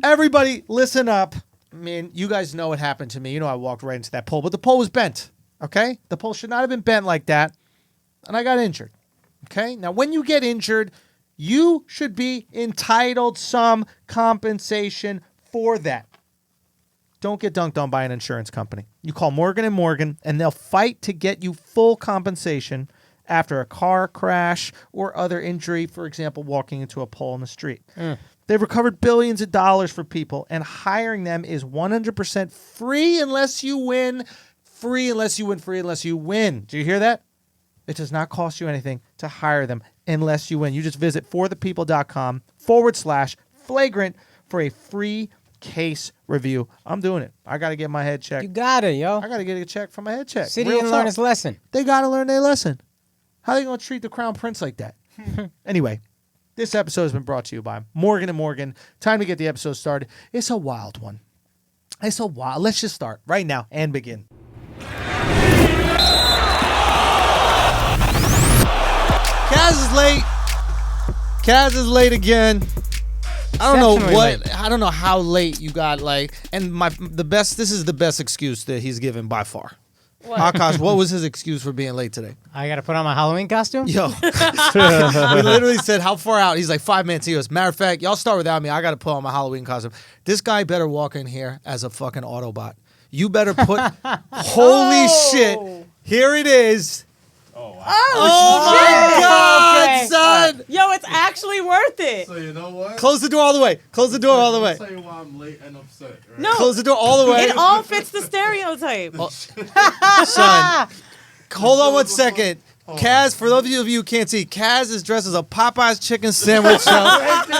everybody, listen up. I mean, you guys know what happened to me. You know I walked right into that pole, but the pole was bent, okay? The pole should not have been bent like that, and I got injured, okay? Now, when you get injured, you should be entitled some compensation for that. Don't get dunked on by an insurance company. You call Morgan & Morgan, and they'll fight to get you full compensation after a car crash or other injury, for example, walking into a pole in the street. They've recovered billions of dollars for people, and hiring them is 100% free unless you win. Free unless you win. Free unless you win. Do you hear that? It does not cost you anything to hire them unless you win. You just visit forthepeople.com/flagrant for a free case review. I'm doing it. I got to get my head checked. You got it, yo. I got to get a check from my head check. City and learn his lesson. They got to learn their lesson. How are they going to treat the crown prince like that? Anyway, this episode has been brought to you by Morgan & Morgan. Time to get the episode started. It's a wild one. It's a wild. Let's just start right now and begin. Kaz is late. Kaz is late again. I don't know what. Late. I don't know how late you got. And this is the best excuse that he's given by far. What? Akaash, what was his excuse for being late today? I got to put on my Halloween costume? Yo. We literally said, how far out? He's like, 5 minutes. He goes, matter of fact, y'all start without me. I got to put on my Halloween costume. This guy better walk in here as a fucking Autobot. You better put, holy shit, here it is. Oh, wow. Oh my God, son. Yo, it's actually worth it. So you know what? Close the door all the way. Close the door all the way. I'll tell you why I'm late and upset. Right? No. Close the door all the way. It all fits the stereotype. Son, hold on 1 second. Kaz, for those of you who can't see, Kaz is dressed as a Popeye's chicken sandwich.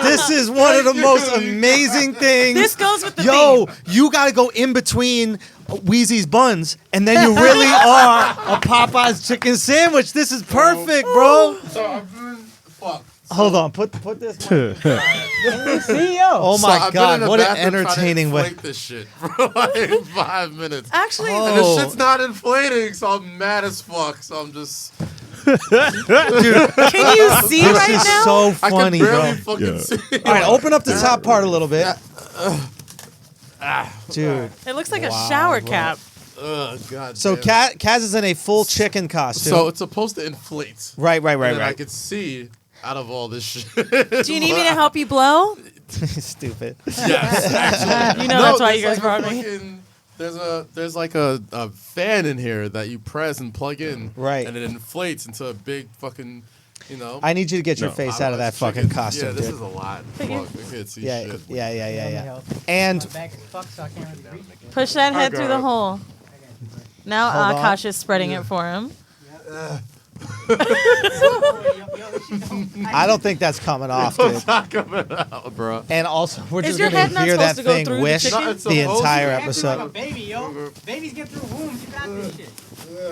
This is one of the most amazing things. This goes with the theme. theme. You got to go in between Weezy's buns, and then you really are a Popeye's chicken sandwich. This is perfect, bro. So I've been fucked. Hold on, put this. CEO. Oh my God, what an entertaining way. This shit for like 5 minutes. Actually, And this shit's not inflating, so I'm mad as fuck. So I'm just. Dude, can you see this right is now? so I funny, can barely bro. fucking see. All right, open up the top part a little bit. Dude. It looks like a shower cap. God. So damn. Kaz is in a full chicken costume. So it's supposed to inflate. Right. And I could see out of all this shit. Do you need me to help you blow? Stupid. Yes, actually. You know that's why you guys brought me. There's like a fan in here that you press and plug in. Right. And it inflates into a big fucking, you know. I need you to get your face out of that fucking costume, Yeah, this dude. is a lot. Fuck, I can't see shit. Yeah. And Push that head through the hole. Now Hold on. Akaash is spreading it for him. I don't think that's coming off, dude. It's not coming out, bro. And also, we're Is just your going head to not hear that supposed to go thing through the wish chicken? No, it's the supposed entire to. Like a episode. baby, yo. Babies get through wombs. You got this shit.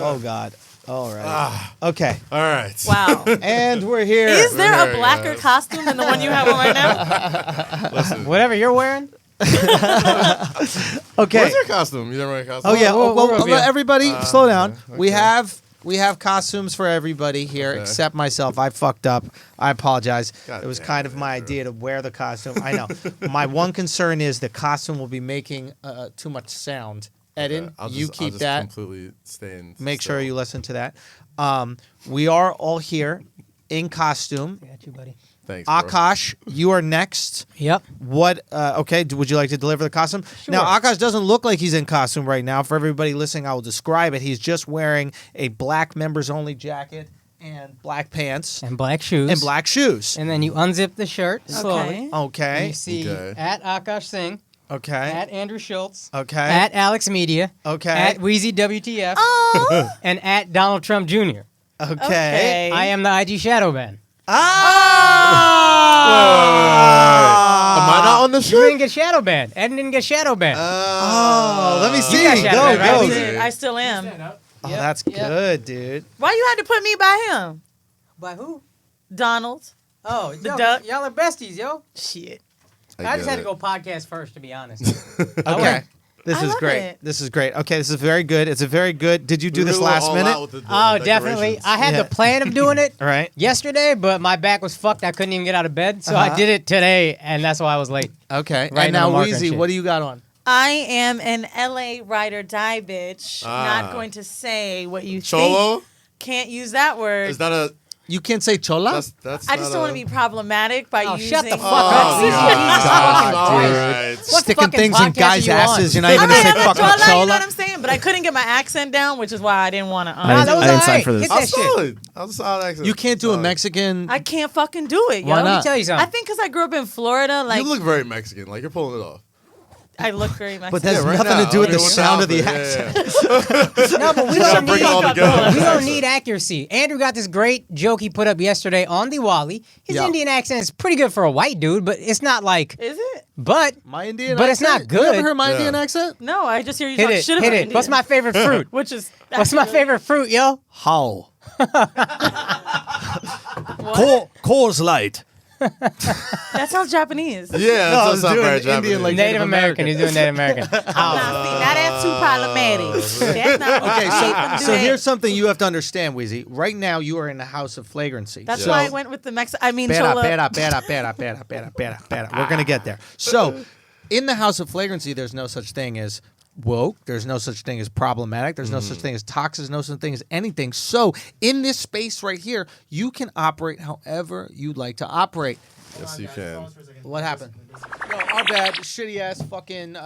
Oh, God. All right. Okay. All right. Wow. And we're here. Is there There a you blacker go. costume than the one you have on right now? Listen. Whatever you're wearing. Okay. Where's your costume? You don't wear a costume? Oh, yeah. We'll Everybody, slow down. okay. We have costumes for everybody here Okay. except myself. I fucked up. I apologize. God it was damn kind of it, my bro. idea to wear the costume. I know. My one concern is the costume will be making too much sound. Eden, I'll you just, keep I'll just that. completely stay in. Make sure still. you listen to that. We are all here in costume. Got you, buddy. Thanks, bro. Akaash, you are next. Yep. What? Okay. Would you like to deliver the costume? Sure. Now, Akaash doesn't look like he's in costume right now. For everybody listening, I will describe it. He's just wearing a black members-only jacket and black pants And black shoes. and black shoes. And then you unzip the shirt slowly. Okay. And Okay. you see Okay. at Akaash Singh, Okay. at Andrew Schulz, Okay. at AlexxMedia, Okay. at WeezyWTF, Oh. and at Donald Trump Jr. Okay. Okay. I am the IG shadow ban. Ah! Am I not on the You show? didn't get shadow banned. Ed didn't get shadow banned. Oh, let me see. got shadow Go, ban, right? go. I did. I still am. Oh, that's good, dude. Why you had to put me by him? By who? Donald. Oh, The duck. Y'all are besties, yo. Shit. I just had to go podcast first, to be honest. Okay. This I is love great. it. This is great. Okay, this is very good. It's a very good. Did you do this last minute? Oh, definitely. I had the plan of doing it Right. yesterday, but my back was fucked. I couldn't even get out of bed, so I did it today, and that's why I was late. Okay. Right And now, on the marker and Weezy, shit. what do you got on? I am an LA ride or die bitch. Not going to say what you Cholo? think. Can't use that word. Is that a? You can't say chola? That's I just don't want to be problematic by using. shut the fuck Oh, up. God. All dude. right. What Sticking fucking things in podcast guys' are you on? asses. You're not even I'm going to say a fucking chola, you know chola? what I'm saying? But I couldn't get my accent down, which is why I didn't want to. Nah, that was I didn't sign alright. for this. Get I'm that shit. solid. I'm solid accent. You can't do a Solid. Mexican. I can't fucking do it, yo. Why Let me not? tell you I something. think because I grew up in Florida, like You look very Mexican. Like you're pulling it off. I look very Mexican. But that's Yeah, right nothing now. to do with I the mean, what's sound of the outfit? accent. No, but we gotta don't bring it all together. we don't need accuracy. Andrew got this great joke he put up yesterday on Diwali. His Yeah. Indian accent is pretty good for a white dude, but it's not like. Is it? But My Indian But it's accent? not You ever good. heard my Yeah. Indian accent? No, I just hear you hit talk it, shit hit about it. Indians. What's my favorite fruit? Which is What's my favorite fruit, yo? How? What? Coors Light. That sounds Japanese. Yeah, No, I that's was not doing very Indian, Japanese. like- Native American. He's doing Native American. Now, see, now that's too problematic. That's not what Okay, you can do so that. here's something you have to understand, Weezy. Right now, you are in the house of flagrancy. That's So- why I went with the I mean, Bera, chola. bera. We're going to get there. So, in the house of flagrancy, there's no such thing as woke. There's no such thing as problematic. There's no such thing as toxic. There's no such thing as anything. So, in this space right here, you can operate however you'd like to operate. Yes, you can. What happened? Yo, our bad. Shitty ass fucking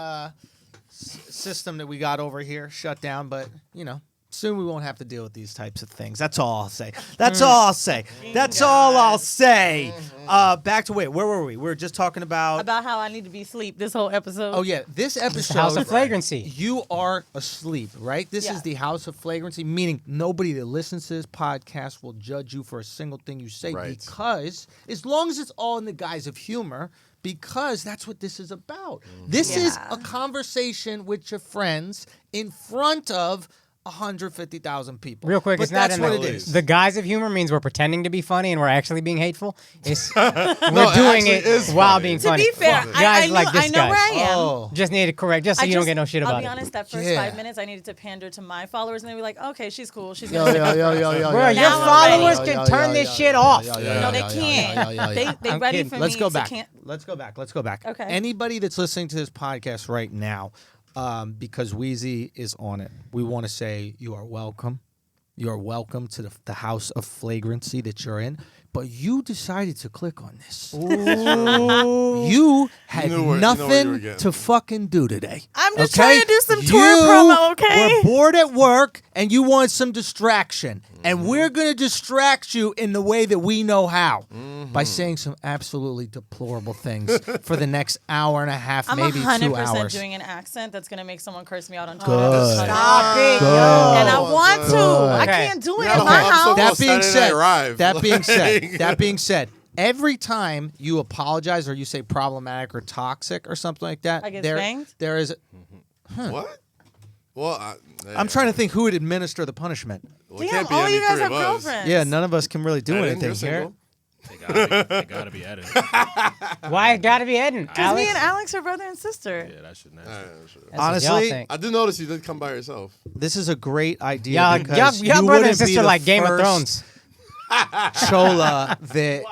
system that we got over here shut down, but, you know. Soon we won't have to deal with these types of things. That's all I'll say. That's all I'll say. That's all I'll say. Back to where were we? We were just talking about About how I need to be asleep this whole episode. Oh yeah, this episode House of Flagrancy. You are asleep, right? This Yeah. is the House of Flagrancy, meaning nobody that listens to this podcast will judge you for a single thing you say Right. because as long as it's all in the guise of humor, because that's what this is about. This is Yeah. a conversation with your friends in front of 150,000 people. Real quick, but it's not that's in what the, it is. the guise of humor means we're pretending to be funny and we're actually being hateful. It's, we're it doing actually it is while funny. being To funny. be fair, guys I like this know guy. where I am. Oh. Just need to correct, just so you don't get no shit about I'll be it. honest, that first Yeah. 5 minutes, I needed to pander to my followers, and they were like, okay, she's cool. She's Yo, gonna yo, yo, yo, yo, Bro, yo, your yo, Now I'm followers ready. can turn this shit off. No, they can't. They I'm ready kidding. for Let's me go to back. can't. Let's go back. Okay. Anybody that's listening to this podcast right now, because Weezy is on it, we want to say you are welcome. You are welcome to the house of flagrancy that you're in. But you decided to click on this. You had knew where you were nothing getting. to fucking do today. I'm just okay? trying to do some tour You promo, okay? were bored at work and you want some distraction. And we're going to distract you in the way that we know how. By saying some absolutely deplorable things for the next hour and a half, I'm maybe 100% 2 hours. doing an accent that's gonna make someone curse me out on Twitter. Good. Stop it, Good. yo. And I want to. Good. I Okay. can't do it Yeah, in the my whole house. episode That was being Saturday Night said, Live. that being said, every time you apologize or you say problematic or toxic or something like that, I get there spanked? is. What? Well, I'm trying to think who would administer the punishment. Well, it Damn, can't be all any you guys three have of us. girlfriends. Yeah, none of us can really do Eden, anything you're here. single. They gotta be edited. Why it gotta be Eden? Because Alex? me and Alex are brother and sister. Yeah, that shouldn't. All right, sure. That's what y'all Honestly, think. I did notice you did come by yourself. This is a great idea. Y'all, because y'all you brother and wouldn't be sister the like Game of first Thrones. Chola that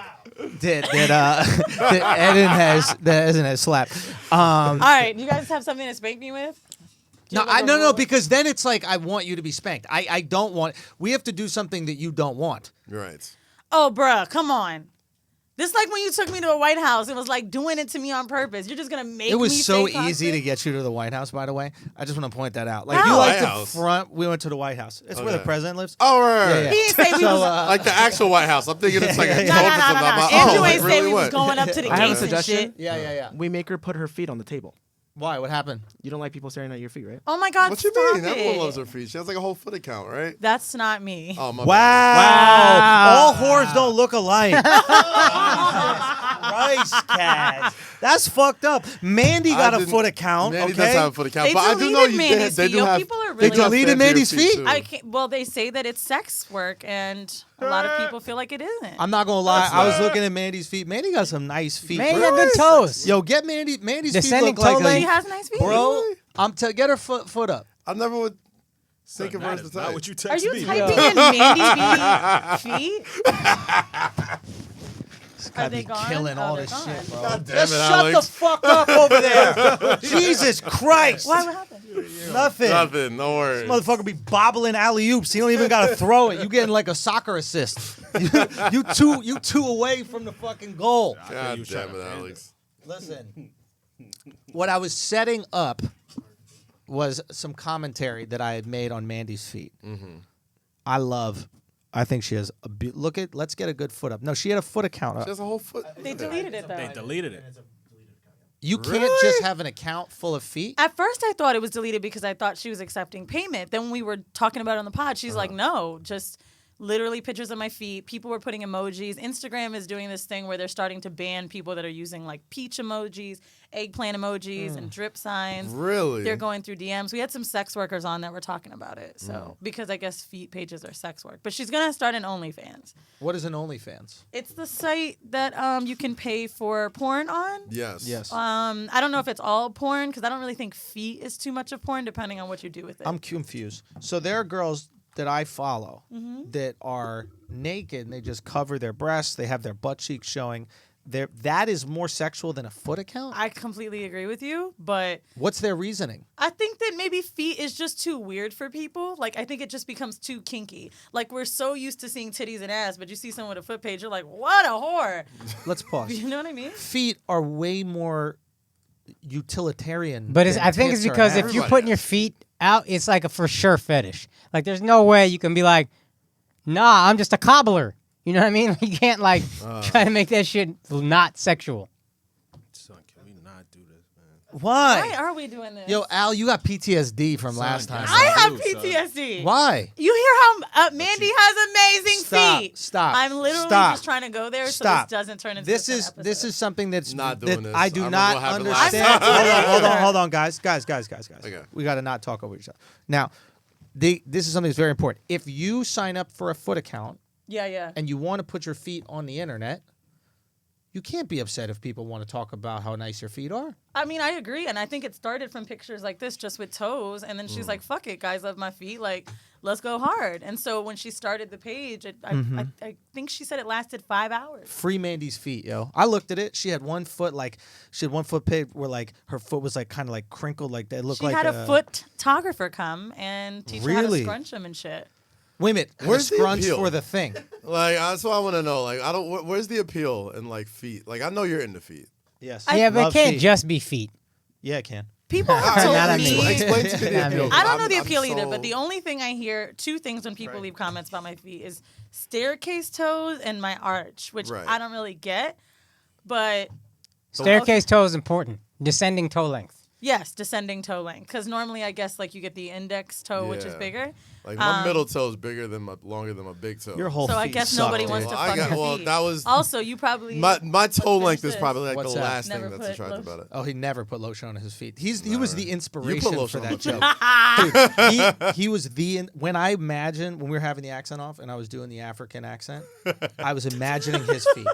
Eden has slapped. All right, you guys have something to spank me with? Do you No, have, like, a no, rule? because then it's like I want you to be spanked. I don't want. We have to do something that you don't want. You're right. Oh, bruh, come on. This like when you took me to a White House. It was like doing it to me on purpose. You're just gonna make me It was so say easy toxic? to get you to the White House. By the way, I just want to point that out. Like you How? like White the House? front. We went to the White House. It's where the Okay. president lives. Oh, right. Yeah, He didn't say we So, was. Like the actual White House. I'm thinking it's like a Yeah, office. yeah, And I'm like, Andrew oh, ain't like, say really we was what? going up to the I have a gates and suggestion. shit. Yeah. We make her put her feet on the table. Why? What happened? You don't like people staring at your feet, right? Oh my God, What you stop mean? it. Everyone loves her feet. She has like a whole foot account, right? That's not me. Oh, my Wow. bad. All whores don't look alike. Christ, Kaz. That's fucked up. Mandy got a didn't- foot account. Mandy okay? does have a foot account, They but I do know deleted you Mandy's they feet. do Yo, have. people are never They really. deleted Mandy's feet? too. I can't, well, they say that it's sex work, and a lot of people feel like it isn't. I'm not gonna lie. I was looking at Mandy's feet. Mandy got some nice feet. Man, you bro. got good toes. Yo, get Mandy's feet Descending look like toe length. She has nice feet. bro. Get her foot up. I never would think of her as That the is not type. what you Are text you me. typing in Mandy feet? Are Gotta they be gone? killing Oh, all they're this gone. shit, bro. God damn Just it, shut Alex. the fuck up over there. Jesus Christ. Why? What happened? Nothing. Nothing. No worries. Motherfucker be bobbling alley oops. He don't even gotta throw it. You getting like a soccer assist. you two away from the fucking goal. God you was damn trying it, to fan Alex. Listen, what I was setting up was some commentary that I had made on Mandy's feet. I think she has a let's get a good foot up. No, she had a foot account up. She has a whole foot. They deleted it though. They deleted it. You can't just have an account full of feet. At first, I thought it was deleted because I thought she was accepting payment. Then when we were talking about it on the pod, she's like, no, just literally pictures of my feet. People were putting emojis. Instagram is doing this thing where they're starting to ban people that are using like peach emojis, eggplant emojis, and drip signs. Really? They're going through DMs. We had some sex workers on that were talking about it. So because I guess feet pages are sex work. But she's going to start an OnlyFans. What is an OnlyFans? It's the site that you can pay for porn on. Yes. I don't know if it's all porn because I don't really think feet is too much of porn depending on what you do with it. I'm confused. So there are girls that I follow Mm-hmm. that are naked and they just cover their breasts. They have their butt cheeks showing. That is more sexual than a foot account? I completely agree with you, but What's their reasoning? I think that maybe feet is just too weird for people. Like, I think it just becomes too kinky. Like, we're so used to seeing titties and ass, but you see someone with a foot page, you're like, what a whore. Let's pause. You know what I mean? Feet are way more utilitarian. But than I think it's tits or because ass. if you're putting your feet out, it's like a for sure fetish. Like, there's no way you can be like, nah, I'm just a cobbler. You know what I mean? You can't, like, try to make that shit not sexual. Son, can we not do this, man? Why? Why are we doing this? Yo, Al, you got PTSD from Son, last time. yes. I have do, son. PTSD. Why? You hear how Mandy has amazing feet. Stop. I'm literally Stop. just trying to go there so Stop. this doesn't turn into This an is episode. something that's Not that doing this. I I do remember not what happened last understand. time. Hold on, guys. Okay. We got to not talk over each other. Now, this is something that's very important. If you sign up for a foot account Yeah. and you want to put your feet on the internet, you can't be upset if people want to talk about how nice your feet are. I mean, I agree, and I think it started from pictures like this, just with toes, and then she's like, "Fuck it, guys, love my feet. Like, let's go hard." And so when she started the page, I think she said it lasted 5 hours. Free Mandy's feet, yo. I looked at it. She had one foot pig where like her foot was like kind of like crinkled, like that. Looked She like had a photographer come and teach her how Really? to scrunch them and shit. Wait a minute. Where's the scrunch appeal? for the thing? Like, that's what I want to know. Like, I don't. Where's the appeal in like feet? Like, I know you're into feet. Yes. Yeah, but it Love can't feet. just be feet. Yeah, it can. People have Not told on me. me. Explain to me the Not me. appeal. I don't know the I'm appeal either, so- but the only thing I hear, two things when people leave comments about my feet is staircase toes and my arch, which Right. I don't really get. But Staircase toe is important. Descending toe length. yes, descending toe length. Because normally I guess like you get the index toe, which is Yeah. bigger. Like my middle toe is bigger than longer than my big toe. Your whole So I feet guess suck, nobody dude. wants to Well, I fuck got- your well, feet. that was- Also, you probably my toe finish length is this. probably like What's the that? last Never thing that's put attractive lotion. about it. Oh, he never put lotion on his feet. He was the inspiration for lotion on that my joke. Dude, he was when I imagined when we were having the accent off and I was doing the African accent, I was imagining his feet.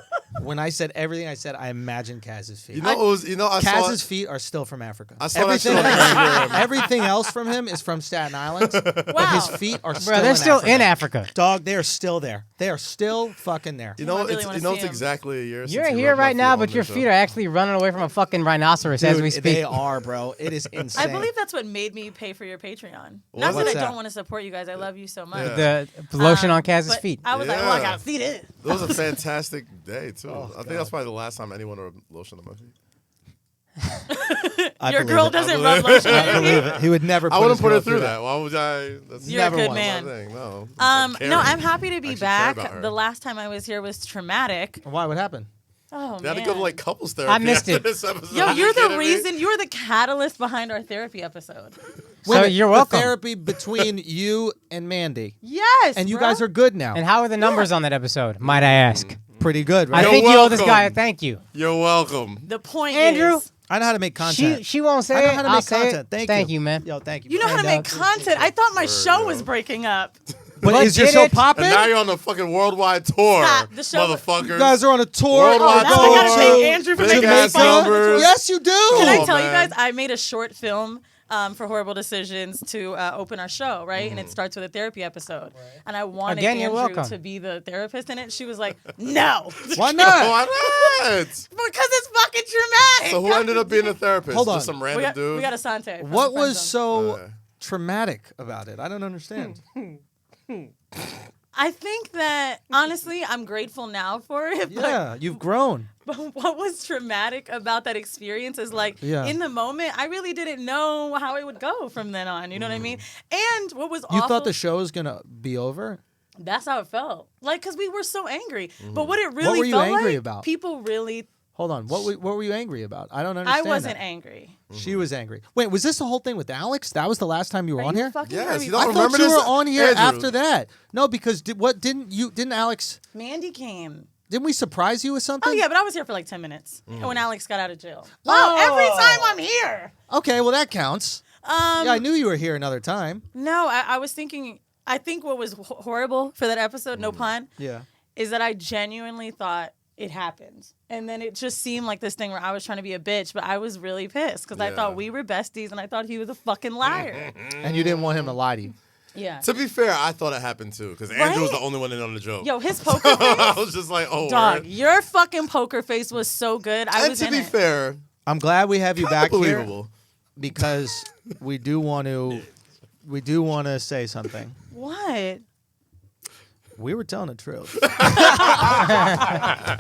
When I said everything I said, I imagined Kaz's feet. You know, I saw Kaz's feet are still from Africa. I saw that shit everything, on Instagram. everything else from him is from Staten Island. But Wow. his feet are still Bro, they're in still Africa. in Africa. Dog, they are still there. They are still fucking there. You know, I really it's wanna it's see 'em. exactly a year. You're since you here rubbed my right feet now, on but your this feet show. are actually running away from a fucking rhinoceros as we Dude, speak. they are, bro. It is insane. I believe that's what made me pay for your Patreon. Not What's that I that? don't want to support you guys. I love you so much. Yeah. The lotion on Kaz's But feet. I was like, oh, I Yeah. gotta see this. It was a fantastic day too. Oh, I think that's probably the last time anyone rubbed lotion on my feet. I Your believe girl it. doesn't believe rub lotion I on your believe feet. it. He would never. I wouldn't his put girl her through that. Why would I? That's You're Never a good once. man. my thing. No. No, I'm happy to be Actually care back. about her. The last time I was here was traumatic. Why? What happened? Oh, They had to man. go to like couples therapy. I missed after it. This episode. Yo, Are you you're the kidding me? reason. You're the catalyst behind our therapy episode. So you're welcome. The therapy between you and Mandy, Yes, and you bro. guys are good now. And how are the numbers on that episode, might I ask? Pretty good, I right? think you owe this welcome. guy a thank you. You're welcome. The point Andrew, is, I know how to make content. She won't say I know it. how to I'll make say content. it. Thank you. man. Yo, thank you. You know how to make content. I thought my show was breaking up. But is your did show it? popping? And now you're on the fucking worldwide tour, Stop. The show- motherfuckers. You guys are on a tour. Worldwide now I gotta thank Andrew for Big making ass this fun. numbers. Yes, you do. Can I Oh, tell you man. guys? I made a short film for Horrible Decisions to open our show, right? And it starts with a therapy episode. And I wanted Again, you're Andrew welcome. to be the therapist in it. She was like, no. Why not? Why not? Because it's fucking dramatic. So who ended up being a therapist? Hold on. Just some we random got, dude? we got Asante. from What the friend was zone. so traumatic about it? I don't understand. I think that, honestly, I'm grateful now for it. Yeah, you've grown. But what was traumatic about that experience is like Yeah. in the moment, I really didn't know how it would go from then on. You know what I mean? And what was You awful, thought the show was gonna be over? that's how it felt. Like, because we were so angry. But what it really What were you felt angry like, about? people really, Hold on. What were you angry about? I don't I understand. wasn't that. angry. She was angry. Wait, was this the whole thing with Alex? That was the last time you were Are on you here? fucking Yes, heard me? you don't I remember thought you this? were on here Andrew. after that. No, because didn't Alex? Mandy came. Didn't we surprise you with something? Oh, yeah, but I was here for like 10 minutes when Alex got out of jail. Oh. Wow, every time I'm here. Okay, well that counts. Yeah, I knew you were here another time. No, I was thinking, I think what was horrible for that episode, no pun, Yeah. is that I genuinely thought it happened. And then it just seemed like this thing where I was trying to be a bitch, but I was really pissed because I Yeah. thought we were besties and I thought he was a fucking liar. And you didn't want him to lie to you. Yeah. To be fair, I thought it happened too, because Andrew was Right? the only one in on the joke. Yo, his poker I face, was just like, oh, dog, word. your fucking poker face was so good. I And was to in be it. fair, I'm glad we have you kinda back here believable. because we do want to say something. What? We were telling the truth.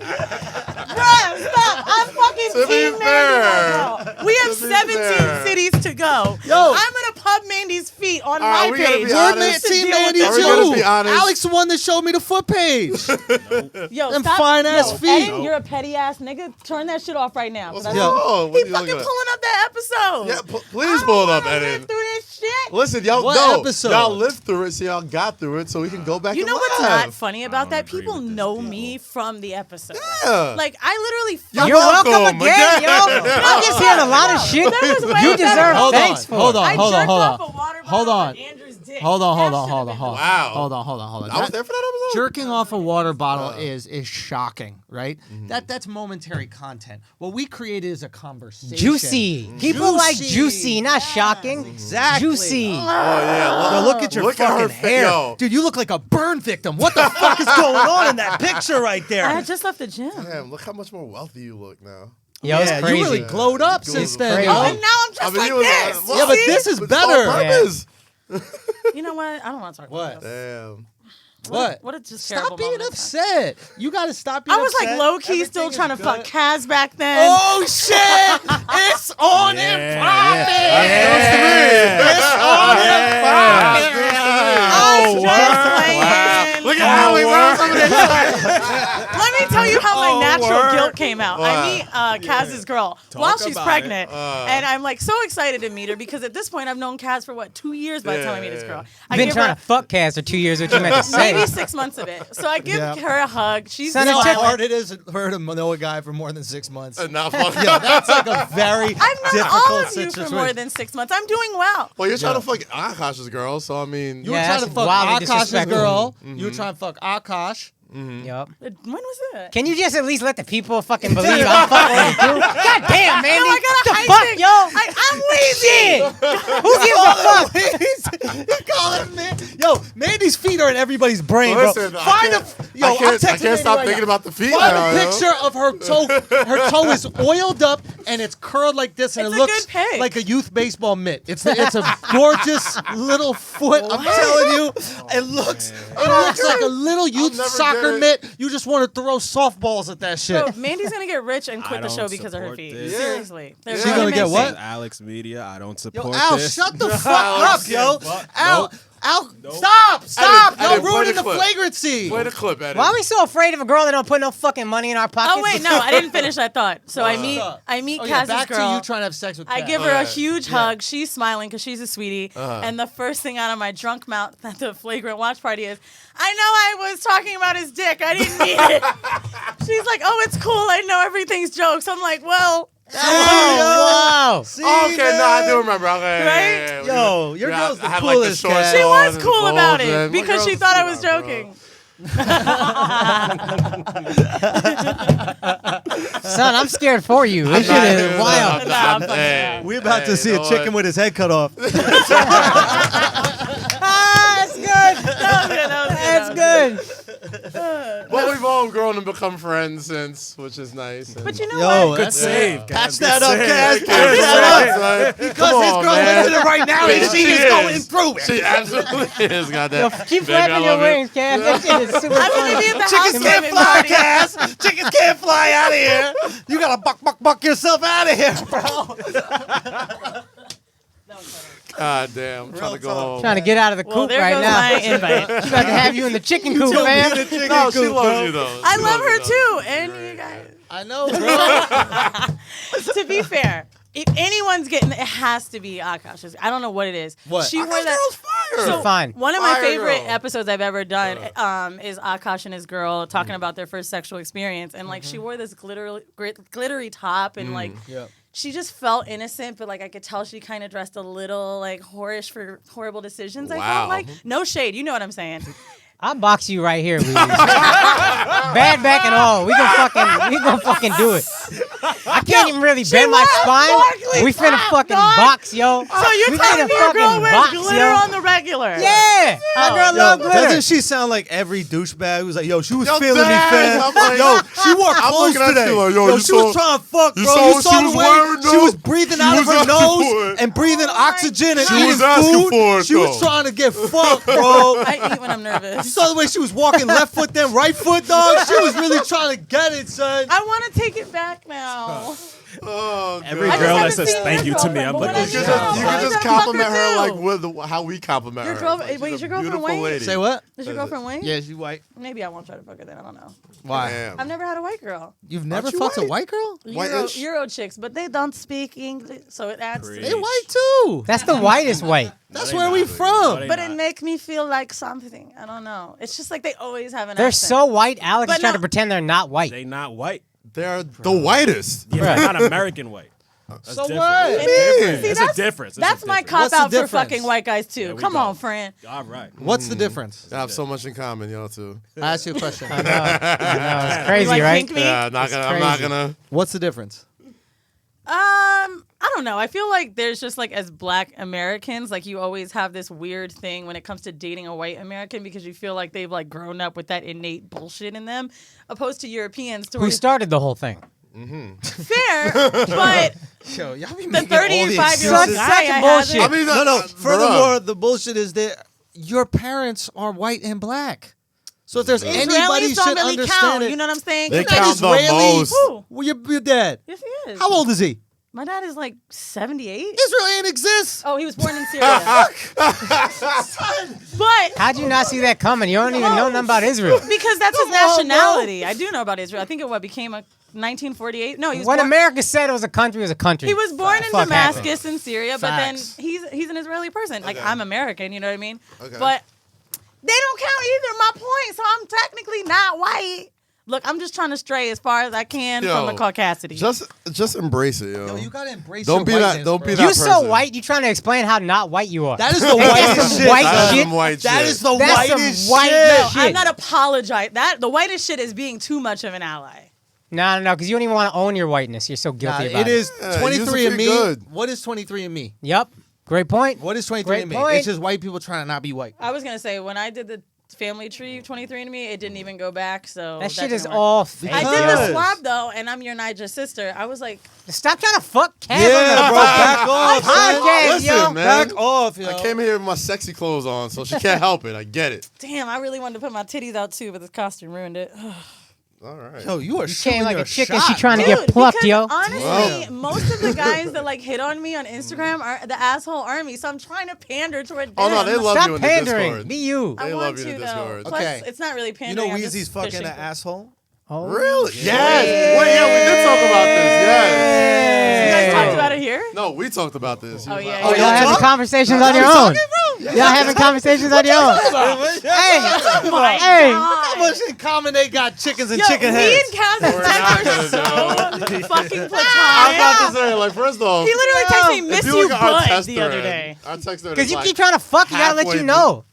Bruh, stop. I'm fucking To be Team Mandy fair. right now. We have To be 17 fair. cities to go. Yo. I'm going to pub Mandy's feet on my we gotta page. be We're honest. Team Deal with Mandy that. Are we gonna be too. honest? Alex the one that showed me the foot page. Yo, Them stop. fine-ass Yo, feet. Eddie, you're a petty ass nigga. Turn that shit off right now. 'cause What's I- Yo. wrong? He What are you fucking looking at? pulling up that episode. Yeah, please pull it up, I Eddie. lived through this shit. Listen, y'all, What no, episode? y'all lived through it, so y'all got through it, so we can go back You and know what's laugh. not funny about that? agree People with this know deal. me from the episode. Yeah. Like, I literally You're You're welcome again, yo. again. I'm just hearing a lot of shit. There was way You better deserve Hold thanks on, for. hold it. on, I hold on, jerked hold off on. a water Hold bottle on. Andrew's dick. Hold on, That hold on, should've hold on, been hold on. Wow. Hold on, hold on, hold on. I was there for that episode. Jerking off a water bottle is shocking, right? That's momentary content. What we created is a conversation. Juicy. People like juicy, not shocking. Exactly. Juicy. Oh, yeah. Yo, look at your Look at her fucking hair. yo. Dude, you look like a burn victim. What the fuck is going on in that picture right I there? had just left the gym. Damn, look how much more wealthy you look now. Yo, it's Yeah, crazy. you really glowed up You since was then. crazy. yo. And now I'm just like he was, this. well, Yeah, but see? this is It's better. on purpose. You know what? I don't want to talk What? about this. Damn. What? What a just terrible Stop being moment. upset. You got to stop being I was upset. like low key Everything still is trying to good. fuck Kaz back then. Oh shit! It's on and popping. It's on and popping. I was just playing. Look at how he runs over there. Let me tell you how my Oh, natural word. guilt came out. What? I meet Kaz's girl while she's about pregnant, it. and I'm like so excited to meet her because at this point I've known Kaz for what 2 years by the time I meet this girl. I Been give trying her to fuck Kaz for 2 years, what you meant to say. maybe 6 months of it. So I give Yeah. her a hug. She's Son You know of how Check- hard it is for her to know a guy for more than 6 months. Not fucking. Yeah, that's like a very I've known difficult all of you situation. for more than 6 months. I'm doing well. Well, you're trying Yeah. to fuck Akash's girl, so I mean. You were Yeah, trying to that's fuck wildly Akash's disrespectful. girl. You were trying to fuck Akaash. Yup. When was it? Can you just at least let the people fucking believe I'm fucking with you? God damn, Mandy. No, I got a the high fuck, stick. yo? I'm Weezy. Shit. Who gives a fuck? He called it man. Yo, Mandy's feet are in everybody's brain, Listen, bro. I Find can't- a yo. I I'm can't texting stop Mandy thinking right about the feet Find now, a yo. picture of her toe. Her toe is oiled up and it's curled like this, and It's it a looks good pic. like a youth baseball mitt. It's a gorgeous little foot. I'm telling you, it looks like a little youth never soccer get it. mitt. You just want to throw softballs at that shit. So Mandy's gonna get rich and quit I the don't show because of her support feet. this. Yeah. Seriously. They're She's really gonna get messy. what? AlexxMedia, I don't Yo, support Al, this. shut the fuck up, yo. Al, Nope. Al, stop, Edit, y'all edit, play ruining the the clip. flagrancy. Play the clip, Eddie. Why are we so afraid of a girl that don't put no fucking money in our pockets? Oh wait, no, I didn't finish that thought. So I meet Oh, Kaz's yeah, back girl. to you trying to have sex with I Kaz. give her yeah. a huge hug. She's smiling because she's a sweetie. And the first thing out of my drunk mouth at the Flagrant watch party is, I know I was talking about his dick. I didn't mean it. She's like, oh, it's cool. I know everything's jokes. I'm like, well, Wow. See, Okay, man? no, I do remember. Okay, Right? Yo, your girl's the I have coolest, like the Cass. shorts She on was and cool the about balls, it man. My because she girl's thought I was sweetheart, bro. joking. Son, I'm scared for you. This shit is wild. Nah, I'm fucking around. We about to see a chicken with his head cut off. That's good. That was That's good. But we've all grown and become friends since, which is nice. But you know Yo, what? Good that's save. Patch Good that up, save. Cass. Patch Patch that up. Because Because his girl listening right now and she is going through it. She absolutely is. Goddamn. Keep Baby, I flapping your love you. wings, Cass. That shit is super I'm gonna funny. be at the house Chickens can't warming fly, party. Cass. Chickens can't fly out of here. You gotta buck yourself out of here, bro. God damn. I'm trying to go home. Trying to get out of the Well, coop there right goes now. my invite. She's about to have you in the chicken coop, told me fam. the chicken No, she coop, loves bro. you, though. I She love loves her you, though. too, and you guys. I know, bro. To be fair, if anyone's getting, it has to be Akaash's. I don't know what it is. What? She wore Akash that. girl's fire. So Fine. one of my Fire favorite girl. episodes I've ever done is Akaash and his girl talking about their first sexual experience, and like she wore this glittery top, and like Yep. she just felt innocent, but like I could tell she kind of dressed a little like whorish for horrible decisions. I Wow. felt like no shade, you know what I'm saying. I'll box you right here, Weezy. Bad back and all. We gonna fucking do it. I can't even really bend my spine. sparkly We finna top, fucking dog. box, yo. So you're We telling finna me your girl fucking wears box, glitter yo. on the regular? Yeah, my girl Yo, love glitter. doesn't she sound like every douchebag who's like, yo, she was Yo, feeling me, Dad, fam. I'm like- Yo, she wore I'm clothes looking at today. you like, yo, you she was saw- trying to fuck, bro. you saw what she the was way wearing, she though? was breathing out of was her asking for nose it. and breathing oxygen and She eating was asking food. for it, She was though. trying to get fucked, bro. I eat when I'm You nervous. saw the way she was walking left foot, then right foot, dog. She was really trying to get it, son. I want to take it back now. Oh, Every God. I just girl that haven't says seen thank your you to me, girlfriend, I'm but like, when I You see could her, just, I'm like, compliment fuck her too. like with how we compliment Your her. girlfriend- Like, wait, she's is your a girlfriend beautiful white? lady. Say what? Is your girlfriend white? Yeah, she white. Maybe I won't try to fuck her then. I don't know. Why? Damn. I've never had a white girl. You've never Aren't you fucked a white? white girl? Euro, White-ish? Euro chicks, but they don't speak English, so it adds to Preach. it. They white too. That's the whitest white. That's they where we not. from. They But not. it makes me feel like something. I don't know. It's just like they always have an They're accent. so white. Alex But is trying no- to pretend they're not white. They not white. They're the whitest. Yeah, they're not American white. That's So different. what? It's What do you different. mean? See, It's a difference. It's That's a my difference. cop What's the out for difference? fucking white guys too. There we Come go. on, friend. All right. What's the difference? I have so much in common, y'all too. I ask you a question. I know, it's crazy, Like right? pink me? Yeah, I'm not crazy. gonna. What's the difference? I don't know. I feel like there's just like as Black Americans, like you always have this weird thing when it comes to dating a white American because you feel like they've like grown up with that innate bullshit in them, opposed to Europeans. To Who where started the whole thing? fair, but Yo, y'all be the making all the 35-year-old excuses. guy Such I bullshit. have I mean, No, bruh. furthermore, the bullshit is that your parents are white and black. So if there's anybody Israelis should don't really understand count. it, You know what I'm saying? They you're not count the Israeli. most. Who? Well, your dad. Yes, he is. How old is he? My dad is like 78. Israel ain't exist. Oh, he was born in Syria. But How'd you not see that coming? You don't even know nothing about Israel. because that's his Come on, bro. nationality. I do know about Israel. I think it became a 1948. No, he was When born, America said it was a country, it was a country. he was born in Fuck Damascus in Syria, but Facts. then he's an Israeli person. Like Okay. I'm American, you know what I mean? Okay. But they don't count either. My point. So I'm technically not white. Look, I'm just trying to stray as far as I can from the Yo, caucasity. Just embrace it, yo. Yo, you gotta embrace Don't your be that- whiteness, don't bro. be that You so person. white, you trying to explain how not white you are. That is the Ain't that whitest some shit. white That's shit? some white That shit. is the That's some whitest white shit. No, shit. I'm not apologize. The whitest shit is being too much of an ally. No, because you don't even want to own your whiteness. You're so Nah, guilty about it is Yeah, 23andMe. you're good. What is 23andMe? Yep. Great point. What is 23andMe? Great point. It's just white people trying to not be white. I was gonna say when I did the family tree 23andMe, it didn't even go back. So That shit didn't is work. all fake. I did Because- the swap though, and I'm your Niger sister. I was like, Stop trying to fuck Kev. Yeah, bro, back off, Podcast, son. Listen, yo. man. Back off, yo. I came here with my sexy clothes on, so she can't help it. I get it. damn, I really wanted to put my titties out too, but this costume ruined it. All right. Yo, you are You shooting came like your a chicken. shot, She trying to bro. get plucked, because yo. honestly, Wow. most of the guys that like hit on me on Instagram are the asshole army. So I'm trying to pander toward them. Oh no, they love Stop you in the pandering. Discord. Be you. I They want love you to in the though. Discord. Plus, Okay. it's not really You pandering. know I'm just Weezy's fucking fishing an for- asshole? Oh. Really? Yes. Wait, yeah, we did talk about this. Yes. You guys talked about it here? No, we talked about this. He Oh, was yeah, like, yeah. Oh, y'all y'all having talk? conversations on Y'all your own. talking, bro? Y'all having conversations on your own. Hey, hey. How much in common they got chickens and Yo, chicken me heads? and Kaz's texts are so fucking I'm platonic. about to say, like, first off, He literally texted me, miss if you, look at our bud, text the other thread, day. our text thread Because is you like keep trying to fuck, you gotta let halfway you know.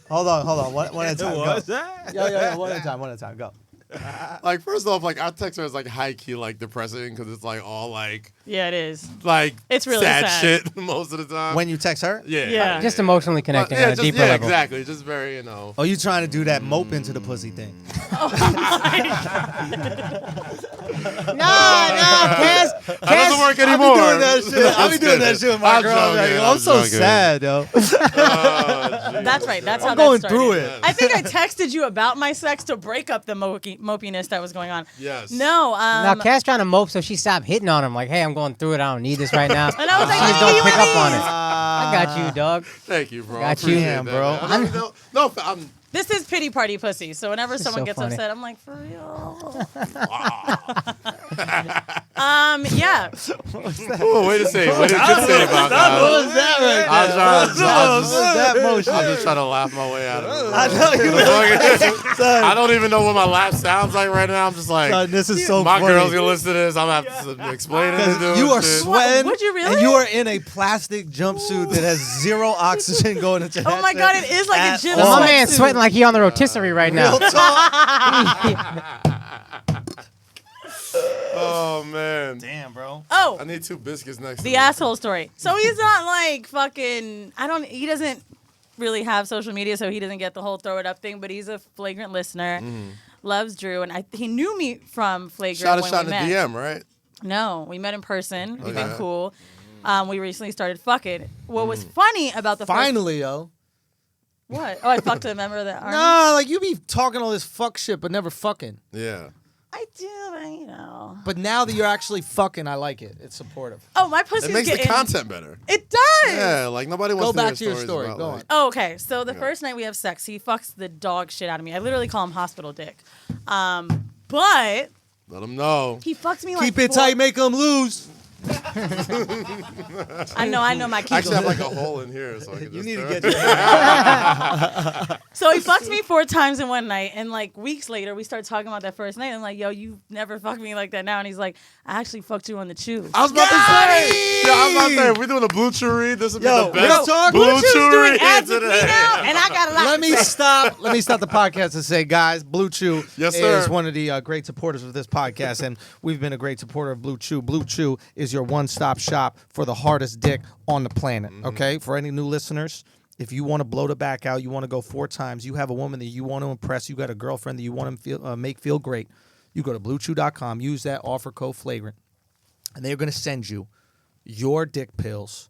Hold on. One at a time. What's Go. that? Yo. One at a time. Go. Like, first off, like, our text thread is like high key, like, depressing because it's like all like Yeah, it is. it's really sad. shit most of the time. When you text her? Yeah. Just emotionally connecting on a deeper level. exactly. Just very, you know. Oh, you trying to do that mope into the pussy thing? No, Cass. That doesn't work anymore. I'll be doing that shit with my girl. I'm so sad, yo. That's right. That's how I'm going that started. through it. I think I texted you about my sex to break up the mopiness that was going on. Yes. No. Now, Cass trying to mope so she stopped hitting on him. Like, hey, I'm going through it. I don't need this right now. And I was like, She just "Let me don't pick give you up on one it. of I got you, dog. Thank you, bro. Got I appreciate you. that, bro. man. No, I'm This is pity party pussy. So whenever someone so gets funny. upset, I'm like, for real. wow. Yeah. Oh, wait a second. What did you say about that? What was that right I was that motion? just trying to laugh my way out of it. I know you I don't even know what my laugh sounds like right now. I'm just like, Son, this is so my funny. girl's gonna listen to this. I'm gonna have to explain it to them. You are shit. sweating. Would you really? And you are in a plastic jumpsuit that has zero oxygen going into Oh my God, it is like a At gym all. My man's sweatsuit. sweating like he on the rotisserie right now. Real talk. Oh man. Damn, bro. Oh, I need 2 biscuits next to the me. asshole story. So he's not like fucking. He doesn't really have social media, so he doesn't get the whole throw it up thing. But he's a Flagrant listener. Loves Drew, and he knew me from Flagrant. Shot when we in the met. DM, right? No, we met in person. We've been Okay. cool. We recently started fucking. What was funny about the Finally, yo. what? Oh, I fucked a member of the army. Nah, like you be talking all this fuck shit, but never fucking. Yeah. I do, but you know. But now that you're actually fucking, I like it. It's supportive. Oh, my pussy's It makes the getting. content better. It does. Yeah, like nobody wants Go to back hear to your stories story. about, Go like, on. Oh, okay. So the first night we have sex, he fucks the dog shit out of me. I literally call him hospital dick. But Let them know. he fucks me like Keep it 4 tight, make them lose. I know my I actually have kegels. like a hole in here, so I can You just need to throw get it. your So he fucks me 4 times in one night, and like weeks later, we start talking about that first night. I'm like, "Yo, you never fucked me like that now." And he's like, "I actually fucked you on the chew." I was about to say. Yo, I was about to say, if we're doing a Blue Chew read, this would be Yo, the real best talk. Blue Chew's Chew doing read ads with me today. now, and I got a lot. Let me stop the podcast and say, guys, Blue Chew Yes, is sir. one of the great supporters of this podcast, and we've been a great supporter of Blue Chew. Blue Chew is your one-stop shop for the hardest dick on the planet, okay? For any new listeners, if you want to blow the back out, you want to go 4 times, you have a woman that you want to impress, you got a girlfriend that you want to make feel great, you go to BlueChew.com, use that offer code Flagrant, and they're going to send you your dick pills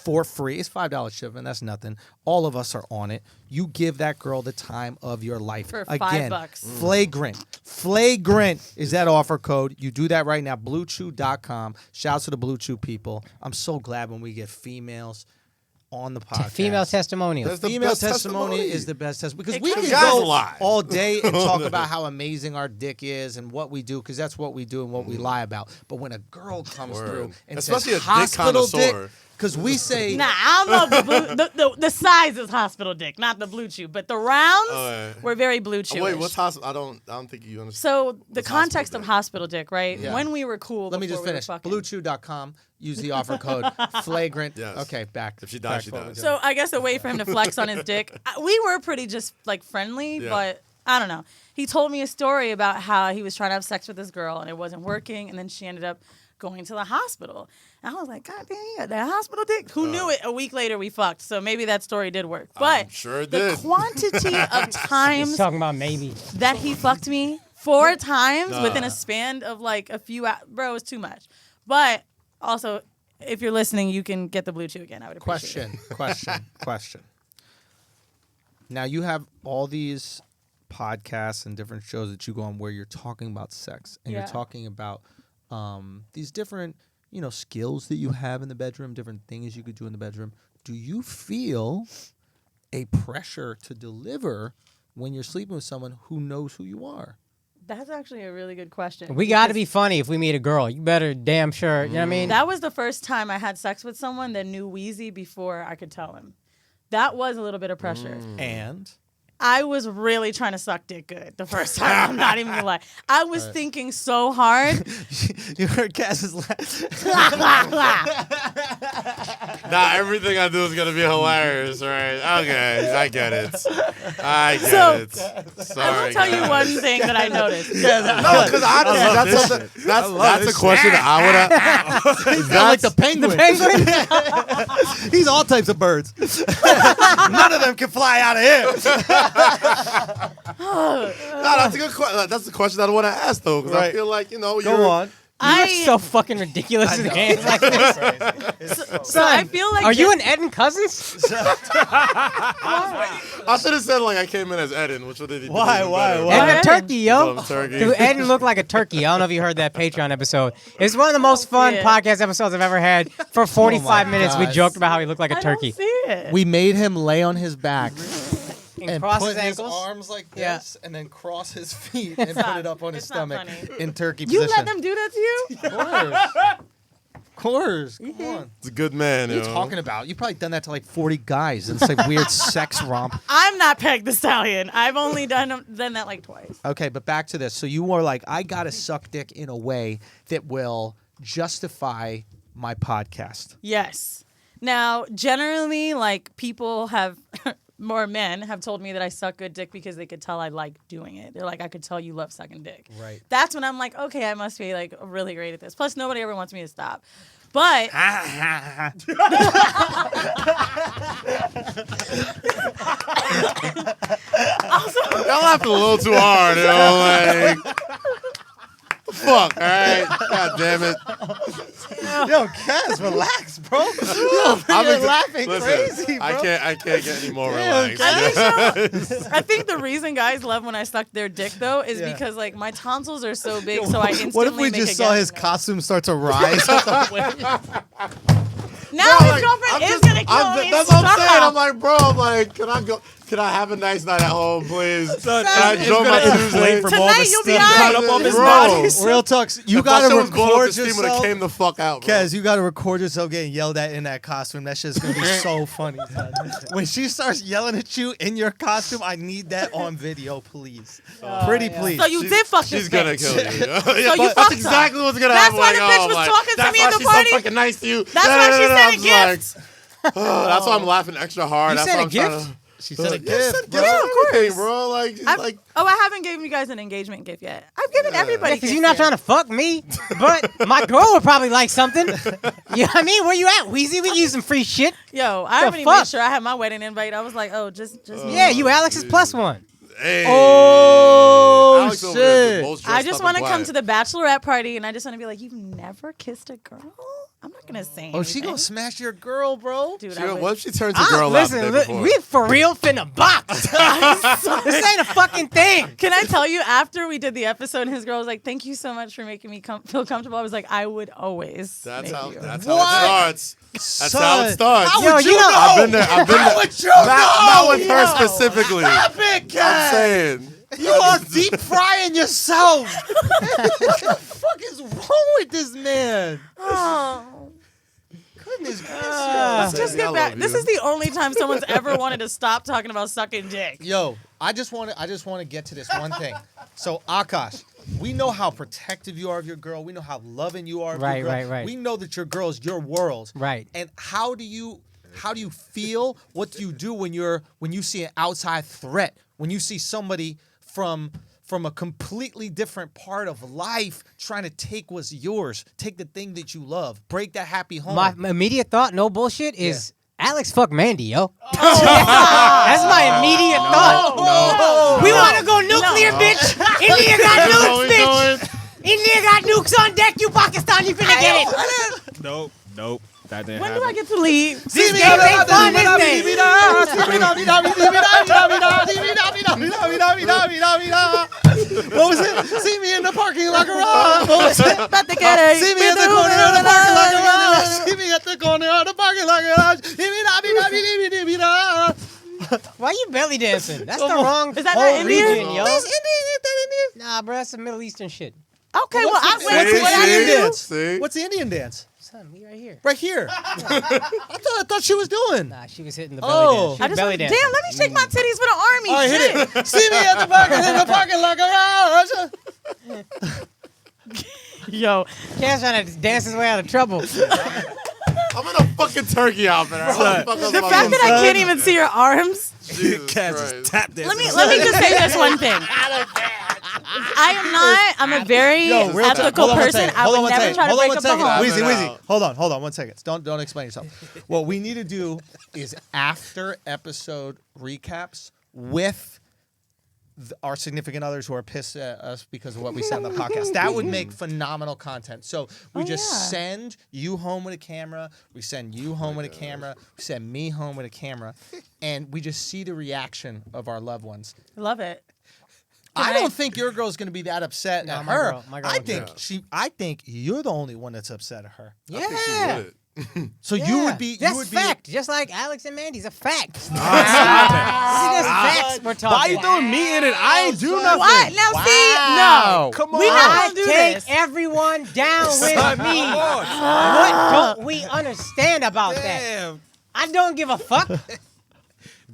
for free. It's $5 shipping. That's nothing. All of us are on it. You give that girl the time of your life. For Again, $5. Flagrant. Flagrant is that offer code. You do that right now. BlueChew.com. Shouts to the Blue Chew people. I'm so glad when we get females on the podcast. Female testimonials. That's the Female best testimony testimony. is the best testimony because It we comes could Guys go lie. all day and talk about how amazing our dick is and what we do because that's what we do and what we lie about. But when a girl comes Word. through and Especially a says dick hospital dick, connoisseur. because we say Nah, I don't know the size is hospital dick, not the Blue Chew, but the rounds yeah. were very Blue Chew. Wait, what's hospital? I don't think you understand. So the What's context hospital of dick? hospital dick, right? Yeah. When we were cool, let me just before we were finish. fucking. BlueChew.com. Use the offer code Flagrant. Yes. Okay, back. If she dies, back she forward. dies. So I guess a way for him to flex on his dick. We were pretty just like friendly, Yeah. but I don't know. He told me a story about how he was trying to have sex with this girl and it wasn't working, and then she ended up going to the hospital. And I was like, God damn, you got that hospital dick? Who knew it? A week later we fucked. So maybe that story did work. But sure it the did. quantity of He's times talking about maybe. that he fucked me 4 times Nah. within a span of like a few hours, bro, it's too much. But also, if you're listening, you can get the Blue Chew again. I would appreciate Question. Now you have all these podcasts and different shows that you go on where you're talking about sex and Yeah. you're talking about these different, skills that you have in the bedroom, different things you could do in the bedroom. Do you feel a pressure to deliver when you're sleeping with someone who knows who you are? That's actually a really good question. We got to because be funny if we meet a girl. You better damn sure. You know what I mean? That was the first time I had sex with someone that knew Weezy before I could tell him. That was a little bit of pressure. And I was really trying to suck dick good the first time. I'm not even gonna lie. I was thinking so hard. you heard Cass's laugh. Nah, everything I do is gonna be hilarious, right? Okay, I get it. I get it. Sorry. I will tell you one thing that I noticed. No, because honestly, that's a question that I would have. He's like the penguin. He's all types of birds. None of them can fly out of here. No, that's a good question. That's the question I want to ask though, because I Right. feel like Go you're on. You're so fucking ridiculous in games like this. So I feel like Are you and Eden cousins? I should have said like I came in as Eden, which would have been Why? Eden a turkey, yo. Turkey. Dude, Eden looked like a turkey. I don't know if you heard that Patreon episode. It's one of the most fun podcast episodes I've ever had. For 45 minutes, we gosh. joked about how he looked like a I turkey. don't see it. We made him lay on his back and cross put his ankles. arms like Yeah. this, and then cross his feet and put it up on his it's not stomach funny. in turkey You position. let them do that to you? Of course. Come on. It's a good man. What are you talking about? You probably done that to like 40 guys. And it's like weird sex romp. I'm not Peg the Stallion. I've only done that like twice. Okay, but back to this. So you were like, I gotta suck dick in a way that will justify my podcast. Yes. Now, generally, like people have more men have told me that I suck good dick because they could tell I like doing it. They're like, I could tell you love sucking dick. Right. That's when I'm like, okay, I must be like really great at this. Plus, nobody ever wants me to stop. But Y'all laughing a little too hard, like. Fuck, all right. God damn it. Yo, Kaz, relax, bro. Yo, I'm you're laughing listen, crazy, bro. I can't get any more Damn, relaxed. I think the reason guys love when I suck their dick though is Yeah. because like my tonsils are so big, so I instantly What if we make just a saw guess. his costume start to rise? Now Bro, his like, girlfriend I'm is just- gonna kill me. That's what I'm saying. Stop. I'm like, bro, I'm like, can I go? Can I have a nice night at home, please? Son, Can I it's enjoy my gonna Tuesday? inflate from all the Tonight you'll be stuff alright. caught up on his Bro. body. Real talks. You If my gotta shit was blown up record to steam, yourself. would've came the fuck out, bro. Kaz, you gotta record yourself getting yelled at in that costume. That shit's gonna be so funny. Son. When she starts yelling at you in your costume, I need that on video, please. Pretty please. So you did fuck She's this gonna bitch. kill you. So you That's fucked her. exactly what's gonna That's happen. why like, the bitch oh, was like, talking to that's me why at the she's party? so fucking nice to you. That's why she I'm said a like, gift. that's why I'm laughing extra hard. You That's said why a I'm trying gift? to. She said a Yes, gift, yeah, bro. of course, bro. Like, she's like, I haven't given you guys an engagement gift yet. I've given everybody. Because gifts you're not yet. trying to fuck me, but my girl would probably like something. You know what I mean? Where you at, Weezy? We can use some free shit. Yo, I The already fuck? made sure I had my wedding invite. I was like, oh, just. Yeah, you Alex's plus one. hey. Oh, Alex over there, the shit. most dressed I just up want and to come quiet. to the bachelorette party, and I just want to be like, you've never kissed a girl? I'm not gonna say anything. Oh, she gonna smash your girl, bro. Dude, She- I would. What if she turns a girl out the day Listen, before? we for real finna box. This ain't a fucking thing. Can I tell you, after we did the episode, his girl was like, thank you so much for making me feel comfortable. I was like, I would always. That's make how. you. That's how it starts. That's how it Son, starts. how Yo, would you you know- know? I've been there. I've been there. How would you Not know? with her specifically. Stop it, I'm Kaz. saying. You are deep frying yourself. What the fuck is wrong with this man? Oh. Goodness gracious. Let's just I get love back. you. This is the only time someone's ever wanted to stop talking about sucking dick. Yo, I just want to get to this one thing. So, Akaash, we know how protective you are of your girl. We know how loving you are of Right, your girl. right, right. We know that your girl is your world. Right. And how do you feel? What do you do when you see an outside threat? When you see somebody from a completely different part of life trying to take what's yours, take the thing that you love, break that happy home. My immediate thought, no bullshit, is Alex fuck Mandy, yo. That's my immediate thought. No. We want to go nuclear, bitch. India got What nukes, we bitch. doing? India got nukes on deck. You Pakistan, you finna get it. Nope. That didn't When happen. do I get to leave? This game ain't fun, this thing. What was it? See me in the parking lot garage. What was it? About to get it. See me at the corner of the parking lot garage. See me at the corner of the parking lot garage. Why you belly dancing? That's the wrong Is that whole not Indian? region, yo. That's Indian. Ain't that Indian? Nah, bro, that's some Middle Eastern shit. Okay, well, What's I the Indian wait. dance? See? What's the Indian dance? Son, we right here. Right here. I thought she was doing. Nah, she was hitting the Oh. belly dance. She was belly damn, dancing. let me shake my titties with an army. All right, Shit. hit it. See me at the parking lot garage. Yo, Cash trying to dance his way out of trouble. I'm in a fucking turkey outfit. the fact that I can't even see your arms. Cat just tap dancing. Let me just say this one thing. I'm a very ethical person. I would never try to break up the home. Weezy. Hold on 1 second. Don't explain yourself. What we need to do is after episode recaps with our significant others who are pissed at us because of what we said on the podcast. That would make phenomenal content. So we send you home with a camera. We send you home with a camera. We send me home with a camera. And we just see the reaction of our loved ones. Love it. I don't think your girl's going to be that upset at her. My girl I think you're the only one that's upset at her. Yeah. So you would be. That's fact. Just like Alex and Mandy's a fact. Stop This is facts we're talking. Why you throwing me in it? I ain't do nothing. What? Now see, no. Come on. We not I gonna do take this. everyone down with me. What don't we understand about that? Damn. I don't give a fuck.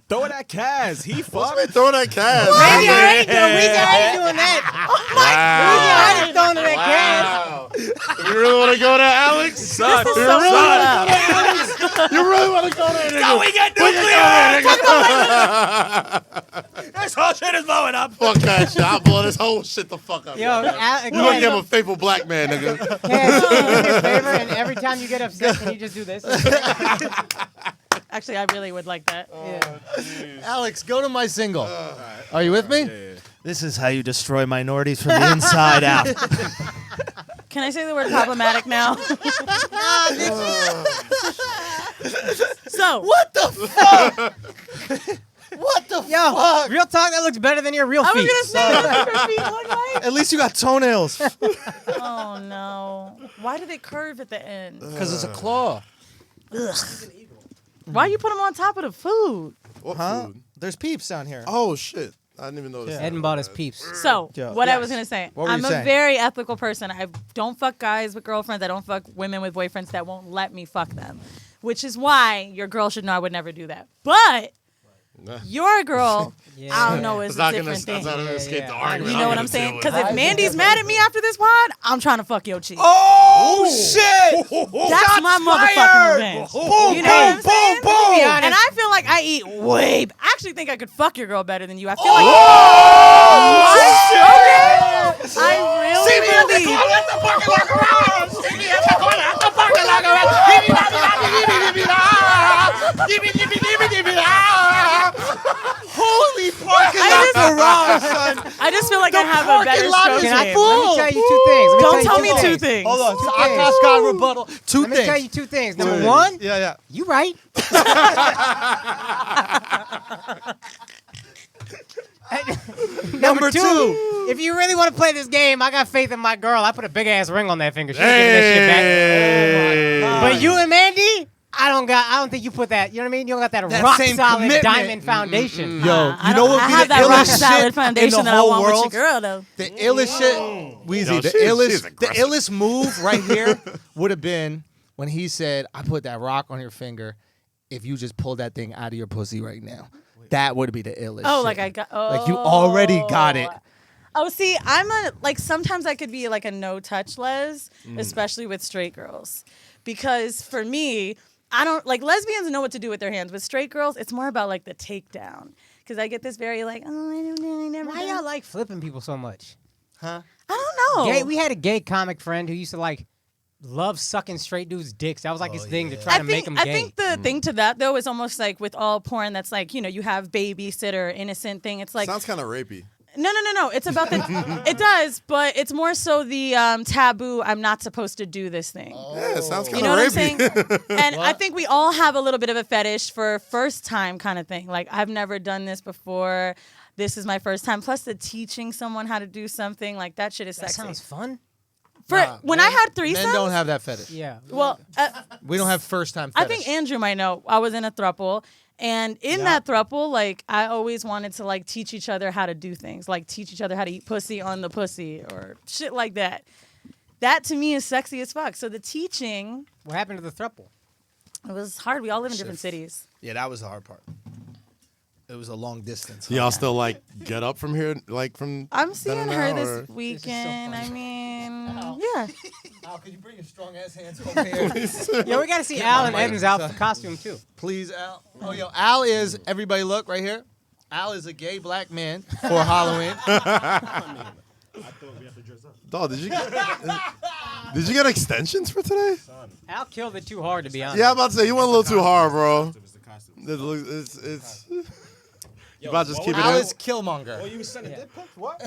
Throw that Kaz. He What's fucked. me throwing that cash? Weezy already doing that. Weezy already throwing that cash. You really want to go there, Alex? Son, This is so fucked up. You really want to go there, nigga? No, we got nuclear. This whole shit is blowing up. Fuck that shit. I'll blow this whole shit the fuck up. Yo, You gonna give him a faithful black man, nigga. Cash, do me a favor, and every time you get upset, can you just do this? Actually, I really would like that. Alex, go to my single. Are you with me? Yeah. This is how you destroy minorities from the inside out. Can I say the word problematic now? So What the fuck? What the Yo, fuck? real talk, that looks better than your real I feet. was gonna say what your feet look like. At least you got toenails. Oh no! Why did it curve at the end? Because it's a claw. Why you put them on top of the food? What Huh? food? There's peeps down here. Oh shit! I didn't even notice. Yeah. that. Ed bought his peeps. So, Yo, what I yes. was going to say, What were I'm you a saying? very ethical person. I don't fuck guys with girlfriends. I don't fuck women with boyfriends that won't let me fuck them, which is why your girl should know I would never do that. But your girl, I don't know, is It's a not gonna. different That's thing. not gonna escape the yeah. argument. You know what I'm saying? Because if Mandy's mad at me after this pod, I'm trying to fuck your cheek. Oh, shit! That's my motherfucking revenge. You know what I'm saying? Be honest. And I feel like I eat way. I actually think I could fuck your girl better than you. I feel like. Okay. I really believe. Holy parking lot garage, son. I just feel like I have a better stroke Can I, game. let me tell you two things. Don't tell me two things. Hold on. Two Akash things. got a rebuttal. Two Let me things. tell you two things. Number one, Yeah. you right. Number two. If you really want to play this game, I got faith in my girl. I put a big ass ring on that finger. She'll give me that shit back. But you and Mandy, I don't think you put that. You know what I mean? You don't got that That rock same solid commitment. diamond foundation. Yo, I you know what I would be have the that rock illest solid shit foundation in the that I whole want world? with your girl, though. The illest shit, Weezy, Yo, the she's aggressive. illest move right here would have been when he said, I put that rock on your finger if you just pull that thing out of your pussy right now. That would be the illest Oh, shit. like I got. Oh. Like you already got it. Oh, see, sometimes I could be like a no touch les, especially with straight girls. Because for me, I don't like lesbians know what to do with their hands. With straight girls, it's more about like the takedown. Because I get this very like, oh, I don't know, I never. Why y'all like flipping people so much? Huh? I don't know. Gay, we had a gay comic friend who used to like love sucking straight dudes' dicks. That was like his thing to try to make them gay. I think the thing to that though is almost like with all porn that's like, you know, you have babysitter, innocent thing. It's like Sounds kind of rapey. No. It's about the. It does, but it's more so the taboo. I'm not supposed to do this thing. Yeah, it sounds kind You of know what I'm rapey. saying? And I think we all have a little bit of a fetish for first time kind of thing. Like I've never done this before. This is my first time. Plus the teaching someone how to do something like that shit is That sexy. sounds fun. For when I had threesomes. Men don't have that fetish. Yeah. Well, We don't have first time I fetish. think Andrew might know. I was in a throuple. And in that throuple, like, I always wanted to, like, teach each other how to do things. Like, teach each other how to eat pussy on the pussy or shit like that. That to me is sexy as fuck. So the teaching, What happened to the throuple? it was hard. We all live in different cities. Yeah, that was the hard part. It was a long distance. Y'all still like get up from here, like from? I'm then seeing and her now, this or- weekend. funny. I mean, yeah. Al, can you bring your strong ass hands over here? Yeah, we got to see Al and Evan's outfit costume too. Please, Al. Oh, yo, Al is, everybody look right here. Al is a gay black man for Halloween. Dog, did you get extensions for today? Al killed it too hard to be honest. Yeah, I'm about to say you went a little too hard, bro. It's you about to just keep it Al in? is Killmonger. Oh, you was sending dick pics? What?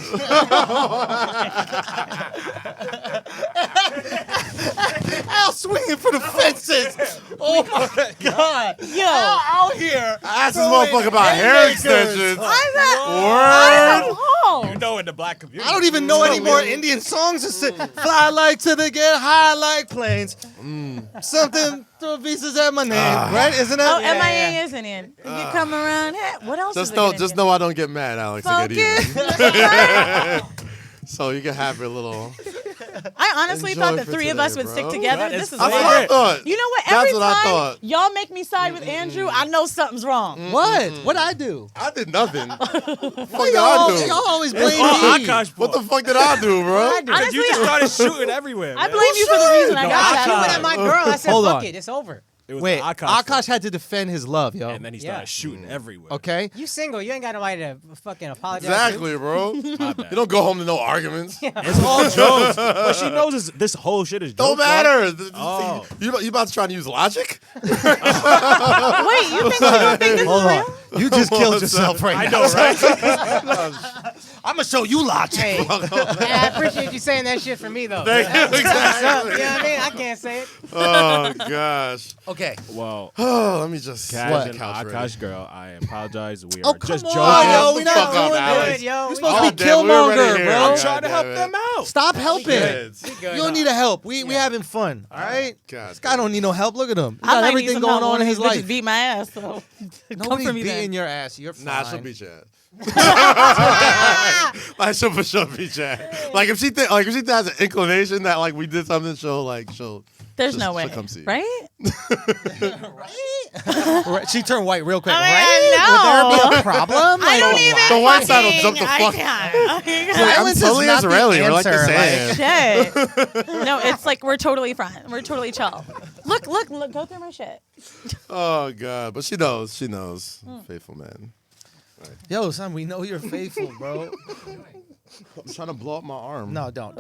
Al swinging for the fences. Oh my God. Yo, Al out here. I asked this motherfucker about hair extensions. I'm home. You know, in the black community. I don't even know any more Indian songs. Just say, fly like to the get high like planes. Something throw visas at my name, right? Isn't it? Oh, Yeah, MIA yeah. isn't in. You come around. Hey, what else is Just know I don't get mad, Alex. I get Focus. even. So you can have your little. I honestly Enjoy thought the for three of today, us would bro. stick together. That This is is That's what weird. I thought. You know what? That's Every what I time thought. y'all make me side with Andrew, I know something's wrong. What? What'd I do? I did nothing. What the fuck did Y'all, I y'all do? always blame Oh, me. Akash, What the fuck did I do, bro? Because you just started shooting everywhere. I man. blame you for the reason I No, got Al shot. went at my girl. I said, Hold fuck on. it, it's over. It was Wait, the Akash. Akash had to defend his love, yo. And then he started Yeah. shooting everywhere. Okay? You single, you ain't got nobody to fucking apologize Exactly, bro. My You bad. don't go home to no arguments. It's all jokes. But she knows this whole shit is Don't jokes. matter. Oh. You about to try to use logic? Wait, you don't think this Hold is real? on. You just killed yourself right I now. know, right? I'm going to show you logic. Hey, I appreciate you saying that shit for me though. Thank you. You know what I mean? I can't say it. Oh gosh. Okay. Well, Let me just Kaz get and the couch ready. Akash girl, I apologize. We Oh, are come just on, joking. yo. We Shut the not fuck up, doing Alex. Good, yo. You're supposed to Oh, be damn, we already Killmonger, here. bro. I'm God trying to damn help it. them out. Stop helping. Kids. Good, You don't need a help. We having fun, all right? God This guy don't need no help. Look at him. He I got might need everything some going help. on One in of his these bitches life. beat my ass, so come Nobody's for me beating then. your ass. You're fine. Nah, she'll beat your ass. Like she'll for sure beat your ass. Like if she has an inclination that like we did something, she'll There's She'll- no way, she'll come see you. right? Right? She turned white real quick. I mean, right? I Would there know. be a problem? I don't even. The white side will fucking- jump the fuck- I can't. I'm Violence is totally not the Israeli. We're like the answer, same. Shit. No, it's like we're totally fine. We're totally chill. Look, go through my shit. Oh god, but she knows. She knows. Faithful man. Yo, son, we know you're faithful, bro. I'm trying to blow up my arm. No, don't.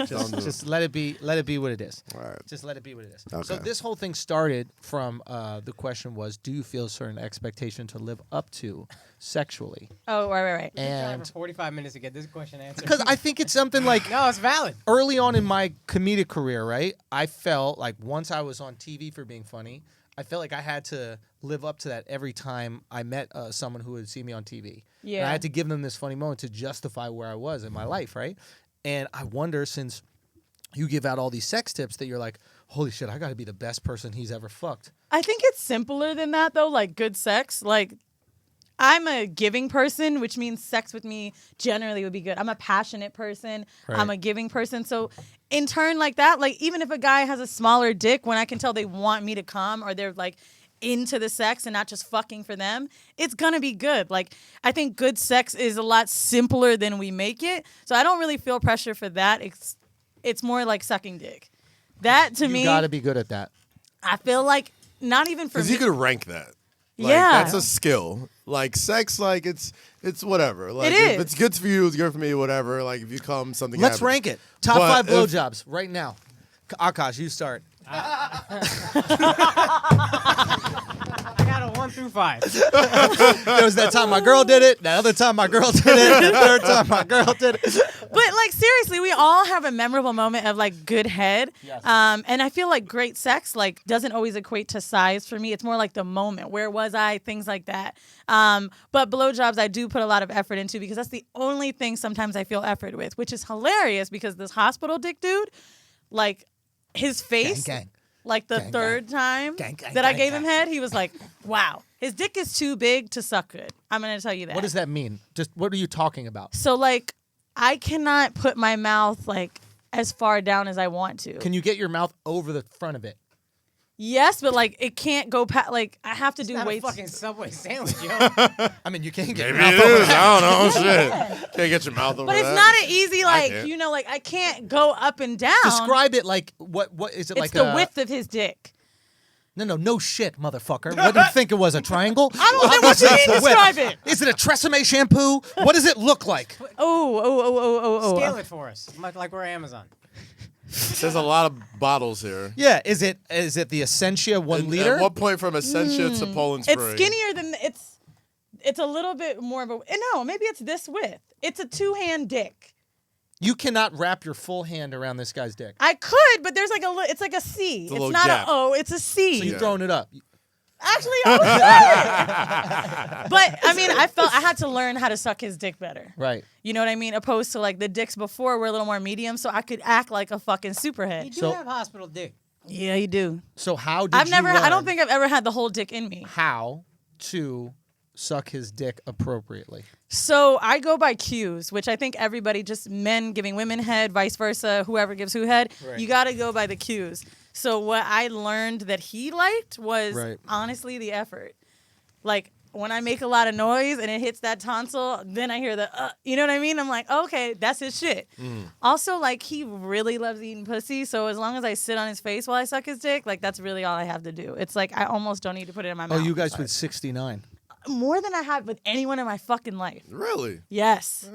Just let it be. Let it be what it is. All right. Just let it be what it is. Okay. So this whole thing started from the question was, do you feel a certain expectation to live up to sexually? Oh, right. And And for 45 minutes to get this question answered. because I think it's something like No, it's valid. early on in my comedic career, right? I felt like once I was on TV for being funny, I felt like I had to live up to that every time I met someone who would see me on TV. And Yeah. I had to give them this funny moment to justify where I was in my life, right? And I wonder, since you give out all these sex tips, that you're like, holy shit, I got to be the best person he's ever fucked. I think it's simpler than that though. Like good sex, like. I'm a giving person, which means sex with me generally would be good. I'm a passionate person. Right. I'm a giving person. So in turn like that, like even if a guy has a smaller dick, when I can tell they want me to come or they're like into the sex and not just fucking for them, it's gonna be good. Like I think good sex is a lot simpler than we make it. So I don't really feel pressure for that. It's more like sucking dick. That to You me, got to be good at that. I feel like not even for Because me. you could rank that. Like, Yeah. That's a skill. Like sex, like it's whatever. Like It if is. it's good for you, it's good for me, whatever. Like if you come, something Let's happens. rank it. Top But 5 if- blowjobs right now. Akash, you start. I got a 1 through 5. There was that time my girl did it. That other time my girl did it. The third time my girl did it. But like seriously, we all have a memorable moment of like good head. Yes. And I feel like great sex like doesn't always equate to size for me. It's more like the moment. Where was I? Things like that. But blowjobs I do put a lot of effort into because that's the only thing sometimes I feel effort with, which is hilarious because this hospital dick dude, like his face, gang. like the Gang, third time Gang, gang, that I gang, gave him gang. head, he was like, wow, his dick is too big to suck good. I'm gonna tell you that. What does that mean? Just what are you talking about? So like I cannot put my mouth like as far down as I want to. Can you get your mouth over the front of it? Yes, but like it can't go past. Like I have to do Not a weights. fucking Subway sandwich, yo. I mean, you can't get Maybe your it mouth over is. I don't know. Shit. Can't get your mouth over But it's that. not an easy like can't. you know like I can't go up and down. Describe it like what is it It's like the width of his dick. No shit, motherfucker. What do you think it was, a triangle? I don't think what you mean describe it. Is it a Tresemme shampoo? What does it look like? Oh. Scale it for us, much like we're Amazon. There's a lot of bottles here. Yeah, is it the Essentia 1 liter? At what point from Essentia to Poland Spring? It's skinnier than it's a little bit more of a no, maybe it's this width. It's a 2-hand dick. You cannot wrap your full hand around this guy's dick. I could, but there's like it's like a C. It's a It's little not gap. a O, it's a C. So you're throwing it up. Actually, I was good. But I mean, I had to learn how to suck his dick better. Right. You know what I mean? Opposed to like the dicks before were a little more medium, so I could act like a fucking You superhead. do So- have hospital dick. Yeah, you do. So how did I don't learn think I've ever had the whole dick in me. how to suck his dick appropriately? So I go by cues, which I think everybody, just men giving women head, vice versa, whoever gives who head, Right. you got to go by the cues. So what I learned that he liked was Right. honestly the effort. Like when I make a lot of noise and it hits that tonsil, then I hear the, you know what I mean? I'm like, okay, that's his shit. Also, like he really loves eating pussy. So as long as I sit on his face while I suck his dick, like that's really all I have to do. It's like I almost don't need to put it in my Oh, mouth. you guys with 69. More than I have with anyone in my fucking life. Really? Yes.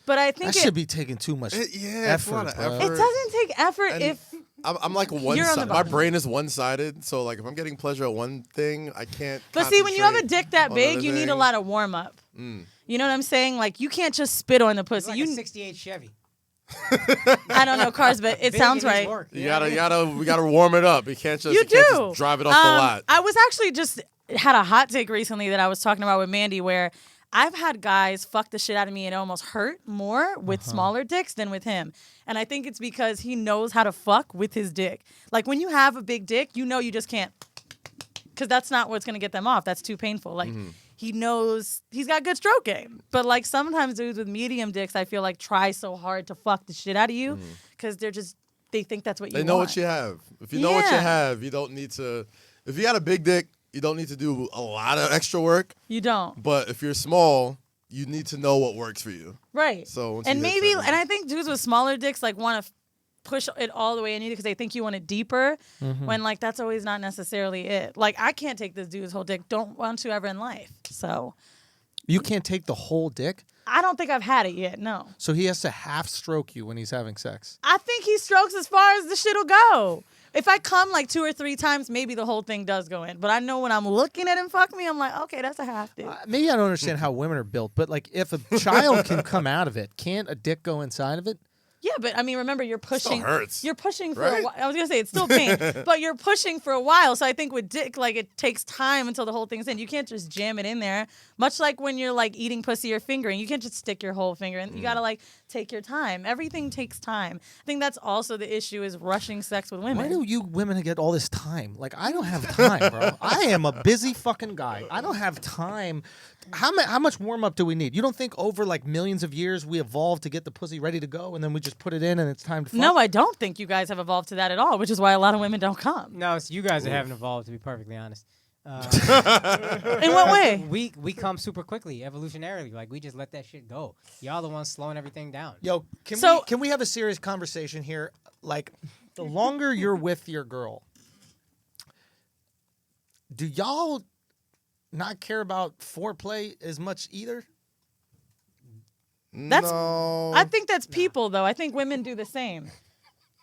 But I think That should be taking too much Yeah, it's a lot effort, of bro. effort. it doesn't take effort And if I'm like You're on one the side. My bottom. brain is one-sided, so like if I'm getting pleasure at one thing, I can't. But see, when you have a concentrate dick that on big, other you need a things. lot of warm up. You know what I'm saying? Like you can't just spit on the It's pussy. like You, a '68 Chevy. I don't know cars, but it Big sounds and needs right. work, We know what I mean? gotta warm it up. You can't just, You can't do. just drive it off the lot. I was actually just had a hot take recently that I was talking about with Mandy, where I've had guys fuck the shit out of me and it almost hurt more with smaller dicks than with him. And I think it's because he knows how to fuck with his dick. Like when you have a big dick, you know you just can't, because that's not what's gonna get them off. That's too painful. Like he knows he's got good stroke game. But like sometimes dudes with medium dicks, I feel like try so hard to fuck the shit out of you because they think that's what you They want. know what you have. If you know what you Yeah. have, you don't need to. If you got a big dick, you don't need to do a lot of extra work. You don't. But if you're small, you need to know what works for you. Right. So once and you hit maybe, certain- and I think dudes with smaller dicks like want to push it all the way in you because they think you want it deeper. When like that's always not necessarily it. Like I can't take this dude's whole dick. Don't want to ever in life. So You can't take the whole dick? I don't think I've had it yet. No. So he has to half stroke you when he's having sex. I think he strokes as far as the shit'll go. If I come like 2 or 3 times, maybe the whole thing does go in. But I know when I'm looking at him fuck me, I'm like, okay, that's a half dick. Maybe I don't understand how women are built, but like if a child can come out of it, can't a dick go inside of it? Yeah, but I mean, remember, you're pushing. hurts, You're pushing for right? a while. I was gonna say it's still pain, but you're pushing for a while. So I think with dick, like it takes time until the whole thing's in. You can't just jam it in there. Much like when you're like eating pussy or fingering, you can't just stick your whole finger in. You gotta like take your time. Everything takes time. I think that's also the issue is rushing sex with women. Why do you women get all this time? Like I don't have time, bro. I am a busy fucking guy. I don't have time. How much warm up do we need? You don't think over like millions of years we evolved to get the pussy ready to go and then we just put it in and it's time to fuck? No, I don't think you guys have evolved to that at all, which is why a lot of women don't come. No, it's you guys that haven't evolved, to be perfectly honest. In what way? We come super quickly, evolutionarily. Like we just let that shit go. Y'all the ones slowing everything down. Yo, So- can we have a serious conversation here? Like, the longer you're with your girl, do y'all not care about foreplay as much either? That's- no. I think that's people, though. I think women do the same.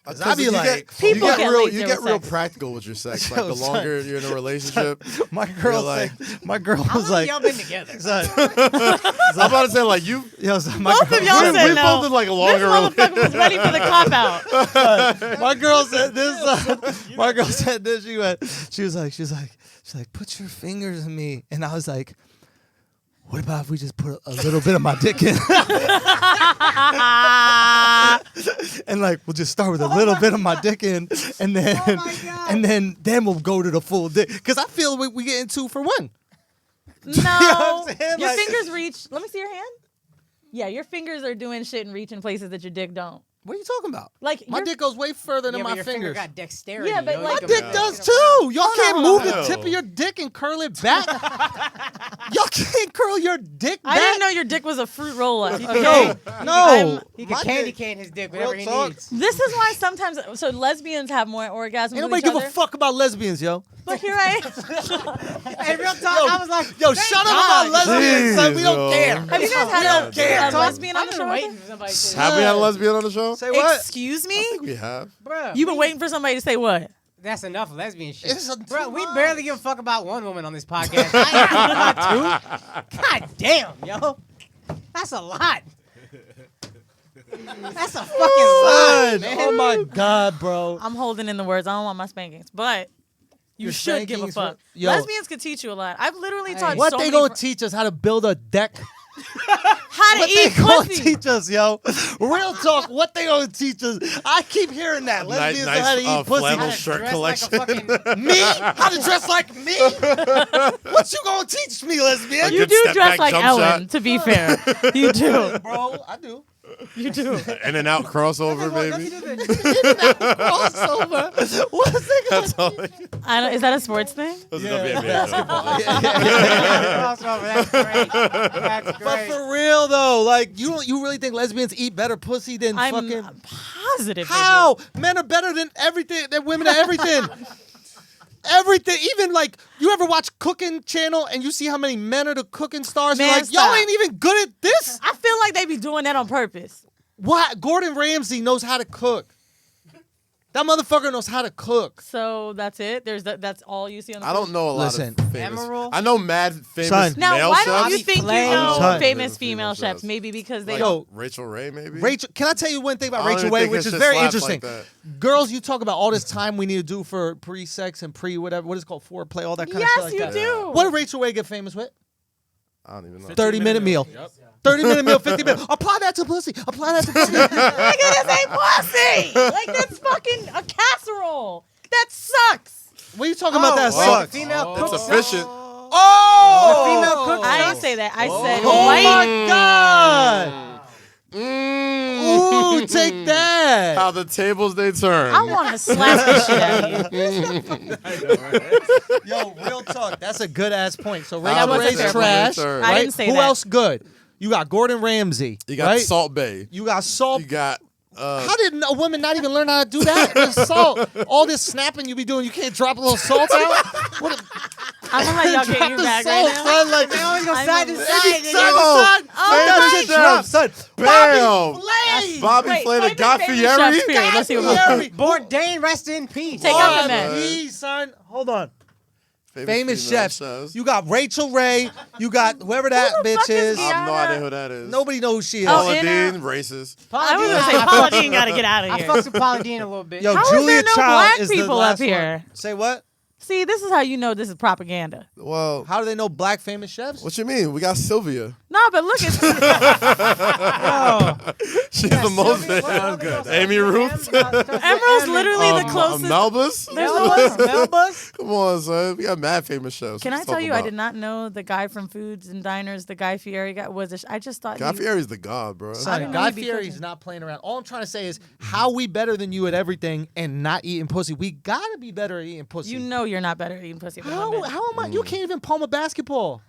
Because I'd be you like, People get lazier you get with real sex. practical with your sex. Like Yo, the son. longer you're in a relationship, my girl like- said, my girl How was long like, y'all been together? son, I'm about to say like you. yo, son, my Both girl, of y'all we said both no. did like a This longer motherfucker was ready for the cop out. my girl said this. My girl said this. She was like, put your fingers in me, and I was like, what about if we just put a little bit of my dick in? And like we'll just start with a little bit of my dick in, and then then we'll go to the full dick. Because I feel we get in 2 for 1. No. what I'm saying? Your Like- fingers reach. Let me see your hand. Yeah, your fingers are doing shit and reaching places that your dick don't. What are you talking about? Like My your- dick goes way further than Yeah, but my your finger fingers. got dexterity. Yeah, but yo. like- You My can dick move does it too. Y'all can't move the on. tip of your dick and curl it back. Y'all can't curl your dick back. I didn't know your dick was a fruit roller. Okay? No. He My can candy dick- cane his dick Real whenever he talk. needs. This is why sometimes so lesbians have more orgasms. Ain't with nobody each give other. a fuck about lesbians, yo. But here I am. Hey, real talk, I was like, Yo, thank shut up God. about lesbians, son. We don't Jeez, care. Have you guys had care. a lesbian on I've the been show? waiting for somebody to say Have we had a lesbian on the show? Say what? Excuse I me? think we have. Bruh, You've been waiting for somebody to say what? that's enough lesbian shit. It's Bro, we too barely give a fuck about one woman on this podcast. I ain't about two. God damn, yo. That's a lot. That's a fucking lot, Son, man. oh my God, bro. I'm holding in the words. I don't want my spankings, but you Your should give a spankings fuck. were- Yo. Lesbians could teach you a lot. I've literally taught What so they many gonna teach us? How to build a deck? how to What they eat gonna pussy. teach us, yo? Real talk. What they gonna teach us? I keep hearing that. Lesbians know how to eat pussy. flannel How to shirt dress collection. Like a fucking, Me? How to dress like me? What you gonna teach me, lesbian? You Good do step dress back like jump Ellen, shot. to be fair. You do. Bro, I do. You do. In and out crossover, baby. Crossover. What's it gonna That's all. I don't, is that a sports thing? This is Yeah. gonna be a basketball. crossover. That's great. That's But great. for real though, like you really think lesbians eat better pussy than I'm fucking? positive. they How? Men are better than everything. Than women at everything. Everything. Even like you ever watch Cooking Channel and you see how many men are the cooking stars? You're Man, like, y'all stop. ain't even good at this. do. I feel like they be doing that on purpose. What? Gordon Ramsay knows how to cook. That motherfucker knows how to cook. So that's it. That's all you see on the I don't know a lot Listen. of famous. Emerald? I know mad famous Son. Now, male why don't you chefs. think you Flame. know Son. famous female chefs? Maybe because they Like Yo. Rachel Ray, maybe. Rachel, can I tell you one thing about I don't Rachel even Way, think which her is shit very slaps interesting? like that. Girls, you talk about all this time we need to do for pre-sex and pre-whatever. What is it called? Foreplay, all that kind of shit yes, like you that. do. What did Rachel Way get famous with? I don't even know. 30-minute meal. Yep. 30-minute meal, 50 minutes. Apply that to pussy. Apply that to pussy. Nigga, this ain't pussy. Like that's fucking a casserole. That sucks. What are you talking about? That wait, sucks. the female It's cook efficient. Oh! The female cook I sauce? didn't say that. I said Oh white. my God! Mm. Ooh, take that. How the tables they turn. I want to slap the shit out of you. Yo, real talk. That's a good ass point. So How Rachel the Ray's tables trash. they turn. I Right? didn't say Who that. else good? You got Gordon Ramsay. You got right? Salt Bay. You got Salt. You got. How did a woman not even learn how to do that? With salt. All this snapping you be doing, you can't drop a little salt out? What I'm gonna let y'all get drop your the bag salt, right now. son. Like, They always go I'm side to a- side. side to nigga. side. Oh, Let that right. shit drop, son. Bam. Bobby Flay. Bobby Wait, Flay, the famous Guy chefs, Fieri. period. Let's see what Fieri. Bourdain, rest in peace. Take out the R.I.P., men. son. Hold on. Famous female chefs. You got Rachel Ray. You got whoever that Who the bitch fuck is is. I have no Rihanna. idea who that is. Nobody knows who she is. Oh, Paula and, Dean, racist. I was gonna say I Paula fucks Dean got to get out of I here. fucks with Paula Dean a little bit. Yo, How is Julia there no Child black is the people last up here? one. Say what? See, this is how you know this is propaganda. Well, How do they know black famous chefs? what you mean? We got Sylvia. Nah, but look, it's She's the most. Sounds good. Amy Ruth. Emerald's literally the closest. Melbus. Melbus? Come on, son. We got mad famous chefs. Can I Let's tell talk you, I about- did not know the guy from Foods and Diners, the Guy Fieri guy, was a I just thought Guy he, Fieri's the god, bro. Son, didn't know Guy he'd be Fieri's cooking. not playing around. All I'm trying to say is, how we better than you at everything and not eating pussy? We gotta be better at eating pussy. you know you're not better at eating pussy than how women. am I? You can't even palm a basketball.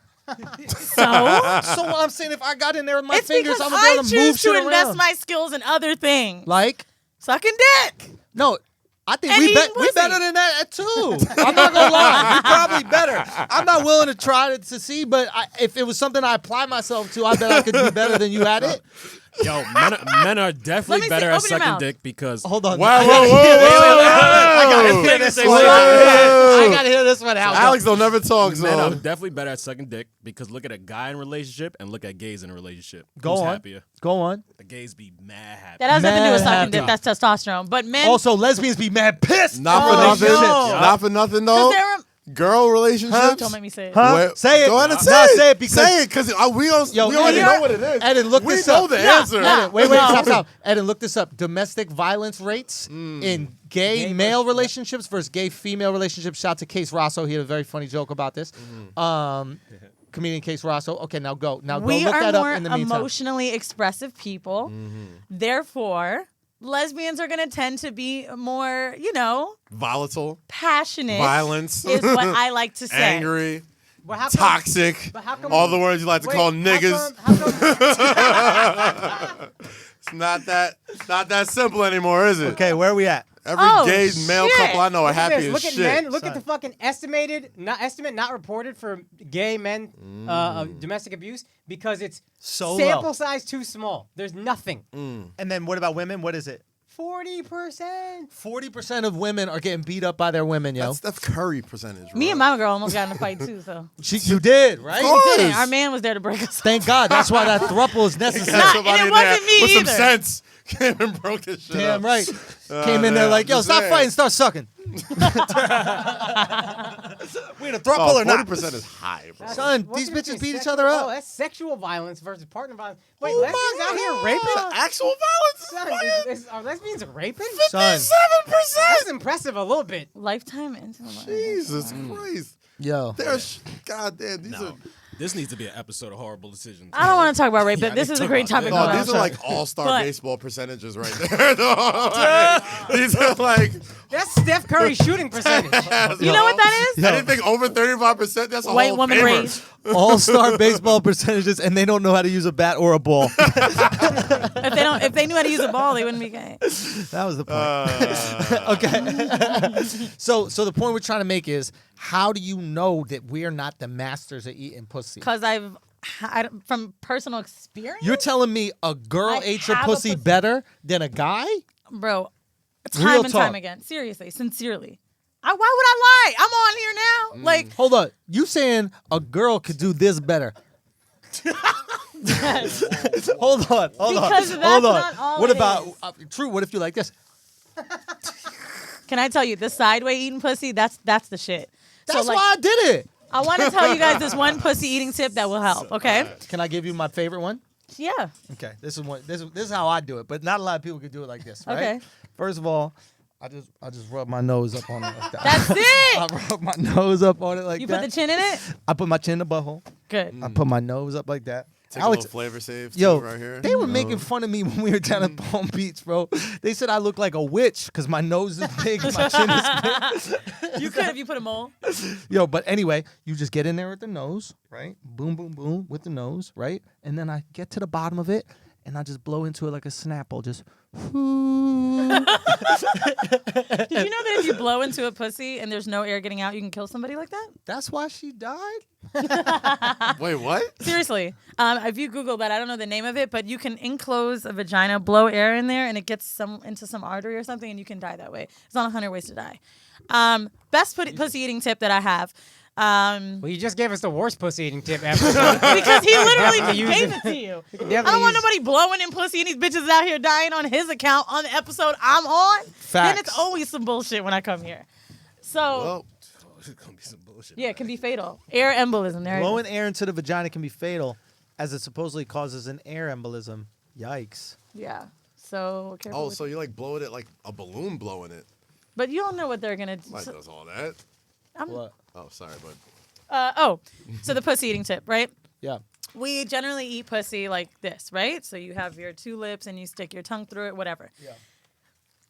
So So I'm saying, if I got in there with my it's fingers, because I'm gonna be I able to move choose shit to invest around. my skills in other things, Like, sucking dick. no. I think And we eating we pussy. better than that too. I'm not gonna lie, we probably better. I'm not willing to try to see, but if it was something I apply myself to, I bet I could be better than you at it. Yo, men are Let definitely me see. better at Open your sucking mouth. dick because Hold on. Whoa, whoa, whoa, I gotta whoa, hear this one. Whoa. I gotta hear this one out. Alex don't never talk, men are so. definitely better at sucking dick because look at a guy in a relationship and look at gays in a relationship. Go Who's on. happier? Go on. The gays be mad happy. That has nothing to do with Mad sucking dick. happy. That's testosterone. But men, Also, lesbians be mad pissed. Not for Oh, nothing. shit. Not for nothing, because though. they're Girl relationships. don't make me say it. Huh? Wait, Say it. Go ahead and Nah, say it. say it because- Say it, because we already Eden, know what it is. Eden, look We this know up. the answer. Eden, wait, No. stop. Eden, look this up. Domestic violence rates in gay male relationships versus gay female relationships. Shout out to Case Rosso. He had a very funny joke about this. Comedian Case Rosso. Okay, now go. Now We go look are that more up in the meantime. emotionally expressive people. Therefore, lesbians are going to tend to be more, Volatile. passionate. Violence. Is what I like to say. Angry. But how come, Toxic. but how come All the words you like to call niggas. How come, It's not that simple anymore, is it? Okay, where are we at? Every gay male shit. couple I know are look at happy this. as Look at shit. men. Look at the fucking not reported for gay men of domestic abuse because it's So sample low. size too small. There's nothing. And then what about women? What is it? 40%. 40% of women are getting beat up by their women, yo. That's Steph Curry percentage. Me bro. and my girl almost got in a fight too, so. You did, right? course. Didn't. Our man was there to break us up. Thank God. That's why that throuple is necessary. Not- Somebody and it in there wasn't me with either. some sense came and broke this shit Damn up. right. Came in there damn, like, yo, just stop saying. fighting, start sucking. We in a throuple or not? 40% is high, bro. Son, What's these gonna bitches be beat each sexual- other up. Oh, that's sexual violence versus partner violence. Wait, Oh lesbians my out here God. raping? Actual violence? Son, are lesbians raping? Son, 57%. That's impressive a little bit. Lifetime intimate. Jesus Christ. yo. Goddamn, these are. This needs to be an episode of Horrible Decisions. I don't want to talk about rape, but Yeah, this they is a talk great about topic. that. No, to these talk are about. like all-star But- baseball percentages right there. Like, these are like. That's Steph Curry's shooting percentage. You know what that is? Anything over 35%, that's a White Hall of woman Famer. raised. All-star baseball percentages, and they don't know how to use a bat or a ball. If they knew how to use a ball, they wouldn't be gay. That was the point. Okay. So the point we're trying to make is, how do you know that we're not the masters at eating pussy? Because from personal experience, You're telling me a girl I ate your have a pussy pussy. better than a guy? bro, Real time and talk. time again. Seriously, sincerely. Why would I lie? I'm on here now. Like, Hold on. You saying a girl could do this better? Hold on. Hold Because on. that's Hold on. not all What it about is. true? What if you like this? can I tell you, the sideway eating pussy, that's the shit. That's so, like, why I did it. I want to tell you guys this one pussy eating tip that will help, okay? Can I give you my favorite one? Yeah. Okay, this is one. This is how I do it, but not a lot of people can do it like this, right? Okay. First of all, I just rub my nose up on it like that. That's it. I rub my nose up on it like You that. put the chin in it? I put my chin in the butthole. Good. I put my nose up like that. Take Alex, a little flavor save too, yo, right here. they were making fun of me when we were down in Palm Beach, bro. They said I look like a witch because my nose is big, my chin is big. You could if you put a mole. Yo, but anyway, you just get in there with the nose, right? Boom, boom, boom with the nose, right? And then I get to the bottom of it, and I just blow into it like a Snapple, just. Did you know that if you blow into a pussy and there's no air getting out, you can kill somebody like that? That's why she died? Wait, what? Seriously. If you Google that, I don't know the name of it, but you can enclose a vagina, blow air in there, and it gets into some artery or something, and you can die that way. It's on 100 Ways to Die. Best pussy eating tip that I have. Well, you just gave us the worst pussy eating tip ever. Because he literally just use gave it. it to you. I Definitely don't want use- nobody blowing in pussy and these bitches out here dying on his account on the episode I'm on. Then Facts. it's always some bullshit when I come here. So, Well, It's gonna be some bullshit. yeah, it can be fatal. Air embolism. There it is. Blowing air into the vagina can be fatal, as it supposedly causes an air embolism. Yikes. Yeah. So, careful. oh, with so you like blowing it like a balloon blowing it? But you don't know what they're going to do. Mike does all that. What? Oh, sorry, bud. So the pussy eating tip, right? Yeah. We generally eat pussy like this, right? So you have your two lips and you stick your tongue through it, whatever.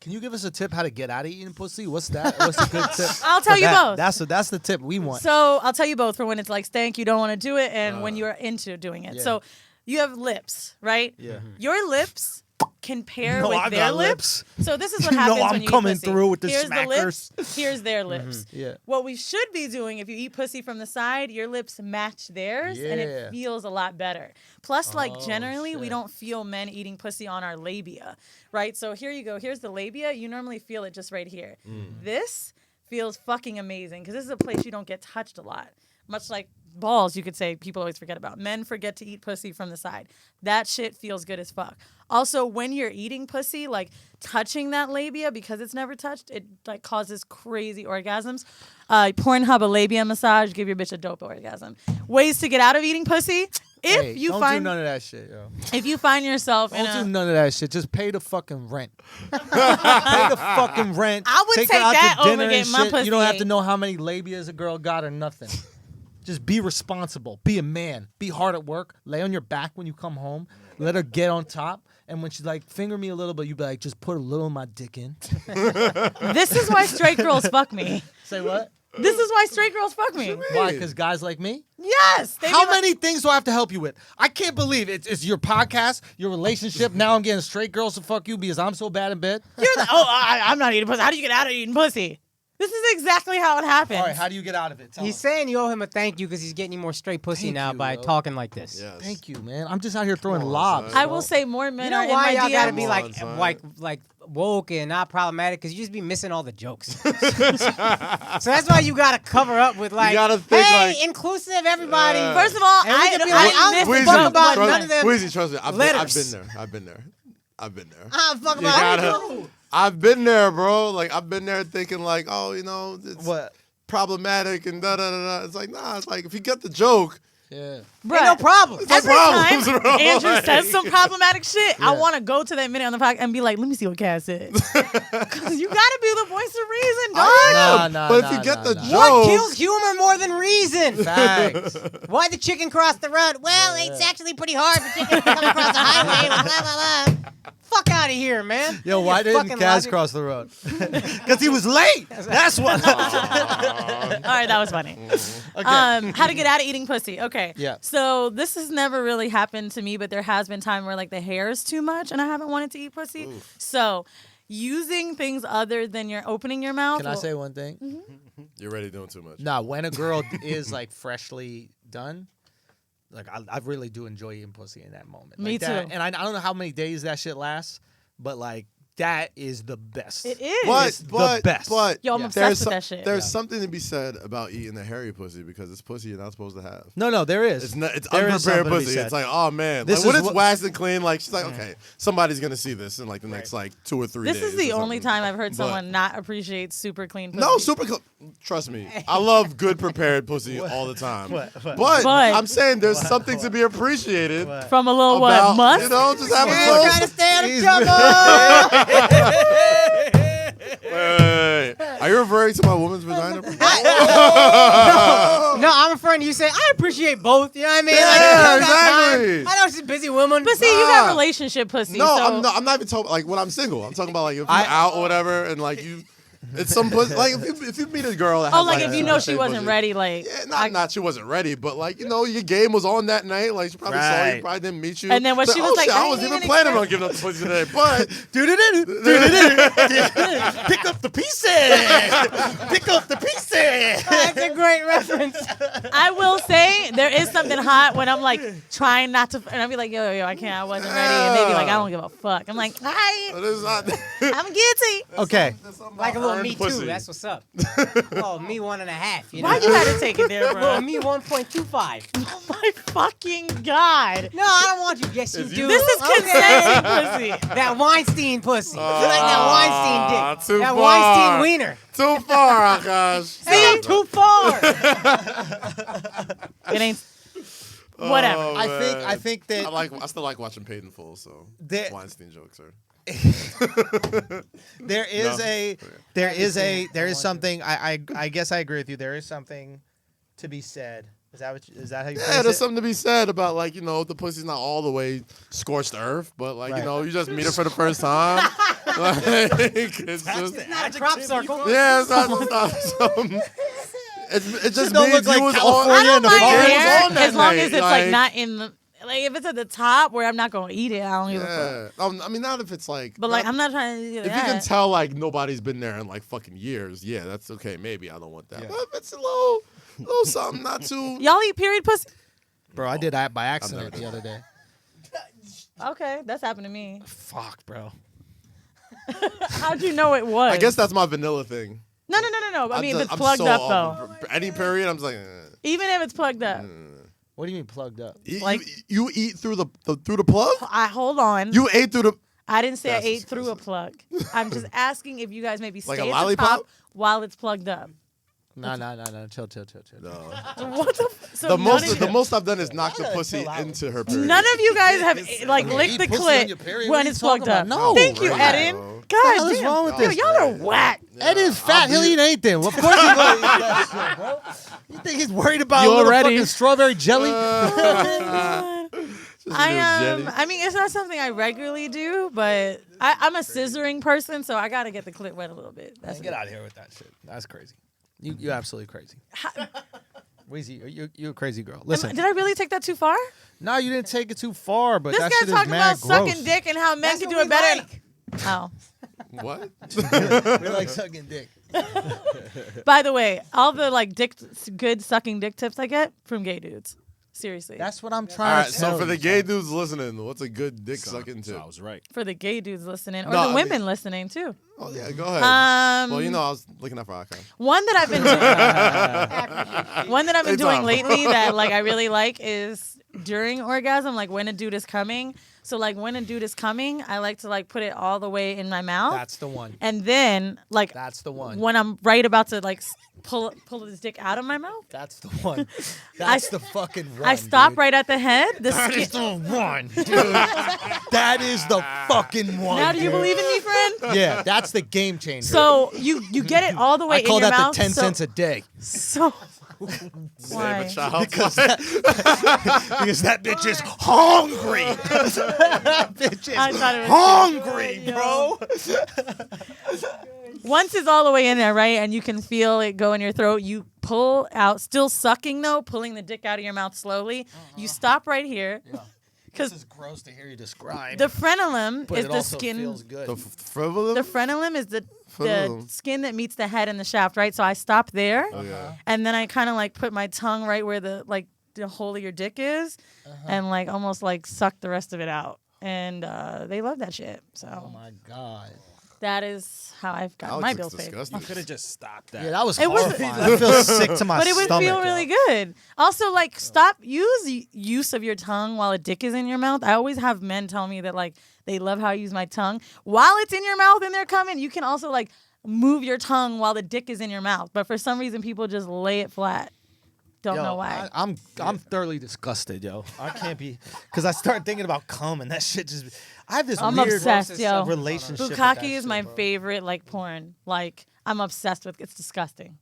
Can you give us a tip how to get out of eating pussy? What's that? What's a good tip? I'll tell for you that? both. That's the tip we want. So I'll tell you both for when it's like stank, you don't want to do it, and when you're into doing it. yeah. So you have lips, right? Yeah. Your lips can pair No, with I their got lips. So this is what You know happens I'm when you coming eat pussy. through with the Here's smackers. the lips. Here's their lips. Yeah. What we should be doing if you eat pussy from the side, your lips match theirs, and Yeah. it feels a lot better. Plus, like Oh, generally, we shit. don't feel men eating pussy on our labia, right? So here you go. Here's the labia. You normally feel it just right here. This feels fucking amazing because this is a place you don't get touched a lot. Much like balls, you could say people always forget about. Men forget to eat pussy from the side. That shit feels good as fuck. Also, when you're eating pussy, like touching that labia because it's never touched, it like causes crazy orgasms. Pornhub a labia massage, give your bitch a dope orgasm. Ways to get out of eating pussy. If Hey, you don't find do none of that shit, yo. if you find yourself in Don't a do none of that shit. Just pay the fucking rent. Pay the fucking rent. I would Take take her out that to over dinner and getting my shit. pussy You don't have ate. to know how many labias a girl got or nothing. Just be responsible. Be a man. Be hard at work. Lay on your back when you come home. Let her get on top. And when she's like, finger me a little bit, you be like, just put a little of my dick in. This is why straight girls fuck me. Say what? This is why straight girls fuck me. Why? Because guys like me? Yes. How many things do I have to help you with? I can't believe it's your podcast, your relationship. Now I'm getting straight girls to fuck you because I'm so bad in bed. I'm not eating pussy. How do you get out of eating pussy? This is exactly how it happens. All right, how do you get out of it? Tell He's us. saying you owe him a thank you because he's getting you more straight pussy Thank now you, by bro. talking like this. Yes. Thank you, man. I'm just out here throwing Come on, lobs. son. I will say more men You know are why in my y'all gotta DMs. be Come on, like woke and not problematic? Because you just be missing all the jokes. So that's why you gotta cover up with like, gotta think hey, like- inclusive everybody. First of all, And we can be like, I I don't miss give a the fuck joke, about but none of them. Weezy, trust me. I've letters. been there. I don't fuck You about gotta- I've been there, bro. Like, I've been there thinking like, oh, you know, it's What? problematic and da-da-da-da. It's like, nah, it's like, if you get the joke, Yeah. Bruh, no problem. no Every problems, time bro. Andrew Like- says some problematic shit, I Yeah. want to go to that minute on the podcast and be like, let me see what Cass said. Because you got to be the voice of reason, dog. I am. Nah, But nah, if you get nah, the nah. joke, What kills humor more than reason? Facts. Why the chicken cross the road? Well, it's actually pretty hard for chickens to come across the highway. Blah, blah, blah. Fuck out of here, man. Yo, why didn't Fucking Kaz logic. cross the road? Because he was late. That's what. All right, that was funny. Okay. How to get out of eating pussy. Okay. Yeah. So this has never really happened to me, but there has been time where like the hair is too much and I haven't wanted to eat pussy. Oof. So using things other than your opening your mouth. Can I say one thing? you're already doing too much. Nah, when a girl is like freshly done, like I really do enjoy eating pussy in that moment. Me Like that- too. And I don't know how many days that shit lasts, but like that is the best. It is. But, the best. but Yo, I'm Yeah. obsessed with that shit. There's something to be said about eating the hairy pussy because it's pussy you're not supposed to have. No, there is. It's not. It's There is unprepared something to be pussy. said. It's like, oh man, This like when is it's what- waxed and clean, like she's like, okay, somebody's gonna see this in like the next like 2 or 3 This days. is the or only something. time I've heard But- someone not appreciate super clean pussy. No, trust me, I love good prepared pussy all the time. What? But I'm saying there's something to be appreciated From a little about, what? Must? you know, just have a Man, little. trying to stay out of He's- trouble. Wait. Are you referring to my woman's vagina? No, I'm referring to you saying I appreciate both. You know what I mean? Yeah, I got exactly. time. I know she's a busy woman. But see, you got relationship pussy. No, so I'm not even talking like when I'm single. I'm talking about like if you're I- out or whatever, and like you, it's some pussy. Like if you meet a girl that Oh, has, like if you know she same wasn't pussy. ready, like. Yeah, not she wasn't ready, but like, you know, your game was on that night. Like she probably saw you, Right. probably didn't meet you. And then when It's she was like, shit, I I wasn't ain't even even planning on giving up the pussy today, but Pick up the pieces. Pick up the pieces. That's a great reference. I will say there is something hot when I'm like trying not to, and I'll be like, yo, I can't, I wasn't ready, and they be like, I don't give a fuck. I'm like, hi, but it's not. I'm guilty. Okay. Like a little Earned me pussy. too. That's what's up. Oh, me 1.5. You know? Why you had to take it there, Little bro? me 1.25. Oh my fucking god, No, I don't want you. Yes, you It's do. you. this is Okay. consenting pussy. That Weinstein pussy. You like that Weinstein dick. too That far. Weinstein wiener. Too far, Akaash. Hey, too far. It ain't. Whatever. Oh, I man. think that I still like watching Paid in Full, so There- Weinstein jokes are. there is No. there is something I guess I agree with you. There is something to be said. Is that how you Yeah, phrase there's it? something to be said about like, you know, the pussy's not all the way scorched earth, but like, Right. you know, you just meet her for the first time. Like, it's just Not a crop circle. yeah, it's not some. It just don't means look you like was California on. I don't in the mind forest. hair It was on that as long night, as it's like not in the. Like if it's at the top where I'm not gonna eat it, I don't give a fuck. Yeah, I mean, not if it's like. But like not- I'm not trying to do if you that. can tell like nobody's been there in like fucking years, yeah, that's okay. Maybe I don't want that. Yeah. But if it's a little something, not too. Y'all eat period pussy? Bro, I did that by never accident done the other day. Okay, that's happened to me. Fuck, bro. How'd you know it was? I guess that's my vanilla thing. No. I mean, if it's I'm plugged so up off though. of- Any period, I'm just like. Even if it's plugged up. What do you mean plugged up? Like- You eat through the plug? I hold on. You ate through the. I didn't say That's I ate through a plug. I'm just asking if you guys maybe stay Like a at the lollipop? top while it's plugged up. No. Chill. No. What the? So The none most of, the most I've done is knock the gotta pussy chill out. into her period. none of you guys have like You licked eat the pussy on your clit period? What when are you it's plugged talking up. about? No, Thank you, right. Eden. No. God the hell is damn. wrong with Yo, this? y'all are whack. Ed is fat. He'll eat anything. Of course he's gonna eat that shit, bro. You think he's worried about You a little already- fucking strawberry jelly? I mean, it's not something I regularly do, but I'm a scissoring person, so I gotta get the clit wet a little bit. That's Get out of here with that shit. That's crazy. You're absolutely crazy. Weezy, you're a crazy girl. Listen, Did I really take that too far? no, you didn't take it too far, but This that guy shit is talking mad about gross. sucking dick and how men That's can what do it we better. like. Oh. What? We like sucking dick. By the way, all the like good sucking dick tips I get from gay dudes. Seriously. That's what I'm All trying right, to tell so for the you, gay son. dudes listening, what's a good dick sucking So tip? I was right. for the gay dudes listening, or No, the I women mean- listening too. Oh yeah, go ahead. Well, you know, I was looking out for Akaash. One that I've been doing, one that I've been Hey, doing Tom. lately that like I really like is during orgasm, like when a dude is coming. So like when a dude is coming, I like to like put it all the way in my mouth, That's the one. and then like That's the one. when I'm right about to like pull his dick out of my mouth, That's the one. That's the fucking one. I stop dude. right at the head. The That skin. is the one, dude. That is the fucking one. Now, do you dude. believe in me, friend? Yeah, that's the game changer. So you get it all the way I call in your that mouth. the 10 so, cents a day. So Save why? a child. Because that bitch is hungry. That bitch I is thought it was hungry, Yo. bro. Once it's all the way in there, right, and you can feel it go in your throat, you pull out, still sucking though, pulling the dick out of your mouth slowly. You stop right here. This Because is gross to hear you describe. the frenulum but is it the also skin. feels good. The frivolous? The frenulum is the Frenulum. skin that meets the head and the shaft, right? So I stop there, Oh, yeah. and then I kind of like put my tongue right where the hole of your dick is, and like almost like suck the rest of it out. And they love that shit. Oh So my god. that is how I've got Alex my looks bills paid. disgusted. Could have just stopped that. Yeah, that was It was- horrifying. I feel sick to my But it would stomach. feel really good. Also, like, stop use of your tongue while a dick is in your mouth. I always have men tell me that like they love how I use my tongue while it's in your mouth and they're coming. You can also like move your tongue while the dick is in your mouth. But for some reason, people just lay it flat. Don't Yo, know why. I'm thoroughly disgusted, yo. I can't be because I start thinking about cum and that shit just. I have this I'm weird obsessed, yo. relationship. with Bukkake that is shit, my bro. favorite like porn. Like I'm obsessed with. It's disgusting.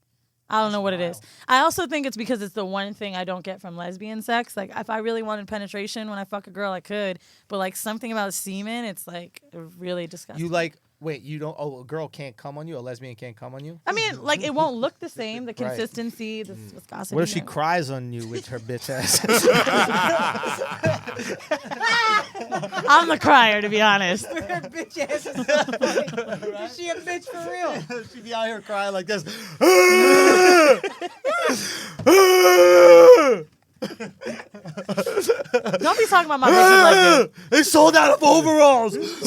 I don't know what it is. I also think it's because it's the one thing I don't get from lesbian sex. Like if I really wanted penetration when I fuck a girl, I could. But like something about semen, it's like really disgusting. You like? Wait, you don't? Oh, a girl can't come on you. A lesbian can't come on you. I mean, like it won't look the same. The Right. consistency, the viscosity. What if she cries on you with her bitch ass? I'm the crier, to be honest. Her bitch ass is so funny. Is she a bitch for real? She be out here crying like this. Don't be talking about my bitches like They sold out of overalls. this.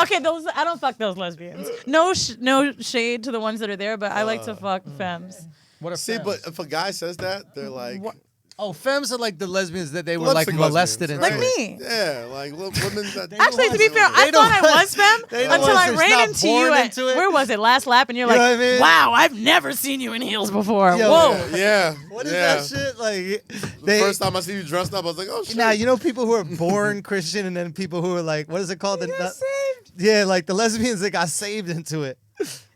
Okay, those I don't fuck those lesbians. No shade to the ones that are there, but I like to fuck femmes. What a See, but if a guy says that, they're like... oh, femmes are like the lesbians that they were lipstick like molested lesbians, into. Like right? me. Yeah, like women that... Actually, to be fair, I They thought the I ones- was femme they the until ones I that's ran not into you born at into it. where was it last lap, and you're You know like, what I mean? "Wow, I've never seen you in heels before." Yo, Whoa. Yeah. What is yeah. that shit? Like, The they, first time I see you dressed up, I was like, oh, shit. now you know people who are born Christian and then people who are like, what is it called? Got saved. Yeah, like the lesbians that got saved into it.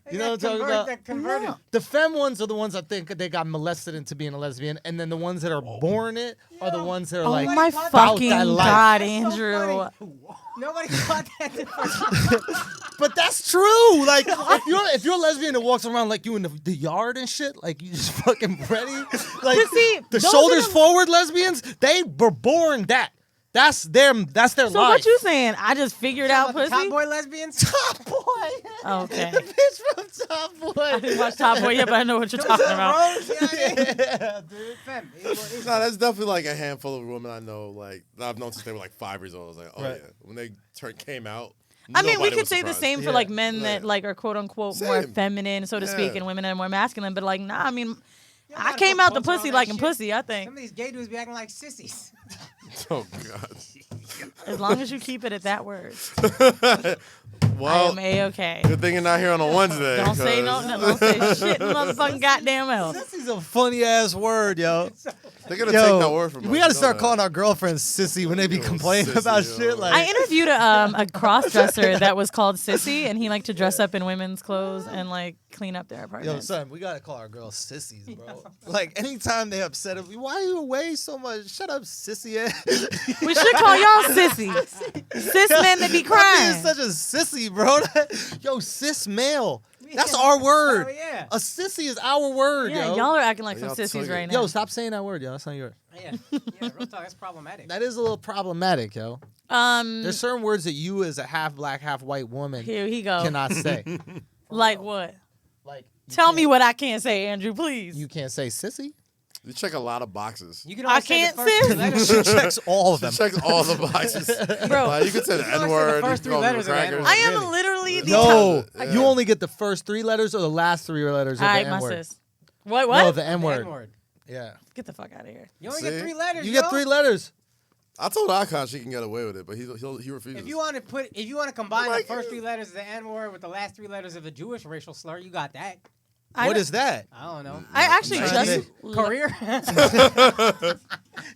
You know what I'm talking about? That converted. The femme ones are the ones I think they got molested into being a lesbian, and then the ones that are born it are the ones that are Oh like, my about fucking that life. god, That's so Andrew! funny. Nobody caught that the first time. but that's true. Like if you're a lesbian that walks around like you in the yard and shit, like you just fucking ready. Like But see, the those are shoulders the- forward lesbians, they were born that. That's them. That's their So life. what you saying? I just figured out About the pussy. Top boy lesbians. Top Boy. Okay. The bitch from Top Boy. I didn't watch Top Boy yet, but I know what you're talking about. Rose, you know what I mean? Yeah, dude. Femme. No, that's definitely like a handful of women I know, like, that I've known since they were like 5 years old. I was like, oh, Right. yeah. When they came out, I mean, we nobody could was say the surprised. same for Yeah. like men that Yeah. like are quote unquote more Same. feminine, so to speak, Yeah. and women that are more masculine. But like, nah, I mean, You I gotta came put out the culture on pussy that liking shit. pussy. I Some think of these gay dudes be acting like sissies. Oh, God. as long as you keep it at that word. Well, am A-okay. good thing you're not here on a Wednesday. Don't say don't say shit motherfucking goddamn else. Sissy's a funny ass word, yo. They're gonna take that word from us. We got to you know start that. calling our girlfriends sissy when they be complaining sissy, about yo. shit. Like, I interviewed a cross-dresser that was called Sissy, and he liked to dress up in women's clothes and like clean up their yo, apartments. son, we gotta call our girls sissies, bro. Like, anytime they upset us, why are you away so much? Shut up, sissy. We should call y'all sissies. Cis men that be You're crying. such a sissy, bro. Yo, cis male. That's our word. Oh, yeah. A sissy is our word, Yeah, yo. y'all are acting like some Y'all sissies tweaking. right now. Yo, stop saying that word, yo. That's not yours. Yeah, real talk. That's problematic. That is a little problematic, yo. There's certain words that you, as a half black, half white woman, Here he go. cannot say. Like what? Like, Tell me what I can't say, Andrew, please. you can't say sissy. You check a lot of boxes. You can I only say can't the first sis. two letters. She checks all of them. Checks all the boxes. Bro, You could say the You can only say the N-word. first You three can call them letters of the crackers. N-word. I am Really? literally the No, Yeah. you only get the first three letters or the last three letters All of right, the my N-word. sis. What? No, the N-word. N-word. Yeah. Get the fuck out of here. You only See? get 3 letters. You get yo. 3 letters. I told Akaash he can get away with it, but he refuses. If you want to combine Like, the first 3 letters of the N-word with the last 3 letters of the Jewish racial slur, you got that. What is that? I don't know. I actually Nike. just Career.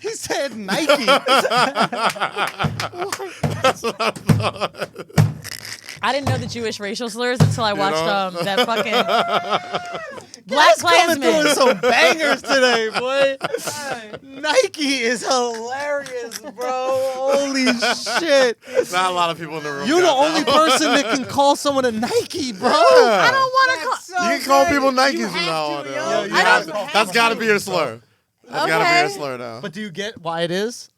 He said Nike. I didn't know the Jewish racial slurs until I watched know? that fucking Black Coming through Klansman. some bangers today, boy. Nike is hilarious, bro. Holy shit. Not a lot of people in the room. You're the got only that. person that can call someone a Nike, bro. I don't want to call. You can call people Nikes from now on. to, yo. yo. you I have don't- to. That's got to be your slur. That's got to be Okay. your slur now. But do you get why it is?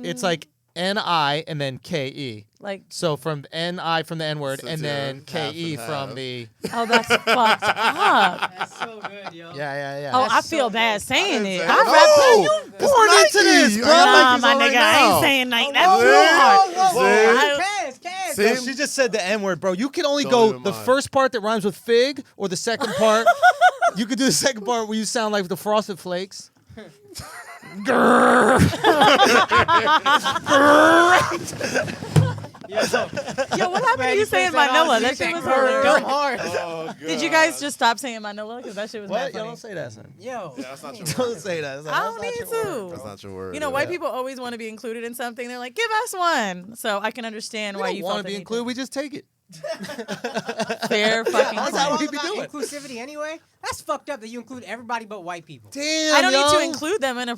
It's like N-I and then K-E. like, So from N-I from the N-word So and it's then half K-E and from half. the... oh, that's fucked up. That's so good, yo. Yeah. Oh, I That's feel so bad good. saying it. say I it. rap. No, Born it's into Nike. this, You bro. got Nah, Nikes my on right nigga, I now. ain't saying Nike. Whoa, That's too whoa, hard. whoa, whoa. I- Cass. See? No, she just said the N-word, bro. You can only Don't go even the mind. first part that rhymes with fig or the second part. You could do the second part where you sound like the Frosted Flakes. Yo, Yo, what happened to you saying Manila? That shit was hilarious. dumb hard. Oh, God. Did you guys just stop saying Manila? Because that shit was What? mad Yo, funny. don't say that, son. Yo. Yeah, that's not your Don't word. say that. I don't need That's to. not your word. You know, yeah. white people always want to be included in something. They're like, give us one. So I can understand why We you don't want felt to be the need included. We just take it. Fair fucking That's point. how All we be about doing. inclusivity anyway. That's fucked up that you include everybody but white people. Damn, I don't need to yo. include them in a.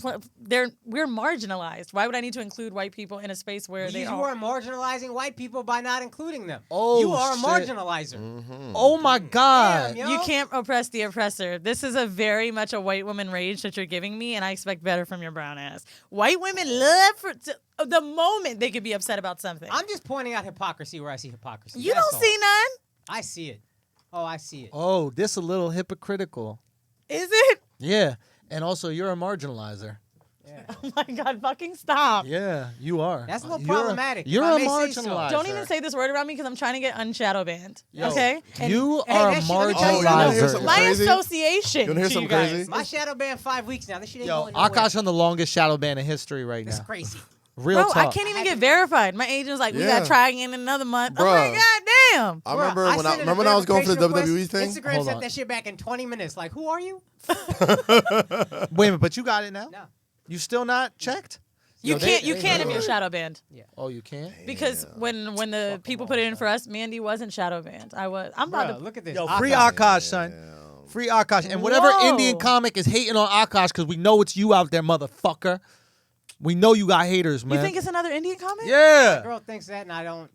We're marginalized. Why would I need to include white people in a space where they You are? are marginalizing white people by not including them. Oh, you are a shit. marginalizer. Oh my God. Damn, yo. You can't oppress the oppressor. This is a very much a white woman rage that you're giving me, and I expect better from your brown ass. White women love the moment they could be upset about something. I'm just pointing out hypocrisy where I see hypocrisy. You That's don't all. see none, I see it. Oh, I see it. Oh, this a little hypocritical. is it? Yeah. And also, you're a marginalizer. Oh my god, fucking stop. Yeah, you are. That's a little You're problematic, You're if I a may say so. marginalizer. Don't even say this word around me because I'm trying to get unshadow banned. Yo, Okay? And You Hey, are a that shit- let me tell you, you wanna hear marginalizer. something my crazy? association You wanna hear to something you guys. crazy? My shadow ban 5 weeks now. This shit ain't Yo, going nowhere. Akaash on the longest shadow ban in history right It's now. crazy. Real Bro, talk. I can't even get verified. My agent was like, we Yeah. gotta try again in another month. Bruh. I'm like, god damn. I remember Bruh, when sent in a I was going for the verification WWE request. thing. Instagram Hold sent on. that shit back in 20 minutes. Like, who are you? Wait a minute, but you got it now? No. You still not checked? You Yo, can't they- you they can't if know. you're shadow banned. Oh, you can't? Because when the people put it in for us, Mandy wasn't shadow banned. I'm about Bruh, to look at this. Yo, free Akaash. Akaash, son. Free Akaash. And whatever Whoa. Indian comic is hating on Akaash, because we know it's you out there, motherfucker. We know you got haters, man. You think it's another Indian comic? Yeah. Girl thinks that, and I don't.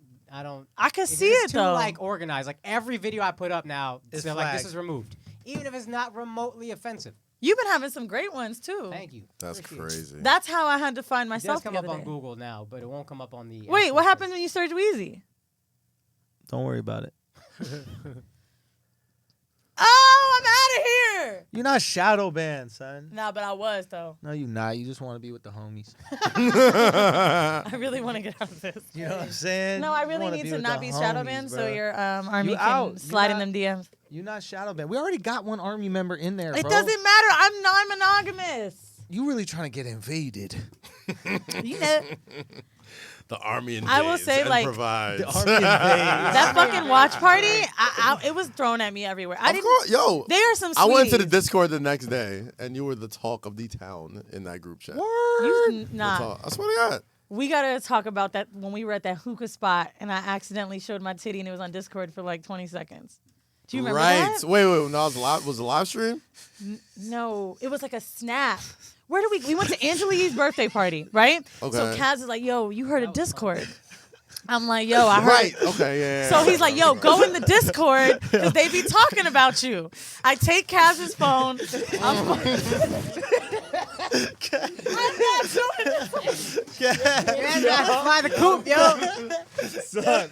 I could It's see it too though. like organized. Like every video I put up now, It's they're like, flagged. this is removed, even if it's not remotely offensive. You've been having some great ones too. Thank you. That's Appreciate it. crazy. That's how I had to find It does myself come the up other on day. Google now, but it won't come up on the. Wait, actual what search. happened when you searched Weezy? Don't worry about it. Oh, I'm out of here. You're not shadow banned, son. Nah, but I was though. No, you not. You just want to be with the homies. I really want to get out of this. You know what I'm saying? No, I You really wanna need be to with not the be shadow homies, banned, so bro. your army You can out. You slide in not- them DMs. You're not shadow banned. We already got one army member in there, It bro. doesn't matter. I'm non-monogamous. You really trying to get invaded. You know. The army invades. I will say, and like, provides. The army invades. that fucking watch party, it was thrown at me everywhere. I didn't. Yo, There are some. I went to the sweeties. Discord the next day, and you were the talk of the town in that group chat. Nah. I swear to God. We gotta talk about that when we were at that hookah spot, and I accidentally showed my titty, and it was on Discord for like 20 seconds. Do you remember that? Wait. No, was it a live stream? No, it was like a snap. Where did we went to Angelique's birthday party, right? Okay. So Kaz is like, yo, you heard of Discord? I'm like, yo, I heard. Right. Okay. Yeah. So he's like, yo, go in the Discord because they be talking about you. I take Kaz's phone. I'm not doing it. Yeah, by the coop, yo. Son.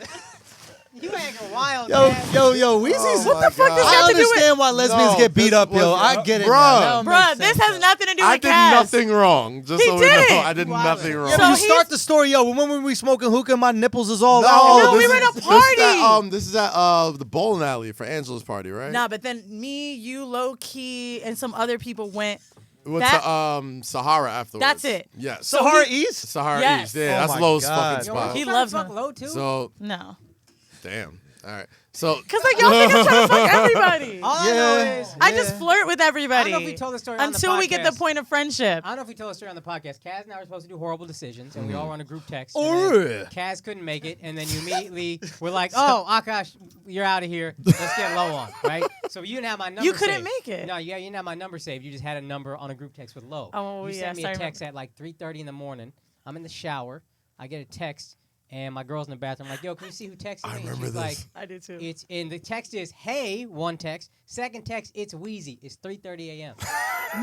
You acting wild, Yo, man. yo, Weezy's. What the fuck does I that have to do with- understand why lesbians get beat up, yo. I get it. Bruh. now. That Bruh, makes this sense, has nothing to do I with did Kaz. nothing wrong. Just He so we know, didn't. I did nothing wrong. Yeah, but So you he's- start the story, yo. When were we smoking hookah? My nipples is all No, out. No, we this were at is- a party. This is at the bowling alley for Angela's party, right? Nah, but then me, you, low key, and some other people went. We went that- to Sahara afterwards. That's it. Yes. Sahara East? Sahara Yes. East. Yeah, Oh that's my Lowe's God. fucking Yo, spot. He trying loves to fuck me. low too. So No. damn. All right. So Because like y'all niggas trying to fuck everybody. All I know Yeah. is I just flirt with I everybody. don't know if we told the story on the until we get the podcast. point of friendship. I don't know if we told the story on the podcast. Kaz and I were supposed to do horrible decisions, and we all were on a group text. Oh, and then yeah. Kaz couldn't make it, and then you immediately were like, "Oh, Akaash, you're out of here. Let's get low on, right?" So you didn't have my number. You couldn't saved. make it. No, yeah, you didn't have my number saved. You just had a number on a group text with low. Oh, you yeah, sent me sorry, a text at like 3:30 in the morning. I'm in the shower. I get a text, and my girl's in the bathroom. I'm like, "Yo, can you see who texted me?" I And remember she's this. like, I do too. "It's in the text is hey." One text. Second text, it's Weezy. It's 3:30 a.m.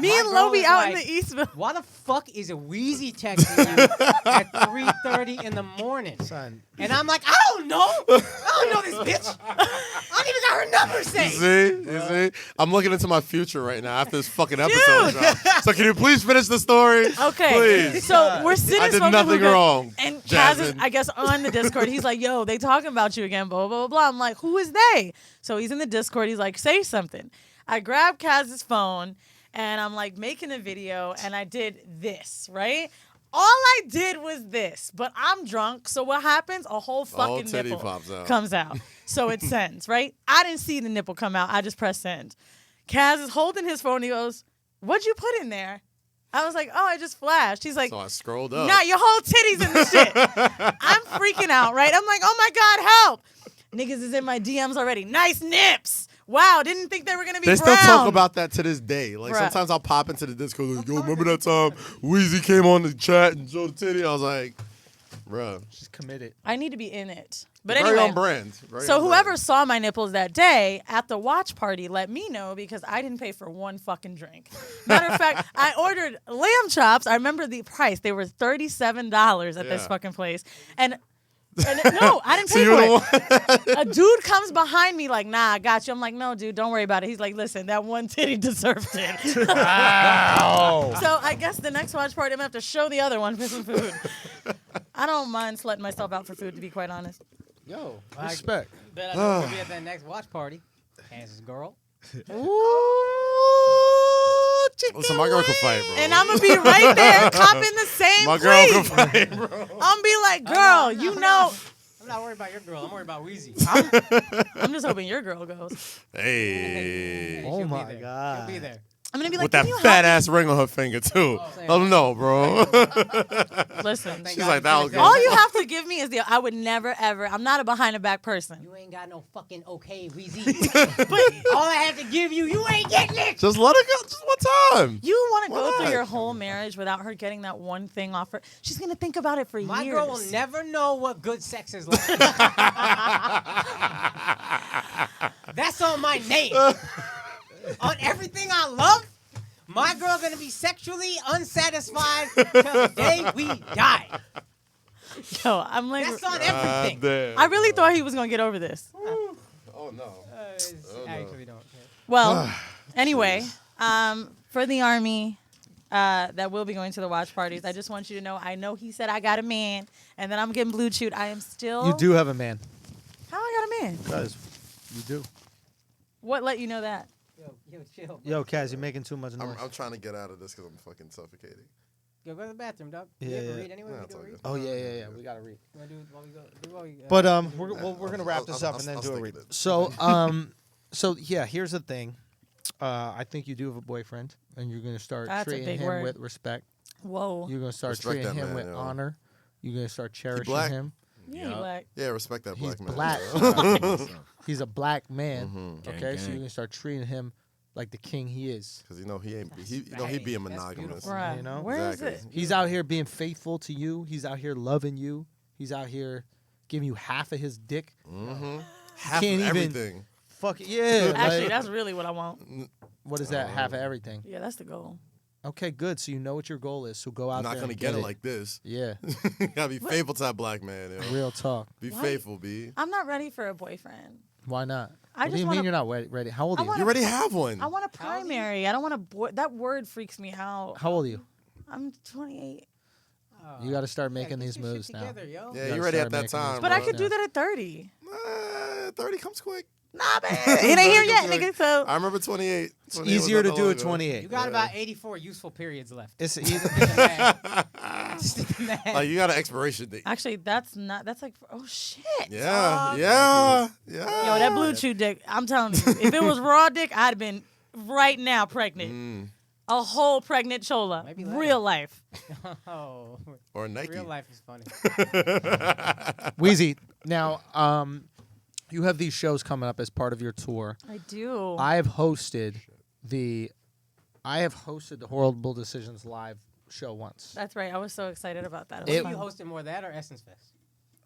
Me my and girl Loby is out in like- the Eastville. Why the fuck is a Weezy texting you at 3:30 in the morning? Son. And I'm like, I don't know. I don't know this bitch. I don't even got her number saved. You see? I'm looking into my future right now after this fucking episode. Drop. So can you please finish the story? Okay. Please. So we're sitting I did smoking nothing hookah, wrong, And Kaz is, Jasmine. I guess, on the Discord. He's like, yo, they talking about you again, blah, blah, blah, blah. I'm like, who is they? So he's in the Discord. He's like, say something. I grab Kaz's phone, and I'm like making a video, and I did this, right? All I did was this, but I'm drunk. So what happens? A whole fucking titty nipple pops out. comes out. So it sends, right? I didn't see the nipple come out. I just pressed send. Kaz is holding his phone. He goes, what'd you put in there? I was like, oh, I just flashed. He's like, So I scrolled up. nah, your whole titties in the shit. I'm freaking out, right? I'm like, oh my God, help. Niggas is in my DMs already. Nice nips. Wow, didn't think they were going to be They brown. still talk about that to this day. Like Bruh. sometimes I'll pop into the Discord like, yo, remember that time Weezy came on the chat and showed the titty? I was like, bruh. She's committed. I need to be in it. But Very anyway, on brand. Very so on whoever brand. saw my nipples that day at the watch party, let me know because I didn't pay for one fucking drink. Matter of fact, I ordered lamb chops. I remember the price. They were $37 at this Yeah. fucking place. And no, I didn't So pay you're for the it. A dude comes behind me like, nah, I got you. I'm like, no, dude, don't worry about it. He's like, listen, that one titty deserved it. Wow. So I guess the next watch party, I'm going to have to show the other one for some food. I don't mind slutting myself out for food, to be quite honest. Yo, respect. Bet I know we'll be at that next watch party. Kaz's girl. Ooh, chicken Listen, my girl can fight, bro. And I'm going to be right there copping the same My girl can plea. fight, bro. I'm be like, girl, you know. I'm not worried about your girl. I'm worried about Weezy. I'm just hoping your girl goes. Hey. Oh She'll be my there. God. She'll be there. I'm going to be like, With that can you fat help ass ring on her finger, too. same. Let them know, bro. me? Listen. Thank She's God like, you that was finished good. All you have to give me is I would never, ever, I'm not a behind the back person. You ain't got no fucking okay, Weezy. But all I had to give you, you ain't getting it. Just let her go. Just one time. You want to go Why through not? your whole marriage without her getting that one thing off her. She's going to think about it for My years. girl will never know what good sex is like. That's on my name. On everything I love, my girl gonna be sexually unsatisfied till the day we die. Yo, I'm like, That's on everything. Damn. I really thought he was going to get over this. Oh, no. I actually don't. Well, anyway, for the Army that will be going to the watch parties, I just want you to know, I know he said I got a man, and then I'm getting blue chewed. I am still. You do have a man. How I got a man? Because you do. What let you know that? Yo, chill. Yo, Kaz, you're making too much noise. I'm trying to get out of this because I'm fucking suffocating. Go to the bathroom, dog. Yeah, You ever yeah. read anyway? No, We it's do all read? good. Oh yeah. We gotta read. You wanna do it while we go? Do while we, But we're gonna wrap this up and then do a stick read. with it. So yeah, here's the thing. I think you do have a boyfriend, and you're gonna start That's a treating big him word. with respect. Whoa. You're gonna start Respect treating that him man, with yo. honor. You're gonna start cherishing black? him. Yeah, Yup. black. Yeah, respect that He's black man. black. Because He's a black man. Mhm. Okay, Gang, so you're gang. gonna start treating him like the king he is. you know he ain't. He right. being That's monogamous. beautiful. Bruh, You know? where is Exactly. it? He's out here being faithful to you. He's out here loving you. He's out here giving you half of his dick. Mm-hmm. Half Can't of even- everything. Fuck it, yeah. Actually, like, that's really what I want. what is that? Half of everything. Yeah, that's the goal. Okay, good. So you know what your goal is. So go out I'm not there. gonna and get it like this. Yeah, You gotta be faithful to that black man. Yo. real talk. Be Why? faithful, B. I'm not ready for a boyfriend. Why not? I What do just you wanna- mean you're not ready? How old I are you? wanna- You already have one. I want a How old are you? primary. I don't want a boy. That word freaks me out. How old are you? I'm 28. You got to start Yeah, making get these your shit moves now. together, yo. Yeah, gotta you're ready start at that making time. these But I bro. could do that at 30. 30 comes quick. Nah, man. It ain't here yet, Comes quick. nigga. So I remember 28. It's 28 was easier to not do long at ago. 28. You got about 84 useful periods left. It's easy. Like you got an expiration date. actually, that's not. That's like. Oh shit. Yeah. Yo, that blue chew dick. I'm telling you, if it was raw dick, I'd have been right now pregnant. Mm. A whole pregnant chola. Maybe later. Real life. Oh, Or Nike. real life is funny. Weezy, now you have these shows coming up as part of your tour. I do. I have hosted the Horrible Decisions live show once. That's right. I was so excited about that. It- was You fun. hosted more of that or Essence Fest?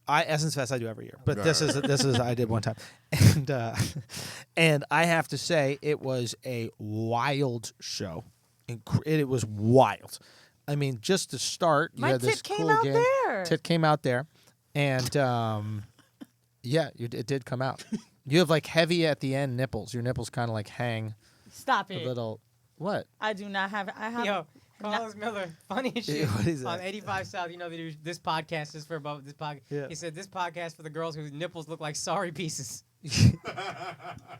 Essence Fest I do every year, but Right, this is I did one time, and I have to say it was a wild show. It was wild. I mean, just to start, you My had this tit came cool out game. there. Tit came out there, and yeah, it did come out. You have like heavy at the end nipples. Your nipples kind of like hang Stop a it. little. What? I do not have. I have. Yo, Carlos Miller, funny as shit. What is On that? 85 South, you know, they do this podcast is for about this podcast. Yeah. He said this podcast for the girls whose nipples look like sorry pieces.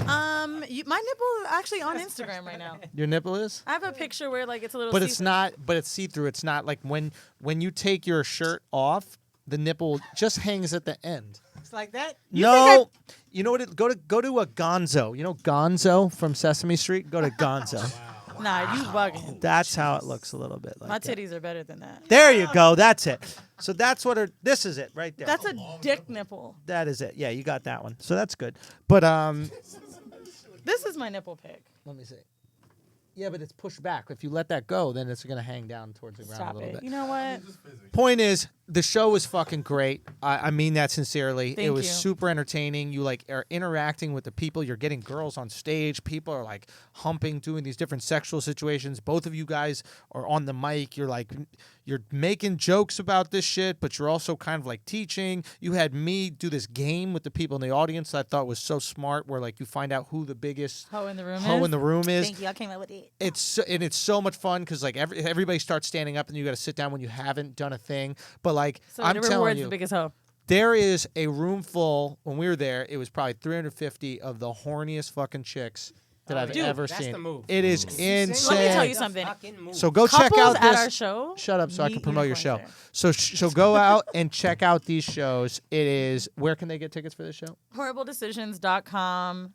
My nipple is actually on Instagram right now. Your nipple is? I have a picture where like it's a little. But it's see-through. not. But it's see through. It's not like when you take your shirt off, the nipple just hangs at the end. It's like that. No, you know what? Go to a Gonzo. You know Gonzo from Sesame Street. Go to Gonzo. Nah, you bugging. That's how it looks a little bit like. My that. titties are better than that. There you go. That's it. So that's what. This is it right there. That's a dick nipple. That is it. Yeah, you got that one. So that's good. But This is my nipple pic. let me see. Yeah, but it's pushed back. If you let that go, then it's gonna hang down towards the ground Stop a little it. bit. You know what? Point is, the show was fucking great. I mean that sincerely. Thank It was you. super entertaining. You like are interacting with the people. You're getting girls on stage. People are like humping, doing these different sexual situations. Both of you guys are on the mic. You're making jokes about this shit, but you're also kind of like teaching. You had me do this game with the people in the audience that I thought was so smart, where like you find out who the biggest Hoe in the room. hoe is? in the room is. Thank you. I came up with it. It's so much fun because like everybody starts standing up and you got to sit down when you haven't done a thing. But like So I'm the telling reward's you, the biggest hoe. there is a room full. When we were there, it was probably 350 of the horniest fucking chicks that I've Dude, ever that's seen. the move. It is insane. Let me tell you something. So go check Couples out at this. our show. Shut up, so I meet can promote your show. unicorns So go out and check out these shows. It is. Where can they get tickets for this show? there. HorribleDecisions.com.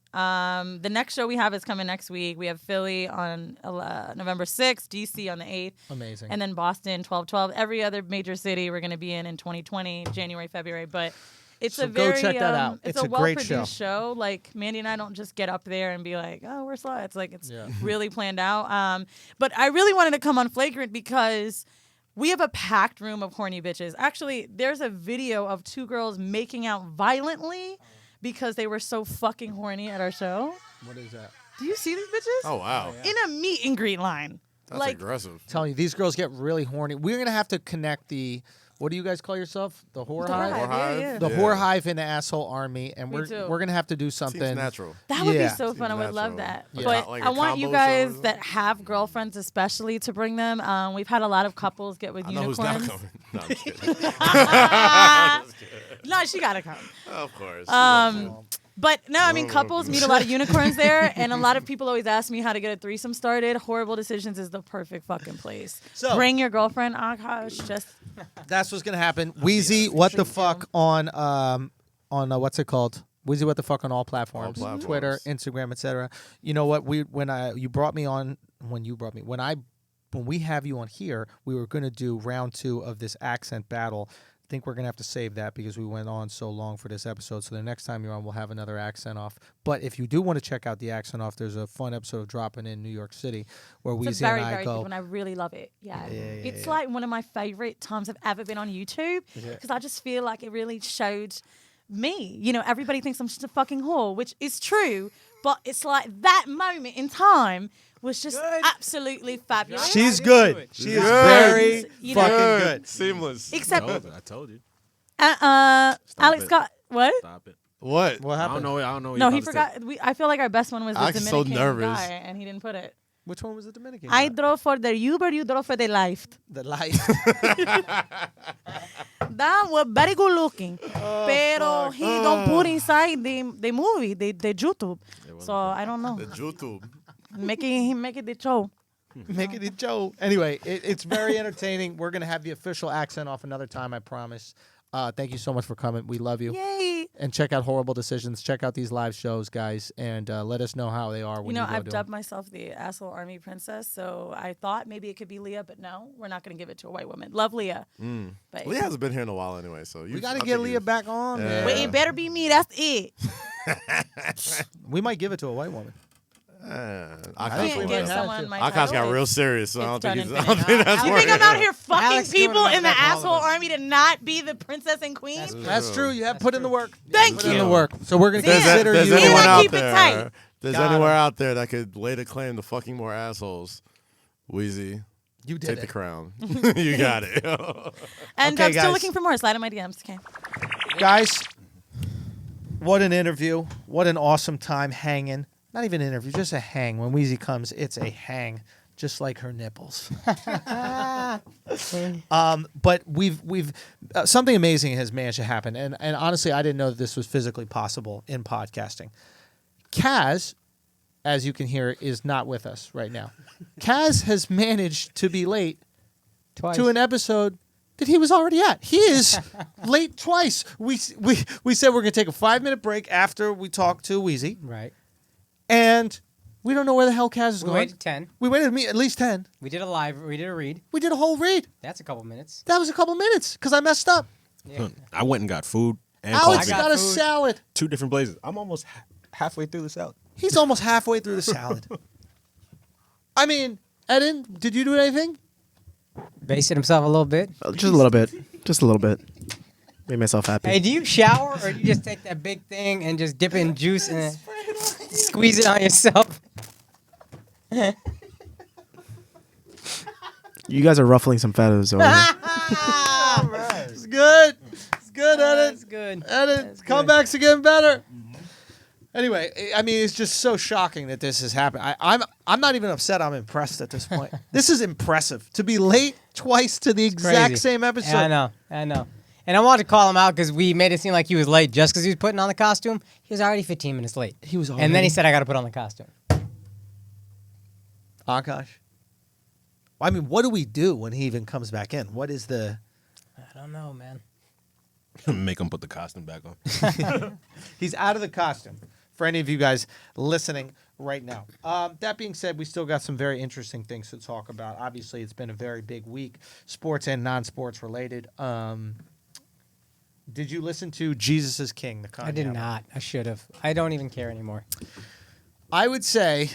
The next show we have is coming next week. We have Philly on November 6th, DC on the 8th, Amazing. and then Boston 12/12. Every other major city we're going to be in 2020, January, February. But it's So a go very check that out. It's It's a a great well-produced show. Like Mandy and I don't just get up there and be like, "Oh, we're sluts." Like it's Yeah. really planned out. But I really wanted to come on Flagrant because we have a packed room of horny bitches. Actually, there's a video of two girls making out violently because they were so fucking horny at our show. What is that? Do you see these bitches? Oh wow, In a meet and greet line. that's like aggressive. Telling you, these girls get really horny. We're gonna have to connect the. What do you guys call yourself? The whore The hive. Whore Hive, yeah. The Yeah. whore hive and the asshole army, and Me we're too. gonna have to do Seems something. natural. That would Yeah. be so fun. I would Seems love natural. that. Yeah. But Like a I want you combo guys show? that have girlfriends, especially, to bring them. We've had a lot of couples get with I know who's not unicorns. coming. No, I'm just kidding. No, she gotta come. Of course. Um, But no, I mean, couples meet a lot of unicorns there, and a lot of people always ask me how to get a threesome started. Horrible Decisions is the perfect fucking place. So- Bring your girlfriend, Akaash. Just That's what's gonna happen. Weezy, what the fuck on what's it called? Weezy, what the fuck on all platforms, Twitter, Instagram, etc. You know what? When we have you on here, we were gonna do round 2 of this accent battle. I think we're gonna have to save that because we went on so long for this episode. So the next time you're on, we'll have another accent off. But if you do want to check out the accent off, there's a fun episode of Dropping in New York City where it's Weezy a very, and I very go. good one. I really love it. Yeah. It's yeah. like one of my favorite times I've ever been on YouTube because I just feel like it really showed me. You know, everybody thinks I'm just a fucking whore, which is true, but it's like that moment in time was just absolutely fabulous. She's good. She is good. very You know- fucking good. Seamless. Except, I told you. Alex it. got what? Stop it. What? What I happened? don't know. I don't know. What No, you're he about to say. forgot. I feel like our best one was the Alex is so Dominican nervous. guy, and he didn't put it. Which one was the Dominican? I guy? draw for the Uber, you draw for the life. The life. That was very good looking. Pero he don't put inside the movie, the YouTube. So I don't know. The YouTube. Make it the show. Make it a Joe. Anyway, it's very entertaining. We're gonna have the official accent off another time, I promise. Thank you so much for coming. We love you. Yay. And check out Horrible Decisions. Check out these live shows, guys, and let us know how they are You when know, you go I've to dubbed them. myself the asshole army princess, so I thought maybe it could be Leah, but no, we're not going to give it to a white woman. Love Leah. But Leah hasn't been here in a while anyway, so We got to get Leah back on, man. Wait, it better be me. That's it. We might give it to a white woman. Akash Can't get someone my Akash got title. real serious, so I don't think It's he's. I done don't and think finished. that's You think I'm out here fucking Alex doing people it in the back all of asshole us. army to not be the princess and queen? That's true. You have put in the work. Thank Put in you. the work. So we're gonna There's consider There's you. anyone And I out keep it tight. there? There's Got anywhere him. out there that could lay the claim to fucking more assholes. Weezy, You did take it. the crown. You got it. And Okay, I'm still guys. looking for more. Slide in my DMs. Okay. Guys, what an interview. What an awesome time hanging. Not even an interview, just a hang. When Weezy comes, it's a hang, just like her nipples. But we've something amazing has managed to happen. And honestly, I didn't know that this was physically possible in podcasting. Kaz, as you can hear, is not with us right now. Kaz has managed to be late Twice. to an episode that he was already at. He is late twice. We said we're going to take a 5-minute break after we talk to Weezy, Right. and we don't know where the hell Kaz is We going. waited 10. We waited at least 10. We did a read. We did a whole read. That's a couple minutes. That was a couple minutes because I messed up. Yeah. I went and got food and Alex coffee. got got a food. salad. 2 different places. I'm almost halfway through the salad. He's almost halfway through the salad. I mean, Eden, did you do anything? Basing himself a little bit. Just a little bit. Just a little bit. Made myself happy. Hey, do you shower or do you just take that big thing and just dip it in juice and squeeze it on yourself? You guys are ruffling some feathers over here. It's good. It's good, Eden. That's good. Eden, That's good. comebacks are getting better. Anyway, I mean, it's just so shocking that this has happened. I'm not even upset. I'm impressed at this point. This is impressive to be late twice to the exact Crazy. same episode. Yeah, I know. And I wanted to call him out because we made it seem like he was late just because he was putting on the costume. He was already 15 minutes late. He was And then he already- said, I got to put on the costume. Akaash. I mean, what do we do when he even comes back in? What is the? I don't know, man. Make him put the costume back on. He's out of the costume. For any of you guys listening right now. That being said, we still got some very interesting things to talk about. Obviously, it's been a very big week, sports and non-sports related. Did you listen to Jesus is King, the Kanye I did album? not. I should have. I don't even care anymore. I would say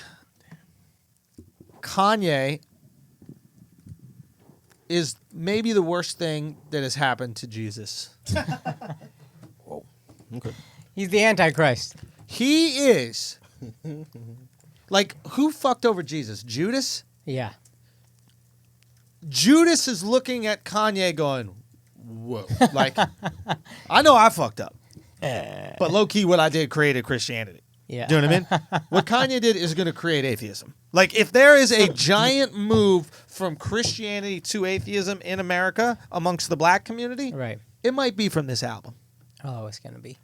Kanye is maybe the worst thing that has happened to Jesus. Okay. He's the Antichrist. He is. Like, who fucked over Jesus? Judas? Yeah. Judas is looking at Kanye going, whoa. Like, I know I fucked up. But low-key, what I did created Christianity. Yeah. Do you know what I mean? What Kanye did is going to create atheism. Like, if there is a giant move from Christianity to atheism in America amongst the black community, Right. it might be from this album. Oh, it's going to be.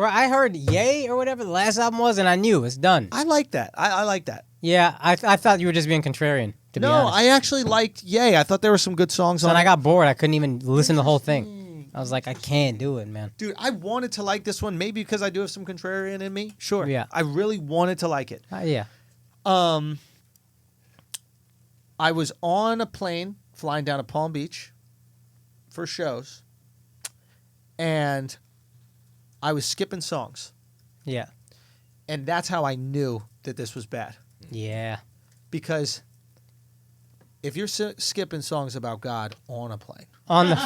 Bro, I heard Yay or whatever the last album was, and I knew it's done. I like that. I like that. Yeah, I thought you were just being contrarian, to be No, honest. I actually liked Yay. I thought there were some good songs So on when I it. got bored, I couldn't even listen to the whole thing. I was like, I can't do it, man. Dude, I wanted to like this one, maybe because I do have some contrarian in me. Sure. Yeah. I really wanted to like it. Yeah. I was on a plane flying down to Palm Beach for shows, and I was skipping songs. Yeah. And that's how I knew that this was bad. Yeah. Because if you're skipping songs about God on a plane, On the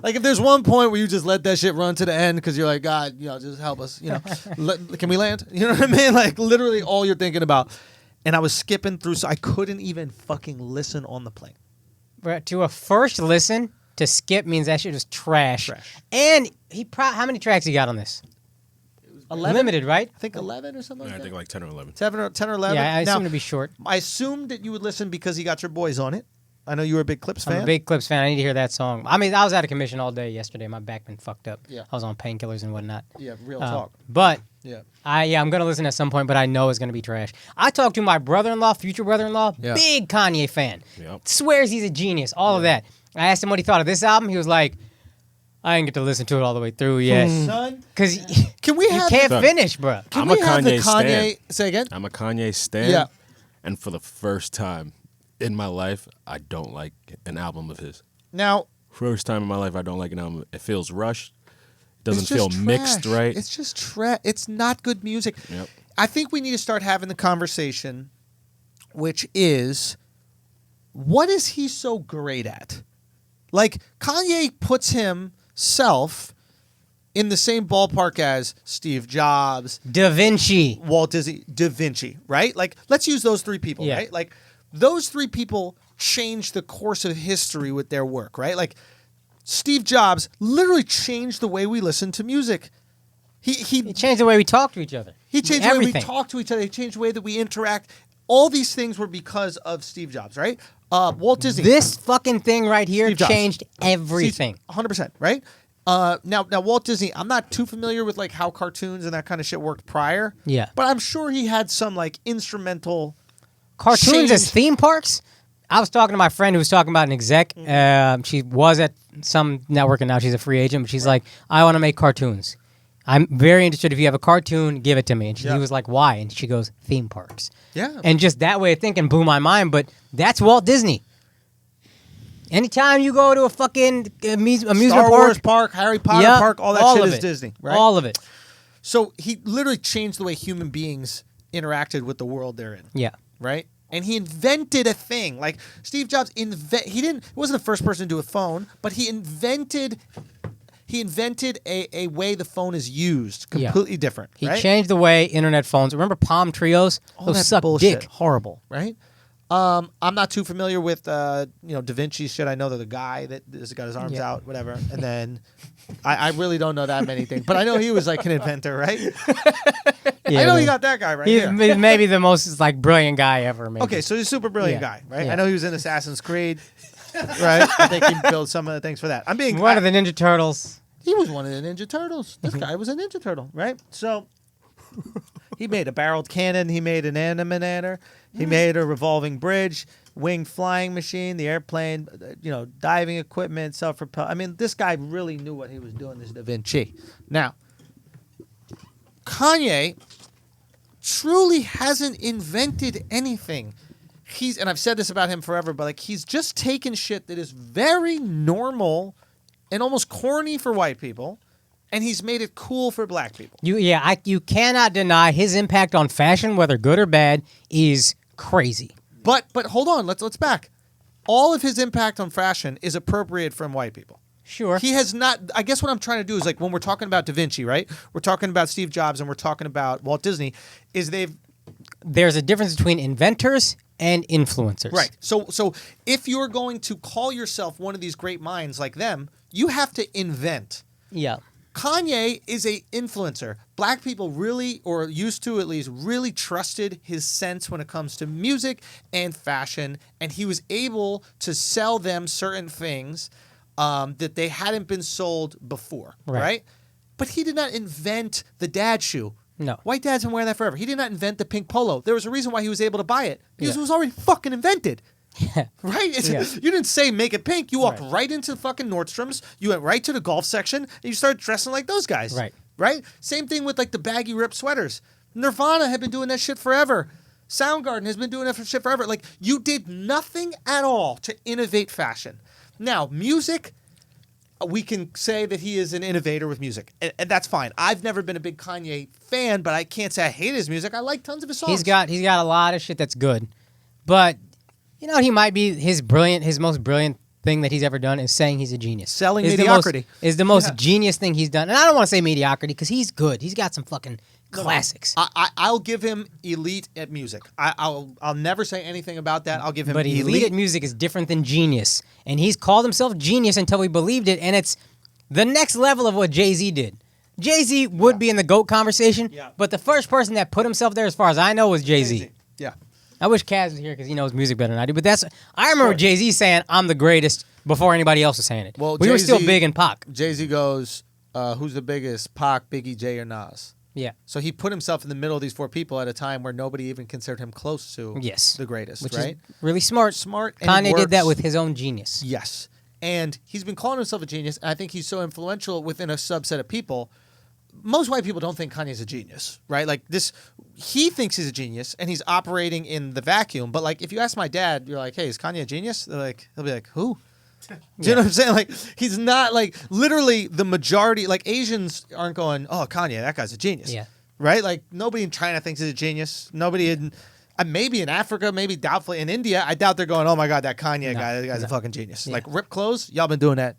like if there's one point where you just let that shit run to the end because you're like, God, just help us, can we land? You know what I mean? Like literally all you're thinking about. And I was skipping through, so I couldn't even fucking listen on the plane. But to a first listen, to skip means that shit was trash. Trash. And how many tracks he got on this? 11? Limited, right? I think 11 or something I like think that. like 10 or 11. 10 or 11. Yeah, I Now, assume to be short. I assumed that you would listen because he got your boys on it. I know you were a big Clips fan. I'm a big Clips fan. I need to hear that song. I mean, I was out of commission all day yesterday. My back been fucked up. Yeah. I was on painkillers and whatnot. Yeah, real talk. But Yeah. I'm gonna listen at some point, but I know it's gonna be trash. I talked to my brother-in-law, future brother-in-law, Yeah. big Kanye fan. Yep. Swears he's a genius. All of that. I asked him what he thought of this album. He was like, I didn't get to listen to it all the way through yet. Son, Because can we you have can't Son. finish, bro. Can I'm we a have the Kanye Kanye? stan. Say again. I'm a Kanye stan. Yeah. And for the first time in my life, I don't like an album of his. Now, First time in my life, I don't like an album. It feels rushed. Doesn't it's feel just mixed trash. right. It's just trash. It's not good music. Yep. I think we need to start having the conversation, which is, what is he so great at? Like, Kanye puts himself in the same ballpark as Steve Jobs, Da Vinci. Walt Disney, Da Vinci, right? Like, let's use those three people, Yeah. right? Like, those three people changed the course of history with their work, right? Like, Steve Jobs literally changed the way we listen to music. He It changed the way we talk to each other. changed the way we Everything. talk to each other. He changed the way that we interact. All these things were because of Steve Jobs, right? Walt Disney. This fucking thing right here Steve Jobs. changed everything. 100%, right? Now Walt Disney, I'm not too familiar with like how cartoons and that kind of shit worked prior. Yeah. But I'm sure he had some like instrumental. Cartoons as Changed. theme parks? I was talking to my friend who was talking about an exec. She was at some network and now she's a free agent. But she's like, I want to make cartoons. I'm very interested. If you have a cartoon, give it to me. And he was like, why? And she goes, theme parks. Yeah. And just that way of thinking blew my mind. But that's Walt Disney. Anytime you go to a fucking amusement Star park, Wars park, Harry Potter Yep, park, all that shit of is it. Disney, right? All of it. So he literally changed the way human beings interacted with the world they're in, Yeah. right? And he invented a thing. Like Steve Jobs he wasn't the first person to do a phone, but he invented a way the phone is used, Yeah. completely different, He right? changed the way internet phones. Remember Palm Trios? All Those that suck bullshit. dick. Horrible, right? I'm not too familiar with Da Vinci shit. I know that the guy that has got his arms Yeah. out, whatever. And then I really don't know that many things, but I know he was like an inventor, right? Yeah, I know but you got that guy right he's here. maybe the most like brilliant guy ever. Maybe. Okay, so he's a super brilliant Yeah. guy, right? Yeah. I know he was in Assassin's Creed, right? I think he built some of the things for that. One of the Ninja Turtles. He was one of the Ninja Turtles. This guy was a Ninja Turtle, right? So he made a barreled cannon. He made an animator. He made a revolving bridge, winged flying machine, the airplane, diving equipment, self-propel. I mean, this guy really knew what he was doing, this Da Vinci. Now, Kanye truly hasn't invented anything. And I've said this about him forever, but like he's just taken shit that is very normal and almost corny for white people, and he's made it cool for black people. You cannot deny his impact on fashion, whether good or bad, is crazy. But hold on, let's back. All of his impact on fashion is appropriate from white people. Sure. He has not. I guess what I'm trying to do is like when we're talking about Da Vinci, right? We're talking about Steve Jobs and we're talking about Walt Disney. There's a difference between inventors and influencers. Right. So if you're going to call yourself one of these great minds like them, you have to invent. Yeah. Kanye is a influencer. Black people really, or used to at least, really trusted his sense when it comes to music and fashion, and he was able to sell them certain things that they hadn't been sold before, right? But he did not invent the dad shoe. No. White dads been wearing that forever. He did not invent the pink polo. There was a reason why he was able to buy it. Because Yeah. it was already fucking invented. Right? Yeah. You didn't say make it pink. You walked Right. right into fucking Nordstrom's. You went right to the golf section and you started dressing like those guys. Right. Right? Same thing with like the baggy ripped sweaters. Nirvana had been doing that shit forever. Soundgarden has been doing that shit forever. Like, you did nothing at all to innovate fashion. Now, music, we can say that he is an innovator with music, and that's fine. I've never been a big Kanye fan, but I can't say I hate his music. I like tons of his songs. He's got a lot of shit that's good, but you know what he might be his most brilliant thing that he's ever done is saying he's a genius. Selling is mediocrity. The most genius thing he's done, and I don't want to say mediocrity because he's good. He's got some fucking classics. I'll give him elite at music. I'll never say anything about that. I'll give him But elite at music is different than genius, and he's called himself genius until we believed it, and it's the next level of what Jay-Z did. Jay-Z would be in the GOAT conversation, but the first person that put himself there, as far as I know, was Jay-Z. Yeah. I wish Kaz was here because he knows music better than I do. But I remember Jay-Z saying, "I'm the greatest" before anybody else was saying it. Well, we were Jay-Z- still big in Pac. Jay-Z goes, who's the biggest, Pac, Biggie, Jay, or Nas? Yeah, So he put himself in the middle of these four people at a time where nobody even considered him close to the greatest, which right? is really smart. Smart. And Kanye it did that works. with his own genius. Yes. And he's been calling himself a genius, and I think he's so influential within a subset of people. Most white people don't think Kanye's a genius, right? Like this, he thinks he's a genius, and he's operating in the vacuum. But like, if you ask my dad, you're like, "Hey, is Kanye a genius?" They're like, he'll be like, "Who?" Do you know what I'm saying? Like, he's not like literally the majority. Like Asians aren't going, "Oh, Kanye, that guy's a genius." Yeah. Right? Like nobody in China thinks he's a genius. Nobody in. Maybe in Africa, maybe doubtfully in India. I doubt they're going, "Oh my God, that Kanye guy, that guy's a fucking genius." Yeah. Like rip clothes, y'all been doing that,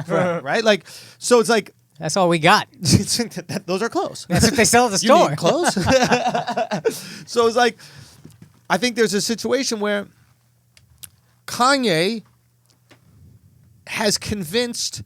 right? Like, so it's like That's all we got. those are clothes. That's what they sell at the You store. need clothes. So it's like, I think there's a situation where Kanye has convinced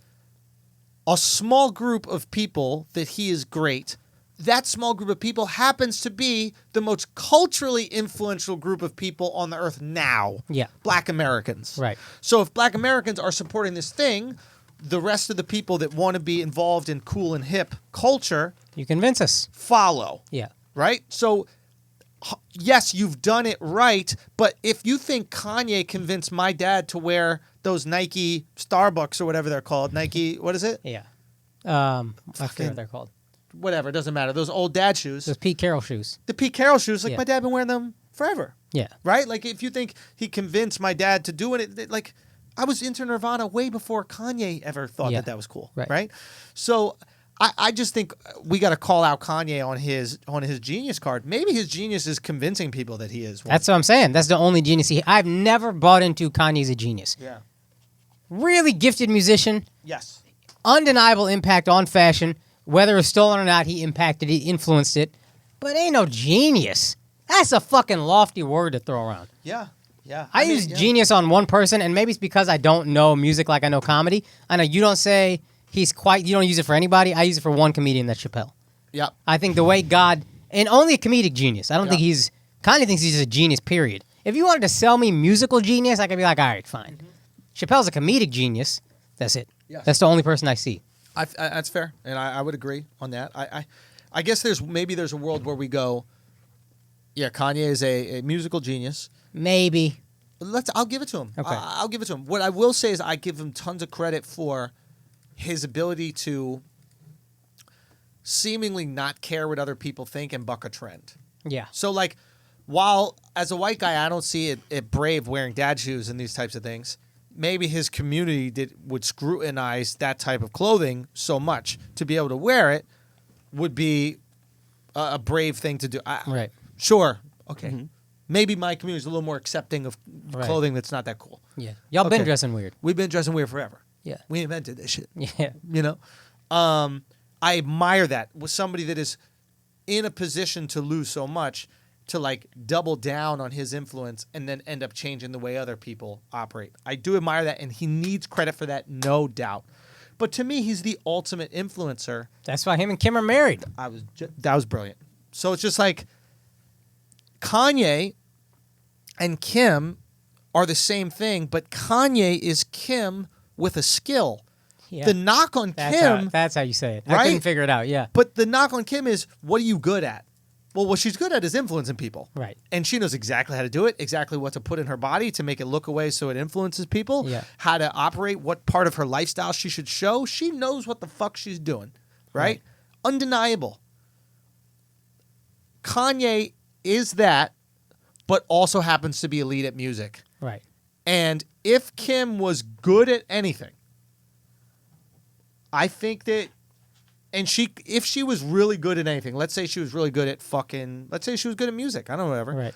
a small group of people that he is great. That small group of people happens to be the most culturally influential group of people on the earth now. Yeah. Black Americans. Right. So if Black Americans are supporting this thing, the rest of the people that want to be involved in cool and hip culture You convince us. follow. Yeah. Right? So, yes, you've done it right, but if you think Kanye convinced my dad to wear those Nike Starbucks or whatever they're called, Nike, what is it? Yeah. I forget what they're called. Whatever, it doesn't matter. Those old dad shoes. Those Pete Carroll shoes. The Pete Carroll shoes, like Yeah. my dad been wearing them forever. Yeah. Right? Like if you think he convinced my dad to do it, like I was into Nirvana way before Kanye ever thought Yeah. that was cool. Right. So I just think we got to call out Kanye on his genius card. Maybe his genius is convincing people that he is one. That's what I'm saying. That's the only genius I've never bought into Kanye's a genius. Yeah. Really gifted musician. Yes. Undeniable impact on fashion. Whether it's stolen or not, he impacted it, influenced it. But ain't no genius. That's a fucking lofty word to throw around. Yeah. Yeah. I mean, use yeah. genius on one person, and maybe it's because I don't know music like I know comedy. I know you don't say you don't use it for anybody. I use it for one comedian, that's Chappelle. Yeah. I think the way God, and only a comedic genius. I don't Yeah. think Kanye thinks he's just a genius, period. If you wanted to sell me musical genius, I could be like, all right, fine. Chappelle's a comedic genius. That's it. Yes. That's the only person I see. That's fair, and I would agree on that. I guess there's a world where we go, yeah, Kanye is a musical genius. Maybe. I'll give it to him. Okay. I'll give it to him. What I will say is I give him tons of credit for his ability to seemingly not care what other people think and buck a trend. Yeah. So like, while as a white guy I don't see it brave wearing dad shoes and these types of things, maybe his community would scrutinize that type of clothing so much to be able to wear it would be a brave thing to do. Right. Sure. Okay. Maybe my community is a little more accepting of Right. clothing that's not that cool. Yeah. Y'all been Okay. dressing weird. We've been dressing weird forever. Yeah. We invented this shit. Yeah. You know? I admire that with somebody that is in a position to lose so much to like double down on his influence and then end up changing the way other people operate. I do admire that, and he needs credit for that, no doubt. But to me, he's the ultimate influencer. That's why him and Kim are married. That was brilliant. So it's just like Kanye and Kim are the same thing, but Kanye is Kim with a skill. Yeah. The knock on Kim, That's how you say it. I Right? couldn't figure it out. Yeah. but the knock on Kim is, what are you good at? Well, what she's good at is influencing people. Right. And she knows exactly how to do it, exactly what to put in her body to make it look away so it influences people, Yeah. how to operate, what part of her lifestyle she should show. She knows what the fuck she's doing, right? Undeniable. Kanye is that, but also happens to be elite at music. Right. And if Kim was good at anything, I think that, and if she was really good at anything, let's say she was really good at let's say she was good at music, I don't know, whatever. Right.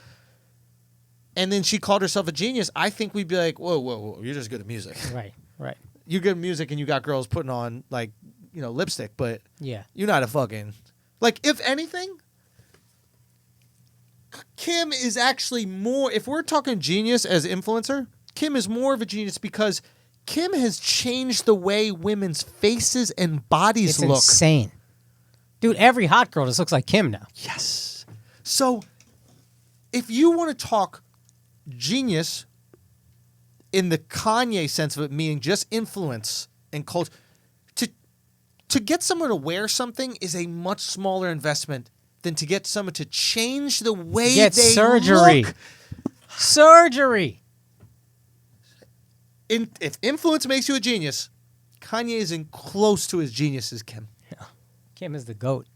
And then she called herself a genius, I think we'd be like, whoa, you're just good at music. Right. Right. You're good at music and you got girls putting on, like, lipstick, but Yeah. you're not a fucking, like, if anything, Kim is actually more, if we're talking genius as influencer, Kim is more of a genius because Kim has changed the way women's faces and bodies It's look. insane. Dude, every hot girl just looks like Kim now. Yes. So, if you want to talk genius in the Kanye sense of it, meaning just influence and culture, to get someone to wear something is a much smaller investment than to get someone to change the way Get they surgery. look. Surgery. If influence makes you a genius, Kanye isn't close to as genius as Kim. Kim is the GOAT.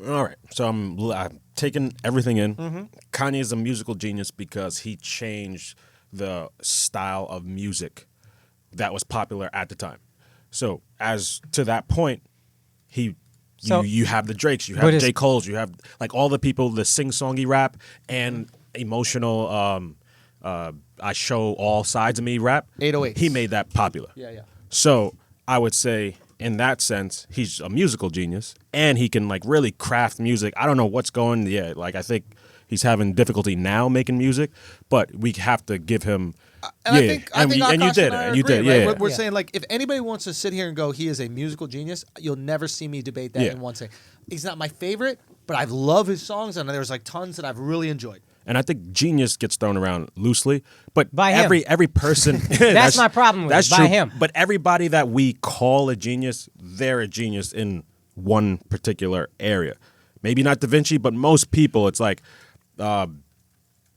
All right, so I'm taking everything in. Mm-hmm. Kanye is a musical genius because he changed the style of music that was popular at the time. So as to that point, you have the Drakes, you have J. Cole's, you have like all the people, the sing-songy rap and emotional I show all sides of me rap. 808s. He made that popular. Yeah. So I would say in that sense, he's a musical genius and he can like really craft music. I don't know what's going. Yeah, like I think he's having difficulty now making music, but we have to give him. And I think and you Akaash did and I it. are You did. agreeing, Yeah. right? We're saying like if anybody wants to sit here and go, he is a musical genius, you'll never see me debate that in one say. He's not my favorite, but I love his songs and there's like tons that I've really enjoyed. And I think genius gets thrown around loosely, but By him. every person. That's my problem with that's it. By true. him. But everybody that we call a genius, they're a genius in one particular area. Maybe not Da Vinci, but most people, it's like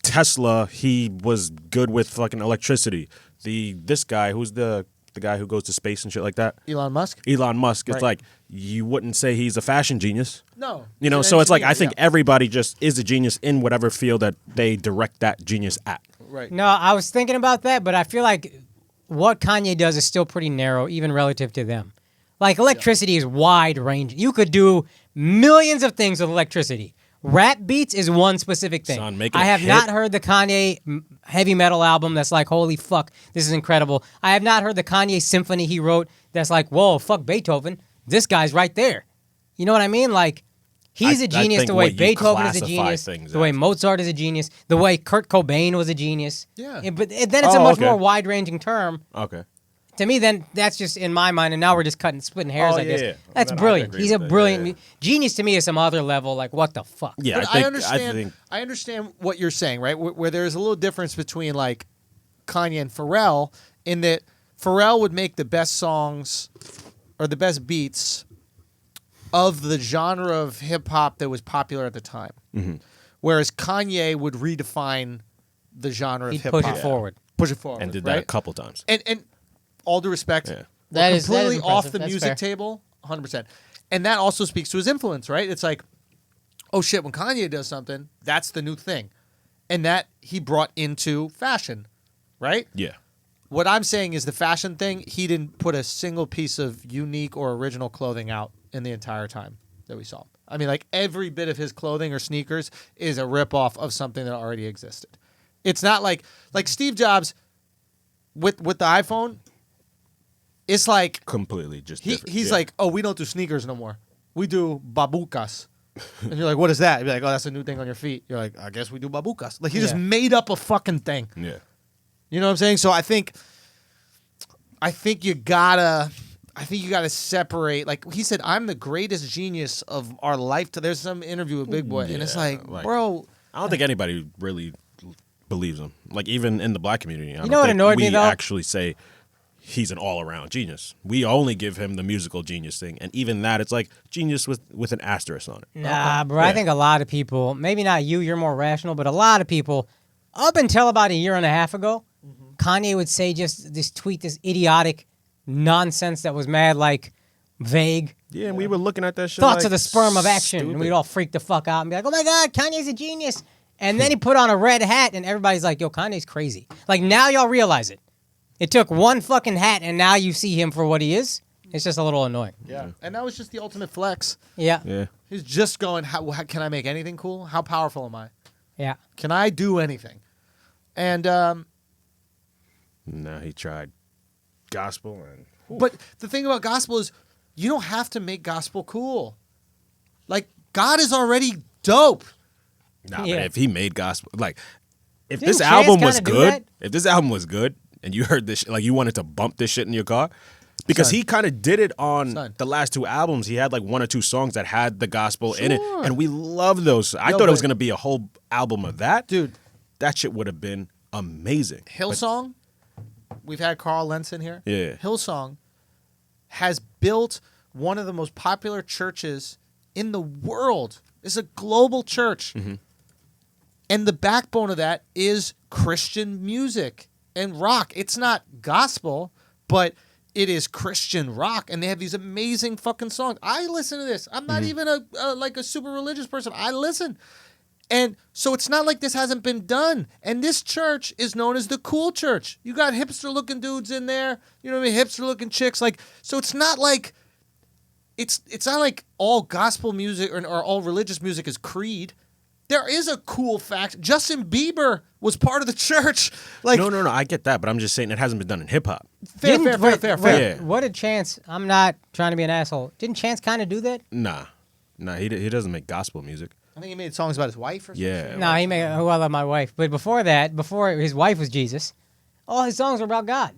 Tesla. He was good with fucking electricity. This guy, who's the guy who goes to space and shit like that. Elon Musk? Elon Musk. It's Right. like you wouldn't say he's a fashion genius. No. You know, He's an so it's like engineer, I think yeah. everybody just is a genius in whatever field that they direct that genius at. Right. No, I was thinking about that, but I feel like what Kanye does is still pretty narrow, even relative to them. Like electricity is wide range. You could do millions of things with electricity. Rap beats is one specific thing. Son, making I a have hit. not heard the Kanye heavy metal album that's like, holy fuck, this is incredible. I have not heard the Kanye symphony he wrote that's like, whoa, fuck Beethoven. This guy's right there. You know what I mean? Like, he's I a genius think the way what you Beethoven is a classify genius, things the way as. Mozart is a genius, the way Kurt Cobain was a genius. Yeah. But then it's a Oh, much okay. more wide-ranging term. Okay. To me, then that's just in my mind, and now we're just splitting hairs. Oh, I guess yeah. that's Then I brilliant. agree He's a with that. brilliant Yeah. genius. To me, is some other level. Like what the fuck? Yeah, But I think, understand. I understand what you're saying, right? Where there's a little difference between like Kanye and Pharrell, in that Pharrell would make the best songs or the best beats of the genre of hip hop that was popular at the time, whereas Kanye would redefine the genre of He'd hip push hop, it forward. push it forward, and did right? that a couple times. And all due respect, Yeah. That we're is completely off impressive. the That's music fair. table, 100%. And that also speaks to his influence, right? It's like, oh shit, when Kanye does something, that's the new thing. And that he brought into fashion, right? Yeah. What I'm saying is the fashion thing, he didn't put a single piece of unique or original clothing out in the entire time that we saw. I mean, like every bit of his clothing or sneakers is a ripoff of something that already existed. It's not like Steve Jobs with the iPhone. It's like Completely just different. he's Yeah. like, oh, we don't do sneakers no more. We do babukas. And you're like, what is that? You're like, oh, that's a new thing on your feet. You're like, I guess we do babukas. Like he just Yeah. made up a fucking thing. Yeah. You know what I'm saying? So I think you gotta separate. Like he said, I'm the greatest genius of our life. There's some interview with Big Boy, and it's Yeah, like, like- bro, I don't think anybody really believes him. Like even in the black community, I don't know what think annoyed me, we though? actually say he's an all-around genius. We only give him the musical genius thing, and even that, it's like genius with an asterisk on it. Nah, bro. I think a lot of people, maybe not you, you're more rational, but a lot of people, up until about a year and a half ago, Kanye would say just this tweet, this idiotic nonsense that was mad, like, vague. Yeah, and we were looking at that shit Thoughts like, of the sperm of action. stupid. And we'd all freak the fuck out and be like, oh my God, Kanye's a genius. And then he put on a red hat and everybody's like, yo, Kanye's crazy. Like, now y'all realize it. It took one fucking hat and now you see him for what he is. It's just a little annoying. Yeah. And that was just the ultimate flex. Yeah. Yeah. He's just going, how can I make anything cool? How powerful am I? Yeah. Can I do anything? And No, he tried gospel and but the thing about gospel is you don't have to make gospel cool. Like, God is already dope. nah, Yeah. but if he made gospel, like, if Didn't this Chance album was kinda do good, that? if this album was good, and you heard this, like, you wanted to bump this shit in your car, because Son. he kind of did it on Son. the last two albums. He had like one or two songs that had the gospel in it, Sure. and we love those. I Yo, thought it was but- gonna be a whole album of that, Dude, That shit would have been amazing. But- Hillsong, we've had Carl Lentz in here. Yeah. Hillsong has built one of the most popular churches in the world. It's a global church. Mm-hmm. And the backbone of that is Christian music and rock. It's not gospel, but it is Christian rock. And they have these amazing fucking songs. I listen to this. I'm not even a super religious person. I listen. And so it's not like this hasn't been done. And this church is known as the cool church. You got hipster looking dudes in there, you know what I mean, hipster looking chicks. Like, so it's not like it's not like all gospel music or all religious music is creed. There is a cool fact. Justin Bieber was part of the church. Like, no, I get that, but I'm just saying it hasn't been done in hip hop. fair. Yeah. What did Chance, I'm not trying to be an asshole, didn't Chance kind of do that? Nah, he doesn't make gospel music. I think he made songs about his wife or something. Yeah, No, he made "Who I Love My Wife." But before that, before his wife was Jesus, all his songs were about God.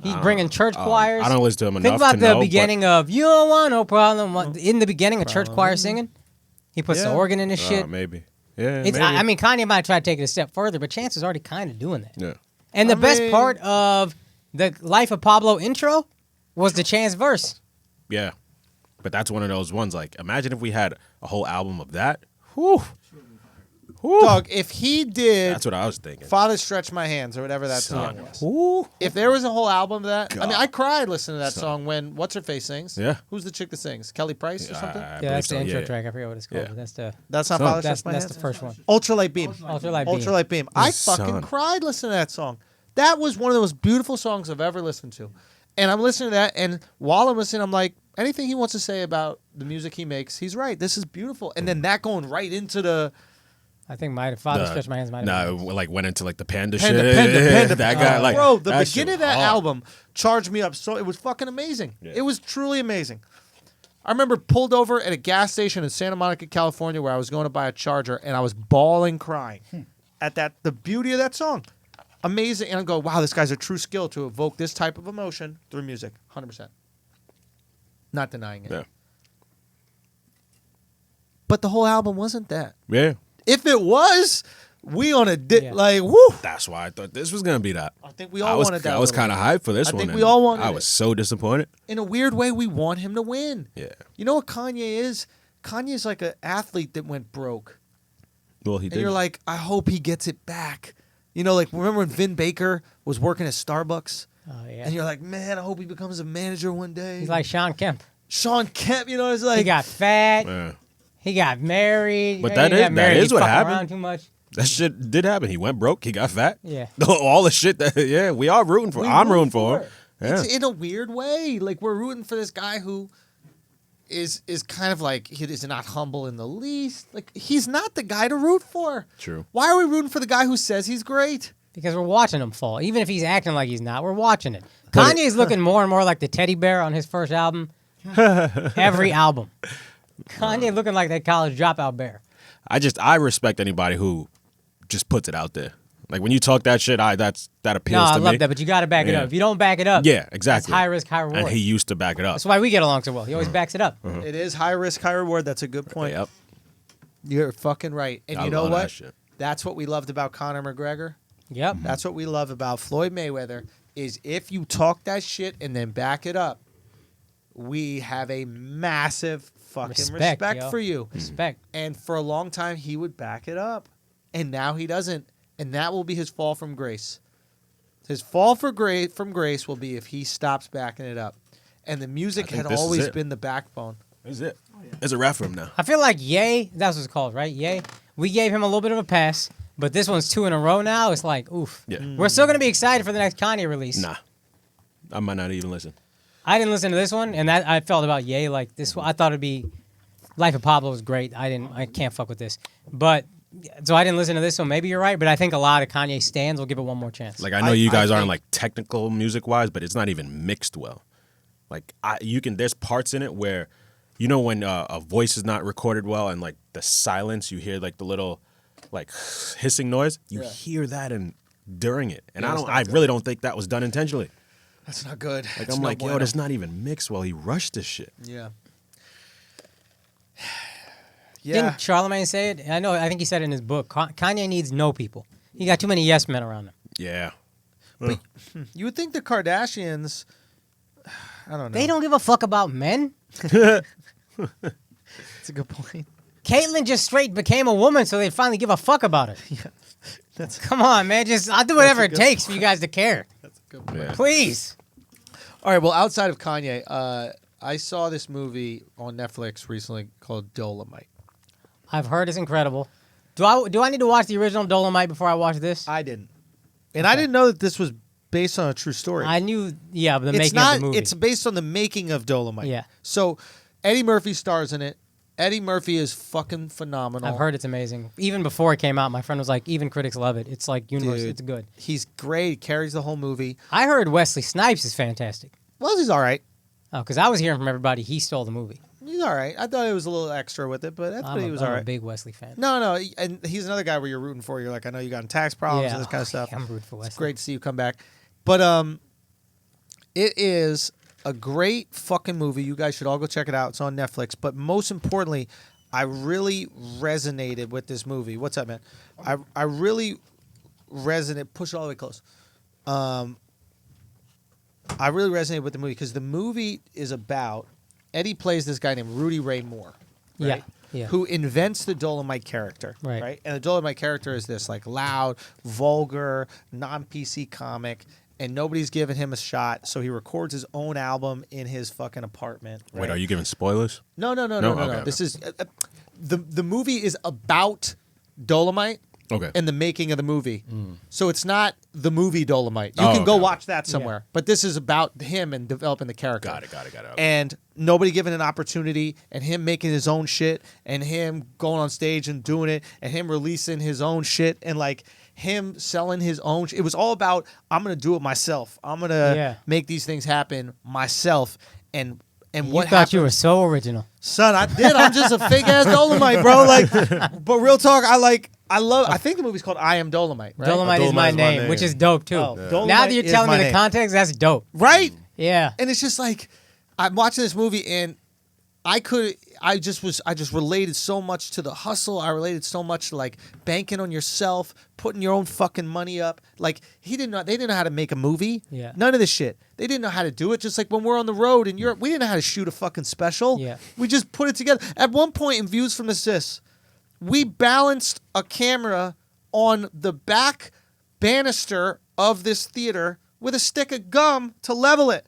He's bringing church choirs. I don't listen to him enough Think about to the know, but- beginning of "You Don't Want No Problem." In the beginning, a church choir singing. He puts the Yeah. organ in his shit. Maybe. Yeah, It's, maybe. I mean, Kanye might try to take it a step further, but Chance is already kind of doing that. yeah. And the I best mean- part of the Life of Pablo intro was the Chance verse. Yeah. But that's one of those ones, like, imagine if we had a whole album of that. Whew. Dog, if he did That's what I was thinking. Father Stretch My Hands or whatever that Son. song was. Whew. If there was a whole album of that, I mean, God. I cried listening to that song when What's Her Face sings. Yeah. Who's the chick that sings? Kelly Price or something? I Yeah, believe that's the so, intro yeah. track. I forget what it's called. Yeah. But that's the That's not Son. Father that's, Stretch My that's Hands. the first one. Ultralight Beam. Ultralight Beam. Ultralight Beam. I Son. fucking cried listening to that song. That was one of the most beautiful songs I've ever listened to. And I'm listening to that, and while I'm listening, I'm like, anything he wants to say about the music he makes, he's right. This is beautiful. And then that going right into the I think Father Stretch My Hands might have been. like went into like the panda, Panda, shit. Panda. That guy, like, bro, the that shit beginning of that hard. album charged me up. So it was fucking amazing. Yeah. It was truly amazing. I remember pulled over at a gas station in Santa Monica, California, where I was going to buy a charger, and I was bawling, crying at the beauty of that song. Amazing. And I go, wow, this guy's a true skill to evoke this type of emotion through music. 100%. Not denying it. Yeah. But the whole album wasn't that. Yeah. If it was, we on a Yeah. like, woo. That's why I thought this was gonna be that. I think we all wanted that. I was a little kind of hyped for this I one. think and we all wanted I it. was so disappointed. In a weird way, we want him to win. Yeah. You know what Kanye is? Kanye's like an athlete that went broke. Well, he And did. you're like, I hope he gets it back. You know, like, remember when Vin Baker was working at Starbucks? Oh, yeah. And you're like, man, I hope he becomes a manager one day. He's like Sean Kemp. Sean Kemp, you know, it's like, He got fat. Yeah. He got married. But He that got is- that married. is He what fucking happened. around too much. That shit did happen. He went broke. He got fat. Yeah. All the shit that, yeah, we are rooting for. we I'm root rooting for him. it. Yeah. It's in a weird way. Like, we're rooting for this guy who is kind of like, he is not humble in the least. Like, he's not the guy to root for. True. Why are we rooting for the guy who says he's great? Because we're watching him fall. Even if he's acting like he's not, we're watching it. But- Kanye's looking more and more like the teddy bear on his first album. Every album. Kanye looking like that college dropout bear. I respect anybody who just puts it out there. Like when you talk that shit, that appeals No, I to me. love that, but you got to back it Yeah. up. If you don't back it up, Yeah, exactly. It's high risk, high reward. And he used to back it up. That's why we get along so well. He always backs it up. It is high risk, high reward. That's a good point. Yep. You're fucking right. And I you know love that what? shit. That's what we loved about Conor McGregor. Yep. That's what we love about Floyd Mayweather. is if you talk that shit and then back it up, we have a massive fucking respect yo. for you. Respect. And for a long time, he would back it up. And now he doesn't. And that will be his fall from grace. His fall from grace will be if he stops backing it up. And the music think had this is always it. been the backbone. That's it. It's a wrap for him now. I feel like Ye, that's what it's called, right? Ye. We gave him a little bit of a pass, but this one's 2 in a row now. It's like, oof. Yeah. We're still going to be excited for the next Kanye release. Nah. I might not even listen. I didn't listen to this one, and that I felt about Ye like this one. I thought it'd be Life of Pablo was great. I can't fuck with this. But so I didn't listen to this, so maybe you're right, but I think a lot of Kanye stans will give it one more chance. Like I know you guys aren't think- like technical music wise, but it's not even mixed well. Like there's parts in it where, you know, when a voice is not recorded well and like the silence, you hear like the little like hissing noise. You hear that during it, and I really don't think that was done intentionally. That's not good. Like It's I'm no like, yo, bueno. that's not even mixed well. He rushed this shit. Yeah. Didn't Charlamagne say it? I think he said it in his book. Kanye needs no people. He got too many yes men around him. Yeah. You would think the Kardashians, I don't know. They don't give a fuck about men. That's a good point. Caitlyn just straight became a woman, so they'd finally give a fuck about it. That's Come on, man. I'll do whatever a it good takes for you guys to care. a good point. Yeah. Please. All right, well, outside of Kanye, I saw this movie on Netflix recently called Dolomite. I've heard it's incredible. Do I need to watch the original Dolomite before I watch this? I didn't. And I didn't know that this was based on a true story. I knew, yeah, the it's making not, of the movie. It's based on the making of Dolomite. Yeah. So Eddie Murphy stars in it. Eddie Murphy is fucking phenomenal. I've heard it's amazing. Even before it came out, my friend was like, even critics love it. It's like universal. Dude. It's good. He's great. He carries the whole movie. I heard Wesley Snipes is fantastic. Well, he's all right. Oh, because I was hearing from everybody he stole the movie. He's all right. I thought it was a little extra with it, but I thought he was all I'm a right. big Wesley fan. No, and he's another guy where you're rooting for. You're like, I know you got in tax problems and this kind of stuff. I'm rooting for Wesley. It's great to see you come back. But it is a great fucking movie. You guys should all go check it out. It's on Netflix. But most importantly, I really resonated with this movie. What's up, man? I really resonated. Push it all the way close. I really resonated with the movie because the movie is about Eddie plays this guy named Rudy Ray Moore. Right? Yeah. Who invents the Dolomite character. Right. And the Dolomite character is this like loud, vulgar, non-PC comic, and nobody's giving him a shot, so he records his own album in his fucking apartment. Right? Wait, are you giving spoilers? No. Okay. This is the movie is about Dolomite. Okay. And the making of the movie. So it's not the movie Dolomite. You Oh, can go okay. watch that somewhere. Yeah. But this is about him and developing the character. Got it. Okay. And nobody giving an opportunity, and him making his own shit, and him going on stage and doing it, and him releasing his own shit, and like him selling his own it was all about, I'm going to do it myself. I'm going to make these things happen myself. And You what thought you happened- were so original. Son, I did. I'm just a fake ass Dolomite, bro. Like, but real talk, I think the movie's called I Am Dolomite, right? Dolomite is my Dolomite's my name, name. which is dope too. Oh, Dolomite Now that you're is telling my me the name. context, that's dope. Right? Yeah. And it's just like I'm watching this movie and I just related so much to the hustle. I related so much to like banking on yourself, putting your own fucking money up. Like they didn't know how to make a movie. Yeah. None of this shit. They didn't know how to do it. Just like when we're on the road in Europe, we didn't know how to shoot a fucking special. Yeah. We just put it together. At one point in Views from the Sis, we balanced a camera on the back banister of this theater with a stick of gum to level it.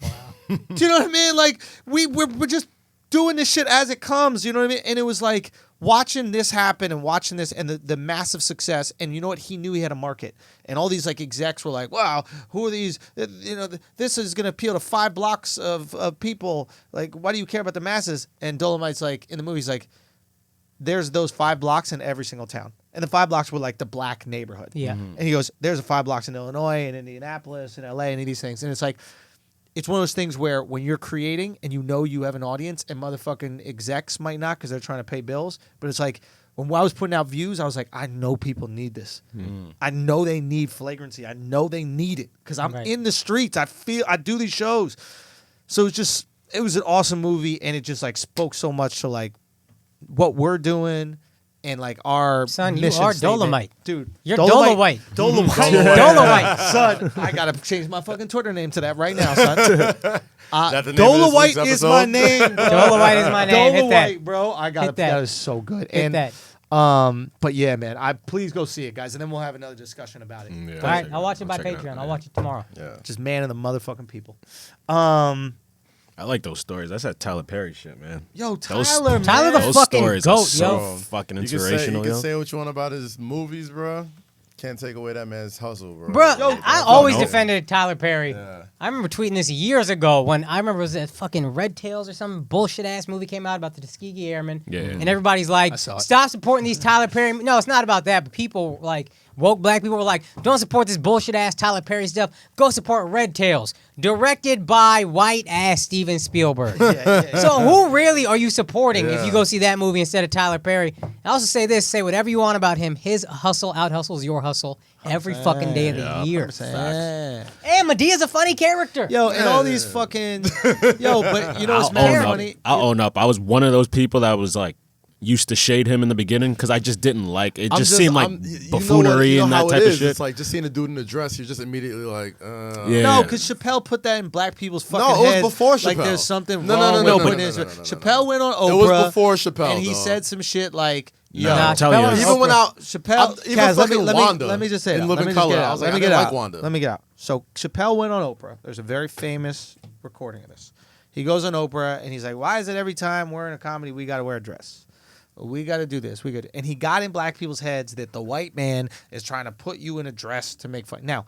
Wow. Do you know what I mean? Like we're just doing this shit as it comes, you know what I mean? And it was like watching this happen and watching this and the massive success. And you know what? He knew he had a market. And all these like execs were like, wow, who are these? You know, this is going to appeal to 5 blocks of people. Like, why do you care about the masses? And Dolomite's like, in the movie, he's like, there's those 5 blocks in every single town. And the 5 blocks were like the black neighborhood. Yeah. And he goes, there's a 5 blocks in Illinois and Indianapolis and LA and these things. And it's like, it's one of those things where when you're creating and you know you have an audience and motherfucking execs might not because they're trying to pay bills, but it's like when I was putting out views, I was like, I know people need this. I know they need flagrancy. I know they need it because I'm Right. in the streets. I do these shows. So it was an awesome movie and it just like spoke so much to like what we're doing and like our Son, you mission are statement- Dolomite. dude. You're Dolomite. Dolomite, son. I gotta change my fucking Twitter name to that right now, son. That the name of this Dolomite week's is my episode? name. Dolomite is my name. Hit Dolomite, that. bro. I got Hit that. that is so good. Hit And that. but yeah, man. Please go see it, guys, and then we'll have another discussion about it. Yeah, All right, check I'll watch it by check out. Patreon. I'll watch it tomorrow. Yeah. Just man of the motherfucking people. I like those stories. That's that Tyler Perry shit, man. Yo, Those- Tyler, man. Tyler the Those fucking stories goat, are so yo. fucking You can say inspirational, yo. what you want about his movies, bro. Can't take away that man's hustle, bro. Bro, Yo, I always no. defended Tyler Perry. Yeah. I remember tweeting this years ago when I remember it was that fucking Red Tails or some bullshit ass movie came out about the Tuskegee Airmen. Yeah. And everybody's like, I saw it. stop supporting these Tyler Perry. No, it's not about that. But people like woke black people were like, don't support this bullshit ass Tyler Perry stuff. Go support Red Tails, directed by white ass Steven Spielberg. So who really are you supporting if you go see that movie instead of Tyler Perry? I also say this: say whatever you want about him. His hustle out hustles your hustle every fucking day of the year. Yeah. And Medea's a funny character. Yo, and all these fucking yo, but you know what's I'll mad own up. funny? I'll own up. I was one of those people that was like used to shade him in the beginning because I just didn't like it. Just seemed like buffoonery and that type of shit. It's like just seeing a dude in a dress, you're just immediately like, Yeah. No, because Chappelle put that in black people's fucking No, it was heads. before Like Chappelle. there's something No, no, wrong no, with no, putting no, his- no, no, no, no. Chappelle went on Oprah. It was before Chappelle, and he dog. said some shit like, "Yo, No, I'm telling you, Even when Chappelle, even Kaz, fucking Wanda let me just say in that. Living Let me just Color, get it I out. was Let like, me I get didn't out. like Wanda. Let me get out. So Chappelle went on Oprah. There's a very famous recording of this. He goes on Oprah and he's like, "Why is it every time we're in a comedy we got to wear a dress? We got to do this. We got." And he got in black people's heads that the white man is trying to put you in a dress to make fun. Now,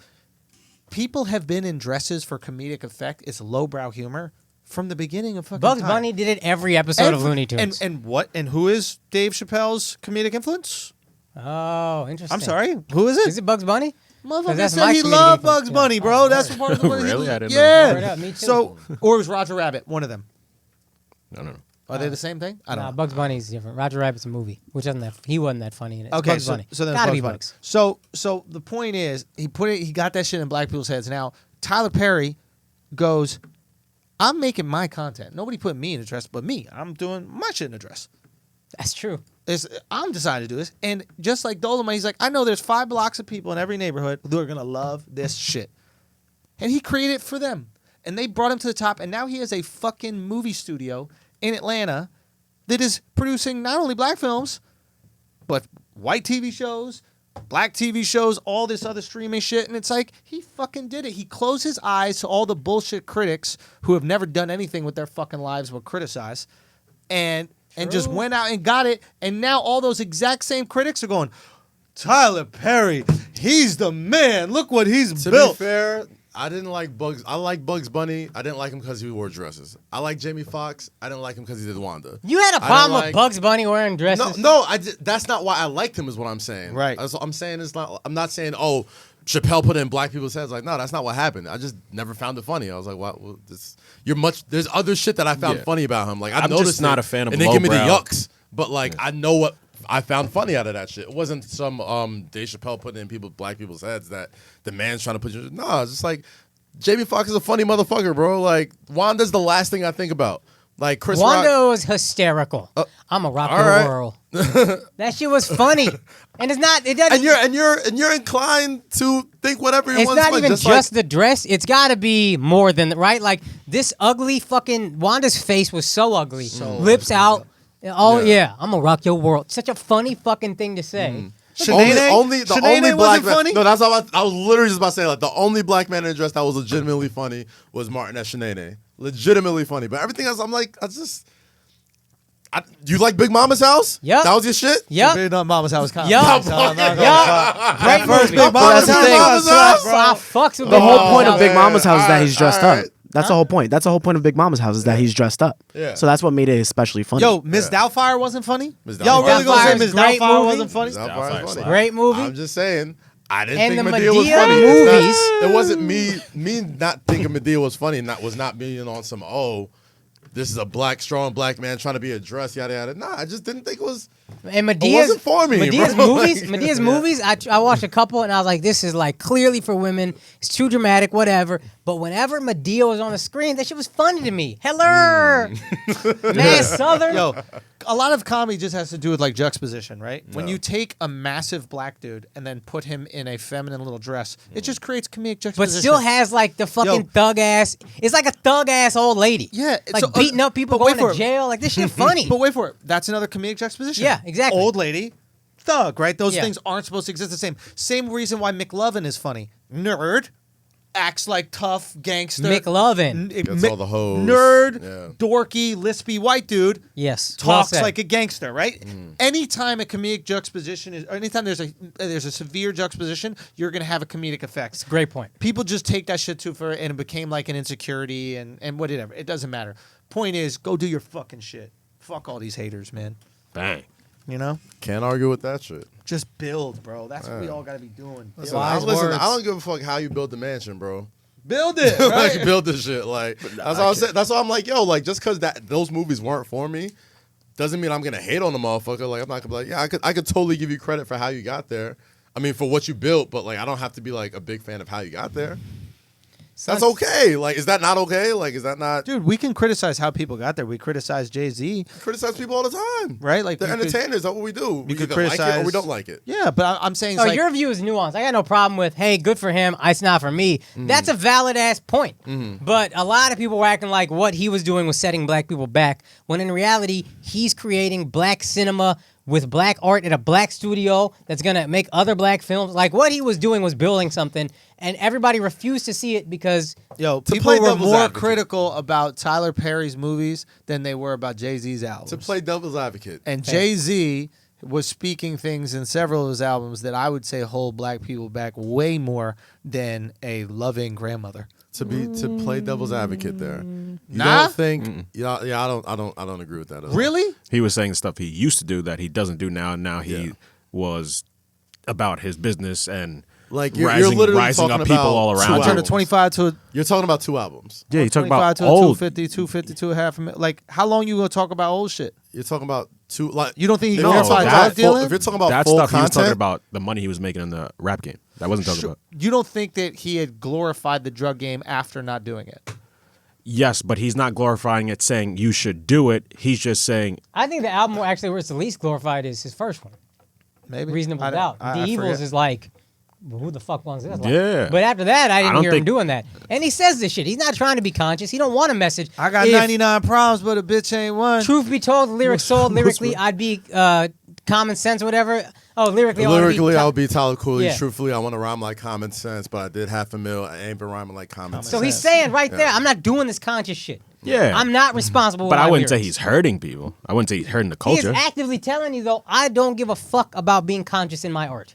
people have been in dresses for comedic effect. It's lowbrow humor from the beginning of fucking Bugs time. Bunny did it every episode of Every- Looney Tunes. And what? And who is Dave Chappelle's comedic influence? oh, interesting. I'm sorry. Who is it? Is it Bugs Bunny? Motherfucker that's said my he comedic loved influence. Bugs Yeah. Bunny, bro. Oh, That's word. part of the Really? I didn't know Yeah. that. Word up, me too. So, or it was Roger Rabbit, one of them. No. Are they the same thing? I don't Nah, know. Bugs Bunny's different. Roger Rabbit's a movie, which isn't that he wasn't that funny in it. It's Okay, Bugs so, Bunny. so then Gotta Bugs be Bunny. Bugs. So the point is, he got that shit in black people's heads. Now Tyler Perry goes, "I'm making my content. Nobody put me in a dress, but me. I'm doing my shit in a dress. That's true. I'm deciding to do this." And just like Dolomite, he's like, "I know there's 5 blocks of people in every neighborhood who are gonna love this shit," and he created it for them. And they brought him to the top, and now he has a fucking movie studio in Atlanta that is producing not only black films, but white TV shows, black TV shows, all this other streaming shit. And it's like, he fucking did it. He closed his eyes to all the bullshit critics who have never done anything with their fucking lives but criticize, and just went out and got it. And now all those exact same critics are going, "Tyler Perry, he's the man. Look what he's To built." be fair, I didn't like Bugs. I like Bugs Bunny. I didn't like him because he wore dresses. I like Jamie Foxx. I didn't like him because he did Wanda. You had a I problem don't with like- Bugs Bunny wearing dresses? No, that's not why I liked him. Is what I'm saying. Right. I'm saying it's not. I'm not saying Chappelle put it in black people's heads. Like, no, that's not what happened. I just never found it funny. I was like, what? Well, there's other shit that I found Yeah. funny about him. Like, I'm noticed just not it, a fan of and they give me the lowbrow. yucks. But like, I know what I found funny out of that shit. It wasn't some Dave Chappelle putting in black people's heads that the man's trying to put you. No, it's just like Jamie Foxx is a funny motherfucker, bro. Like, Wanda's the last thing I think about. Like Chris Wanda Rock. was hysterical. I'm a rock all and right. roll. That shit was funny, and it's not. It doesn't. And you're inclined to think whatever you It's want. not even just just the dress. It's got to be more than right. Like this ugly fucking Wanda's face was so ugly. Lips out. Oh yeah, I'm gonna rock your world. Such a funny fucking thing to say. Only the Shanae only black wasn't man. funny? No, that's all I was literally just about to say. Like the only black man in a dress that was legitimately funny was Martin at Shanae. Legitimately funny, but everything else, I'm like, you like Big Mama's House? Yep. That was your shit. Yep. Big Mama's House comedy. Yup. So I'm not gonna Yup. fuck. Great First movie. Big Mama's that's the House. thing. Mama's House. I fucks with The Big whole Mama's point of House. Big Mama's House is that he's dressed all up. right. That's the whole point. That's the whole point of Big Mama's House is that he's dressed up. Yeah. So that's what made it especially funny. Yo, Miss Doubtfire wasn't funny? Miss Y'all Doubtfire. really gonna say Doubtfire's Miss great Doubtfire movie. wasn't funny? That funny. Great movie. I'm just saying. I didn't And think the Medea was Madea funny. movies. It wasn't me not thinking Medea was funny. And that was not being on some this is a strong black man trying to be a dress, yada yada. Nah, I just didn't think it was. And Medea's wasn't for me, Medea's bro. movies. Like- Medea's movies. I watched a couple and I was like, this is like clearly for women. It's too dramatic, whatever. But whenever Medea was on the screen, that shit was funny to me. Hello, man, Southern. Yo, a lot of comedy just has to do with like juxtaposition, right? When you take a massive black dude and then put him in a feminine little dress, it just creates comedic But juxtaposition. still has like the fucking thug ass. It's like a thug ass old lady. Yeah, like so, beating up people, but wait going for to it. jail. Like this shit funny. But wait for it. That's another comedic juxtaposition. Yeah, exactly. Old lady, thug, right? Those Yeah. things aren't supposed to exist the same. Same reason why McLovin is funny. Nerd. Acts like tough gangster. McLovin. Gets all the hoes. Nerd, Yeah. dorky, lispy white dude. Yes. well Talks said. like a gangster, right? Anytime a comedic juxtaposition is, or anytime there's a severe juxtaposition, you're gonna have a comedic effect. Great point. People just take that shit too far, and it became like an insecurity and whatever. It doesn't matter. Point is, go do your fucking shit. Fuck all these haters, man. Bang. You know, Can't argue with that shit. just build, bro. That's what we all gotta be doing. Listen, Wise listen, words. I don't give a fuck how you build the mansion, bro. Build it, Like right? build this shit. Like that's all I'm saying. That's why I'm like, yo, like just because those movies weren't for me, doesn't mean I'm gonna hate on the motherfucker. Like I'm not gonna be like, yeah, I could totally give you credit for how you got there. I mean, for what you built, but like I don't have to be like a big fan of how you got there. That's okay. Like, is that not okay? Like, is that not? Dude, we can criticize how people got there. We criticize Jay-Z, Criticize people all the time, right? Like They're you could- entertainers. That's what we do. We could either like it or criticize- we don't like it. Yeah, but I'm saying, Oh, it's like, your view is nuanced. I got no problem with, hey, good for him. It's not for me. That's a valid ass point. But a lot of people were acting like what he was doing was setting black people back, when in reality, he's creating black cinema with black art at a black studio that's going to make other black films. Like what he was doing was building something, and everybody refused to see it because yo, To people play were devil's more advocate. critical about Tyler Perry's movies than they were about Jay-Z's albums. To play devil's advocate, And Jay-Z was speaking things in several of his albums that I would say hold black people back way more than a loving grandmother. to play devil's advocate there. You Nah? don't think? Yeah, I don't agree with that. At all. Really? He was saying stuff he used to do that he doesn't do now, and now he Yeah. was about his business and Like you're rising literally rising talking up people about all two around. Turn a albums. 25 to a You're talking about two albums. Yeah, you talk 25 about to a old. 250, 250 to a half a million. Like, how long you gonna talk about old shit? You're talking about two. Like You don't think he if you're glorified talking drug about full- dealing? If you're talking about That full stuff he was content, talking about the money he was making in the rap game. That wasn't talking about. You don't think that he had glorified the drug game after not doing it? Yes, but he's not glorifying it, saying you should do it. He's just saying I think the album actually where it's the least glorified is his first one, Maybe. Reasonable I don't- Doubt. I The Evils forget. is like, well, who the fuck wants this? Like, Yeah. But after that, I didn't don't hear him think- doing that. And he says this shit. He's not trying to be conscious. He don't want a message. I got If 99 problems, but a bitch ain't one. Truth be told, the lyrics sold lyrically, I'd be common sense, whatever. Oh, lyrically, I wanna be lyrically, I'll be Tyler Cooley. Yeah. Truthfully, I want to rhyme like common sense, but I did $500,000. I ain't been rhyming like common sense. So he's saying right there, I'm not doing this conscious shit. yeah. I'm not responsible. But with I my wouldn't say lyrics. he's hurting people. I wouldn't say he's hurting the He is culture. actively telling you though, I don't give a fuck about being conscious in my art.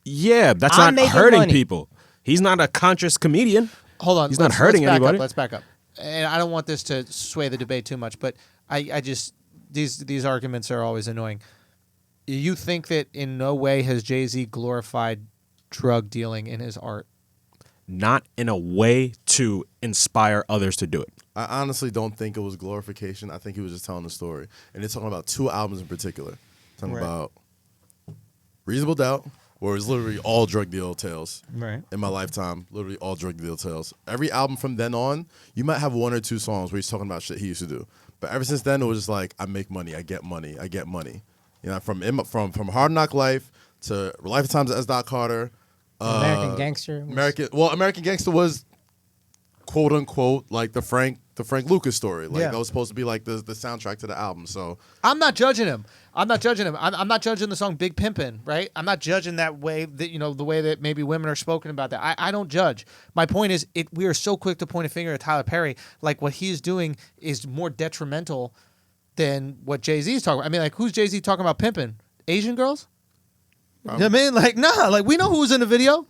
Yeah, that's I'm not making hurting money. people. He's not a conscious comedian. Hold on. He's not let's hurting back anybody. Up, let's back up. And I don't want this to sway the debate too much, but I just these arguments are always annoying. You think that in no way has Jay-Z glorified drug dealing in his art? Not in a way to inspire others to do it. I honestly don't think it was glorification. I think he was just telling the story. And they're talking about two albums in particular. Talking Right. about Reasonable Doubt, where it's literally all drug deal tales. Right. In my lifetime, literally all drug deal tales. Every album from then on, you might have one or two songs where he's talking about shit he used to do. But ever since then, it was just like, I make money, I get money, I get money. You know, from Hard Knock Life to Lifetimes of S. Dot Carter. American Gangster. was- American Gangster was quote unquote like the Frank Lucas story. Like Yeah. that was supposed to be like the soundtrack to the album. So I'm not judging him. I'm not judging the song Big Pimpin', right? I'm not judging that way that, you know, the way that maybe women are spoken about that. I don't judge. My point is we are so quick to point a finger at Tyler Perry. Like what he's doing is more detrimental than what Jay-Z's talking about. I mean, like who's Jay-Z talking about pimping? Asian girls? You know what I mean? Like, nah, like we know who's in the video.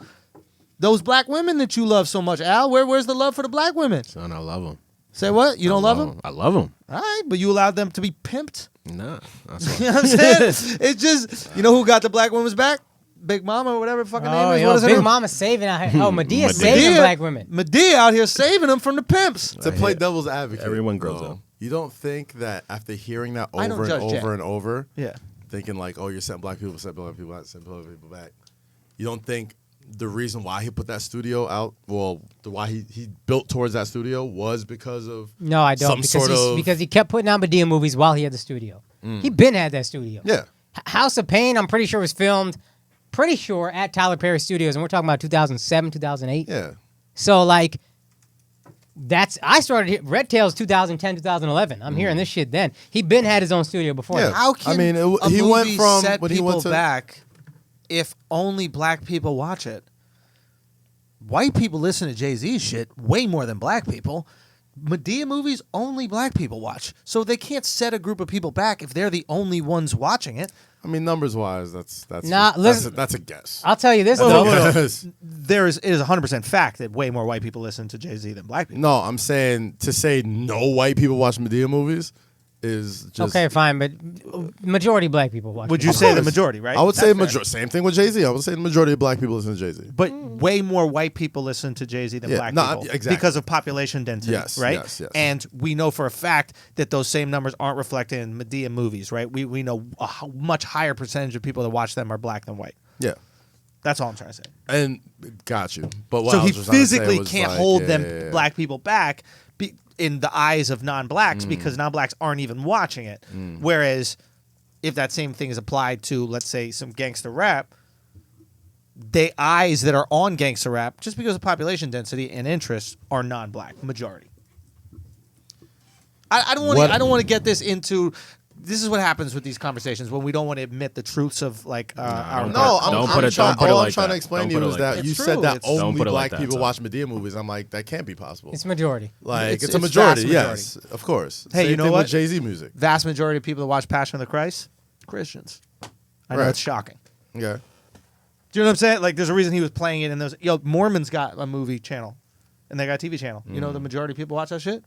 Those black women that you love so much, Al. Where's the love for the black women? Son, I love him. Say what? You don't love them? I love him. All right, but you allowed them to be pimped. Nah. That's You know what I'm saying? It's just, you know who got the black women's back? Big Mama or whatever the fucking name is. yo, What is her Big name? Mama saving out here. Oh, Medea Madea. saving black women. Medea out here saving them from the pimps. to play devil's advocate, Everyone grows though, up. You don't think that after hearing that I don't over and judge Jay. over and over, Yeah. thinking like, oh, you're setting black people, setting black people out, setting black people back. You don't think the reason why he put that studio out, why he built towards that studio was because of No, I don't. Because he kept putting out Medea movies while he had the studio. He been had that studio. Yeah. House of Pain, I'm pretty sure was filmed, at Tyler Perry Studios, and we're talking about 2007, 2008. Yeah. So like, I started Red Tails 2010, 2011. I'm hearing this shit then. He been had his own studio before. Yeah. that. How can he went from set when he people went to back if only black people watch it? White people listen to Jay-Z shit way more than black people. Medea movies only black people watch, so they can't set a group of people back if they're the only ones watching it. I mean, numbers wise, that's a guess. I'll tell you this Well, though. no. It is 100% fact that way more white people listen to Jay-Z than black people. No, I'm saying to say no white people watch Medea movies is just Okay, fine, but majority black people watch. Would it. you Of say the course. majority, right? I would say That's fair. same thing with Jay-Z. I would say the majority of black people listen to Jay-Z. But way more white people listen to Jay-Z than Yeah, black no, people exactly. because of population density, Yes, right? yes. And we know for a fact that those same numbers aren't reflected in Medea movies, right? We know a much higher percentage of people that watch them are black than white. Yeah. That's all I'm trying to say. And got you. But what So I he was just trying to say physically was can't like, hold yeah, them yeah, yeah. black people back in the eyes of non-blacks because non-blacks aren't even watching it. Whereas if that same thing is applied to, let's say, some gangster rap, the eyes that are on gangster rap, just because of population density and interest, are non-black majority. I don't want to get this into. This is what happens with these conversations when we don't want to admit the truths of like our. No, Don't put it all like I'm trying that. to explain Don't to you put it is like that that. you It's said true. that It's- Don't only put it black like that, people son. watch Medea movies. I'm like, that can't be possible. It's majority. Like It's it's a vast majority, majority. yes, of course. Hey, Same you know thing what? with Jay-Z music. Vast majority of people that watch Passion of the Christ, Christians. I know Right. it's shocking. Okay. Do you know what I'm saying? Like, there's a reason he was playing it in those. Mormons got a movie channel, and they got a TV channel. You know, the majority of people watch that shit.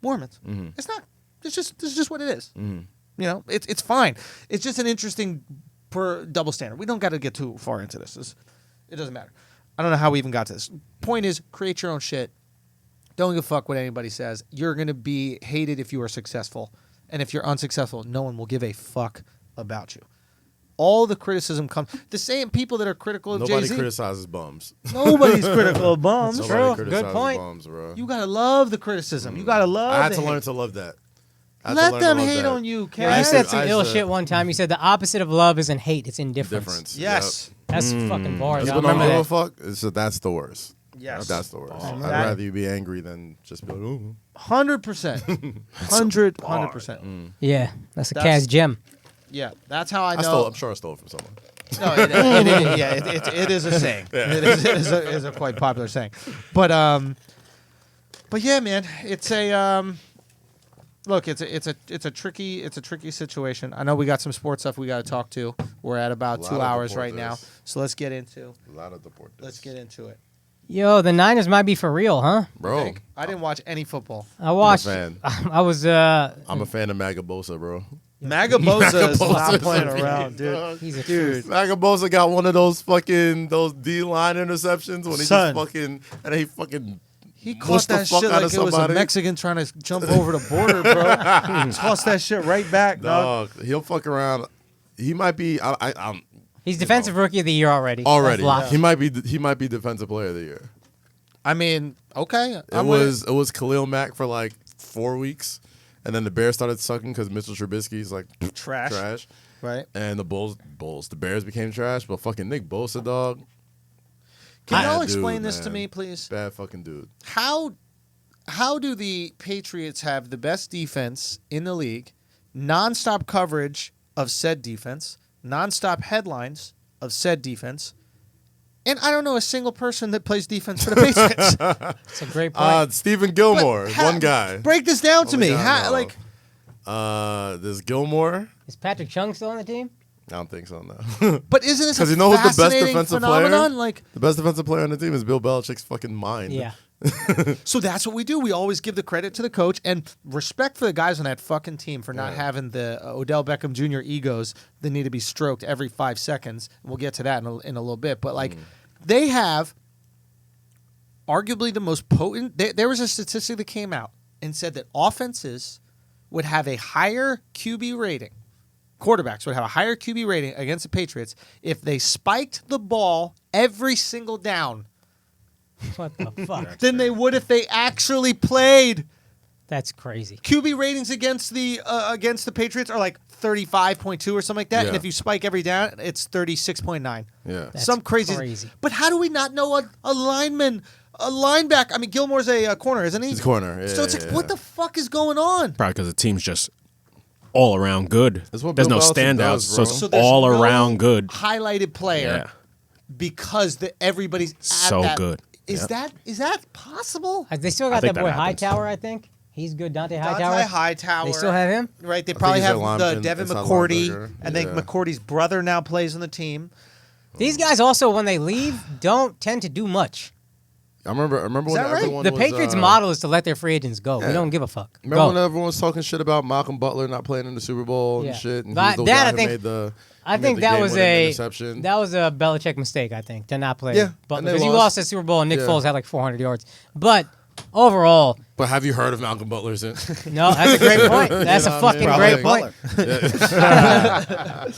Mormons. It's not. It's just what it is. You know, it's fine. It's just an interesting double standard. We don't got to get too far into this. It doesn't matter. I don't know how we even got to this. Point is, create your own shit. Don't give a fuck what anybody says. You're gonna be hated if you are successful, and if you're unsuccessful, no one will give a fuck about you. All the criticism comes. The same people that are critical of Nobody Jay-Z. criticizes bums. Nobody's critical of bums. Nobody true. criticizes Good point. Bums, bro. You gotta love the criticism. You gotta love. I had the to hate. learn to love that. I had to Let learn to them love hate that. on you, Yeah, Cat. you said some I ill said- shit one time. You said the opposite of love isn't hate; it's indifference. Difference. Yes. That's fucking bars. That's I what I remember don't give a that. fuck. So that's the worst. Yes. That's the worst. I'd That- rather you be angry than just be like, ooh. 100%. 100%. Yeah, that's a That's- Kaz gem. Yeah, that's how I know. I'm sure I stole it from someone. No, it is a saying. It is a quite popular saying. But yeah, man, it's a look. It's a tricky situation. I know we got some sports stuff we got to talk to. We're at about A lot 2 of hours right deportes. now, so let's get into A lot of deportes. let's get into it. Yo, the Niners might be for real, huh? Bro, I didn't watch any football. I watched. fan. I was. I'm a fan of Magabosa, bro. Magabosa is not Magabosa's playing a around, beast, dude. dog. He's a Dude, Magabosa got one of those D-line interceptions when he Son. just fucking and he fucking he mushed caught the that fuck shit out like of it was a somebody. Mexican trying to jump over the border, bro. Tossed that shit right back, dog. dog. He'll fuck around. He might be. I'm He's defensive rookie of the year already. already. That's locked. He might be defensive player of the year. I mean, okay. It was Khalil Mack for like 4 weeks, and then the Bears started sucking because Mitchell Trubisky's like Trash. Right. and the the Bears became trash. But fucking Nick Bosa, dog, Can Bad y'all dude, explain this to man. me, please? bad fucking dude. How do the Patriots have the best defense in the league, nonstop coverage of said defense, nonstop headlines of said defense, and I don't know a single person that plays defense for the Patriots? It's a great point. Stephen Gilmore, But is one guy. Break this down to Only me. guy I How, know. like, There's Gilmore. Is Patrick Chung still on the team? I don't think so, no. but isn't this 'Cause a you know who's the best fascinating defensive phenomenon? player? Like, The best defensive player on the team is Bill Belichick's fucking mind. Yeah. so that's what we do. We always give the credit to the coach and respect for the guys on that fucking team for not having the Odell Beckham Jr. egos that need to be stroked every 5 seconds. We'll get to that in a little bit. But, like, they have arguably the most potent. There was a statistic that came out and said that offenses would have a higher QB rating, quarterbacks would have a higher QB rating against the Patriots if they spiked the ball every single down What the fuck? than they would if they actually played. That's crazy. QB ratings against the Patriots are like 35.2 or something like that, and Yeah. if you spike every down, it's 36.9. Yeah. That's Some crazy. crazy. But how do we not know a lineman, a linebacker? I mean, Gilmore's a corner, isn't he? He's a corner. Yeah, So it's like, yeah, what yeah. the fuck is going on? Probably because the team's just all around good. That's what There's Bill no Belichick standouts, does, so bro. it's So there's all no around good. highlighted player Yeah. because everybody's at So that. good. Is Yeah. that possible? They still got think that boy that happens. Hightower, I think. He's good. Dante Hightower. Dante Hightower. They still have him? Right, they think probably he's have a line- the Devin inside McCourty. linebacker. I think Yeah. McCourty's brother now plays on the team. These guys also, when they leave, don't tend to do much. I remember when that right? everyone The was, Patriots' model is to let their free agents go. yeah. We don't give a fuck. Remember when Go. everyone was talking shit about Malcolm Butler not playing in the Super Bowl Yeah. and shit? And That- he was the that guy I who think- made the I made think the that was game-winning a interception. that was a Belichick mistake. I think to not play Yeah, Butler and they because he lost. lost the Super Bowl and Nick Yeah. Foles had like 400 yards. But overall, But have you heard of Malcolm Butler since? no, that's a great point. That's You a know what I fucking mean? great Probably point.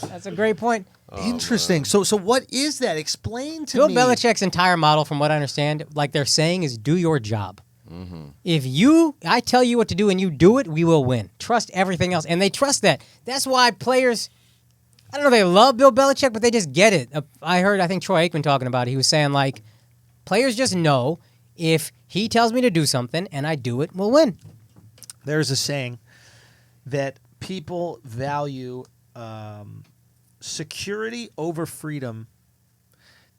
That's a great point. Interesting. So what is that? Explain to Bill me. Belichick's entire model, from what I understand, like they're saying, is do your job. If I tell you what to do and you do it, we will win. Trust everything else. And they trust that. That's why players, I don't know, they love Bill Belichick, but they just get it. I think Troy Aikman talking about it. He was saying, like, players just know if he tells me to do something and I do it, we'll win. There's a saying that people value security over freedom,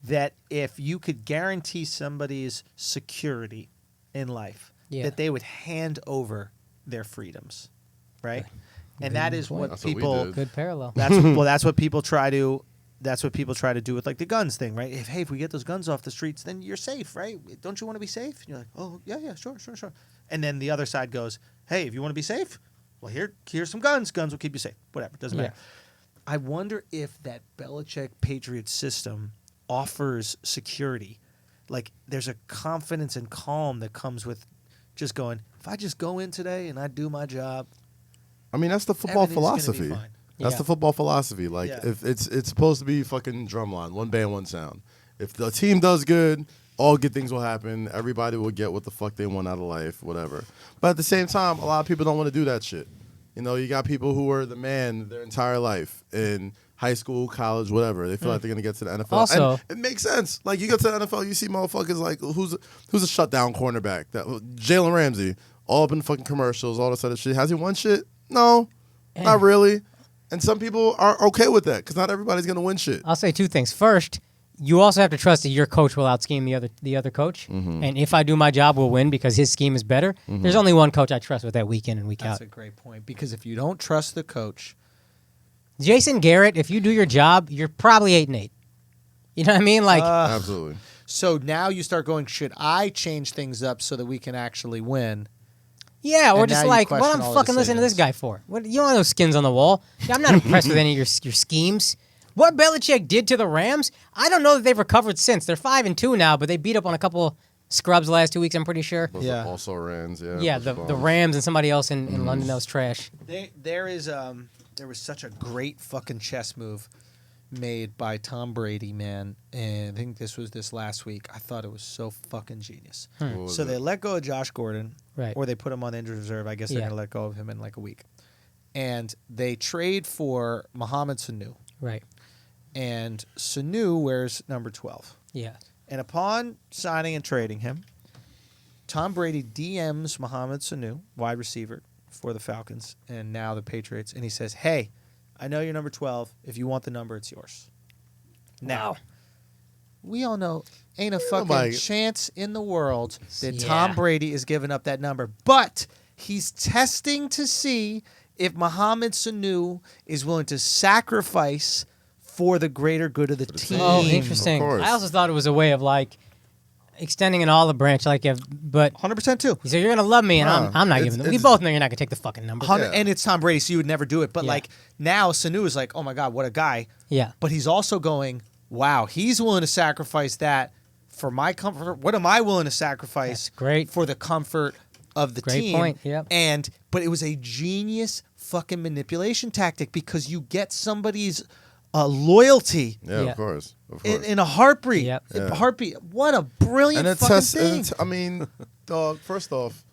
that if you could guarantee somebody's security in life, Yeah. that they would hand over their freedoms, right? And that is what That's what we people did. Good parallel. that's what people try to do with like the guns thing, right? If we get those guns off the streets, then you're safe, right? Don't you want to be safe? And you're like, oh yeah, sure. And then the other side goes, hey, if you want to be safe, well here's some guns. Guns will keep you safe. Whatever, doesn't matter. I wonder if that Belichick Patriot system offers security. Like there's a confidence and calm that comes with just going, if I just go in today and I do my job, I mean, that's the football everything's gonna be philosophy. fine. That's Yeah. the football philosophy. Like, Yeah. if it's supposed to be fucking drumline, one band, one sound. If the team does good, all good things will happen. Everybody will get what the fuck they want out of life, whatever. But at the same time, a lot of people don't want to do that shit. You know, you got people who were the man their entire life in high school, college, whatever. They feel like they're gonna get to the NFL. Also- and it makes sense. Like, you get to the NFL, you see motherfuckers like who's a shutdown cornerback? That Jalen Ramsey, all up in fucking commercials, all this other shit. Has he won shit? No, not really. And some people are okay with that because not everybody's gonna win shit. I'll say two things. First, you also have to trust that your coach will out scheme the other coach. Mm-hmm. And if I do my job, we'll win because his scheme is better. There's only one coach I trust with that week in and week That's out. a great point, because if you don't trust the coach, Jason Garrett, if you do your job, you're probably 8-8. You know what I mean? Like, Absolutely. so now you start going, should I change things up so that we can actually win? yeah, or and just now you like, what question I'm all the fucking listening to this decisions. guy for? What, you don't have those skins on the wall. I'm not impressed with any of your schemes. What Belichick did to the Rams, I don't know that they've recovered since. They're 5-2 now, but they beat up on a couple scrubs the last 2 weeks, I'm pretty sure. Those Yeah. are also Rams, yeah. Yeah, those the bombs. Rams and somebody else in London that was trash. There was such a great fucking chess move made by Tom Brady, man, and I think this was this last week. I thought it was so fucking genius. What was So it? they let go of Josh Gordon, Right. or they put him on the injured reserve. I guess they're Yeah. going to let go of him in like a week. And they trade for Mohamed Sanu. Right. And Sanu wears number 12. Yeah. And upon signing and trading him, Tom Brady DMs Mohamed Sanu, wide receiver for the Falcons and now the Patriots, and he says, hey, I know you're number 12. If you want the number, it's yours. Now, we all know ain't a fucking Nobody- chance in the world that Yeah. Tom Brady is giving up that number. But he's testing to see if Mohamed Sanu is willing to sacrifice for the greater good of the team. Oh, interesting. Of course. I also thought it was a way of like extending an olive branch, like if, but 100% too. so you're gonna love me, and Nah, I'm not it's- giving them. We it's- both know you're not gonna take the fucking number. Yeah. And it's Tom Brady, so you would never do it. But Yeah. like now, Sanu is like, oh my God, what a guy. Yeah. But he's also going, wow, he's willing to sacrifice that for my comfort. What am I willing to sacrifice That's great. for the comfort of the Great team. point, yep. But it was a genius fucking manipulation tactic because you get somebody's loyalty Yeah, Yeah. of course. Of course. in a heartbeat. Yep. Yeah. Heartbeat. What a brilliant and it fucking tests, thing. I mean, dog, first off,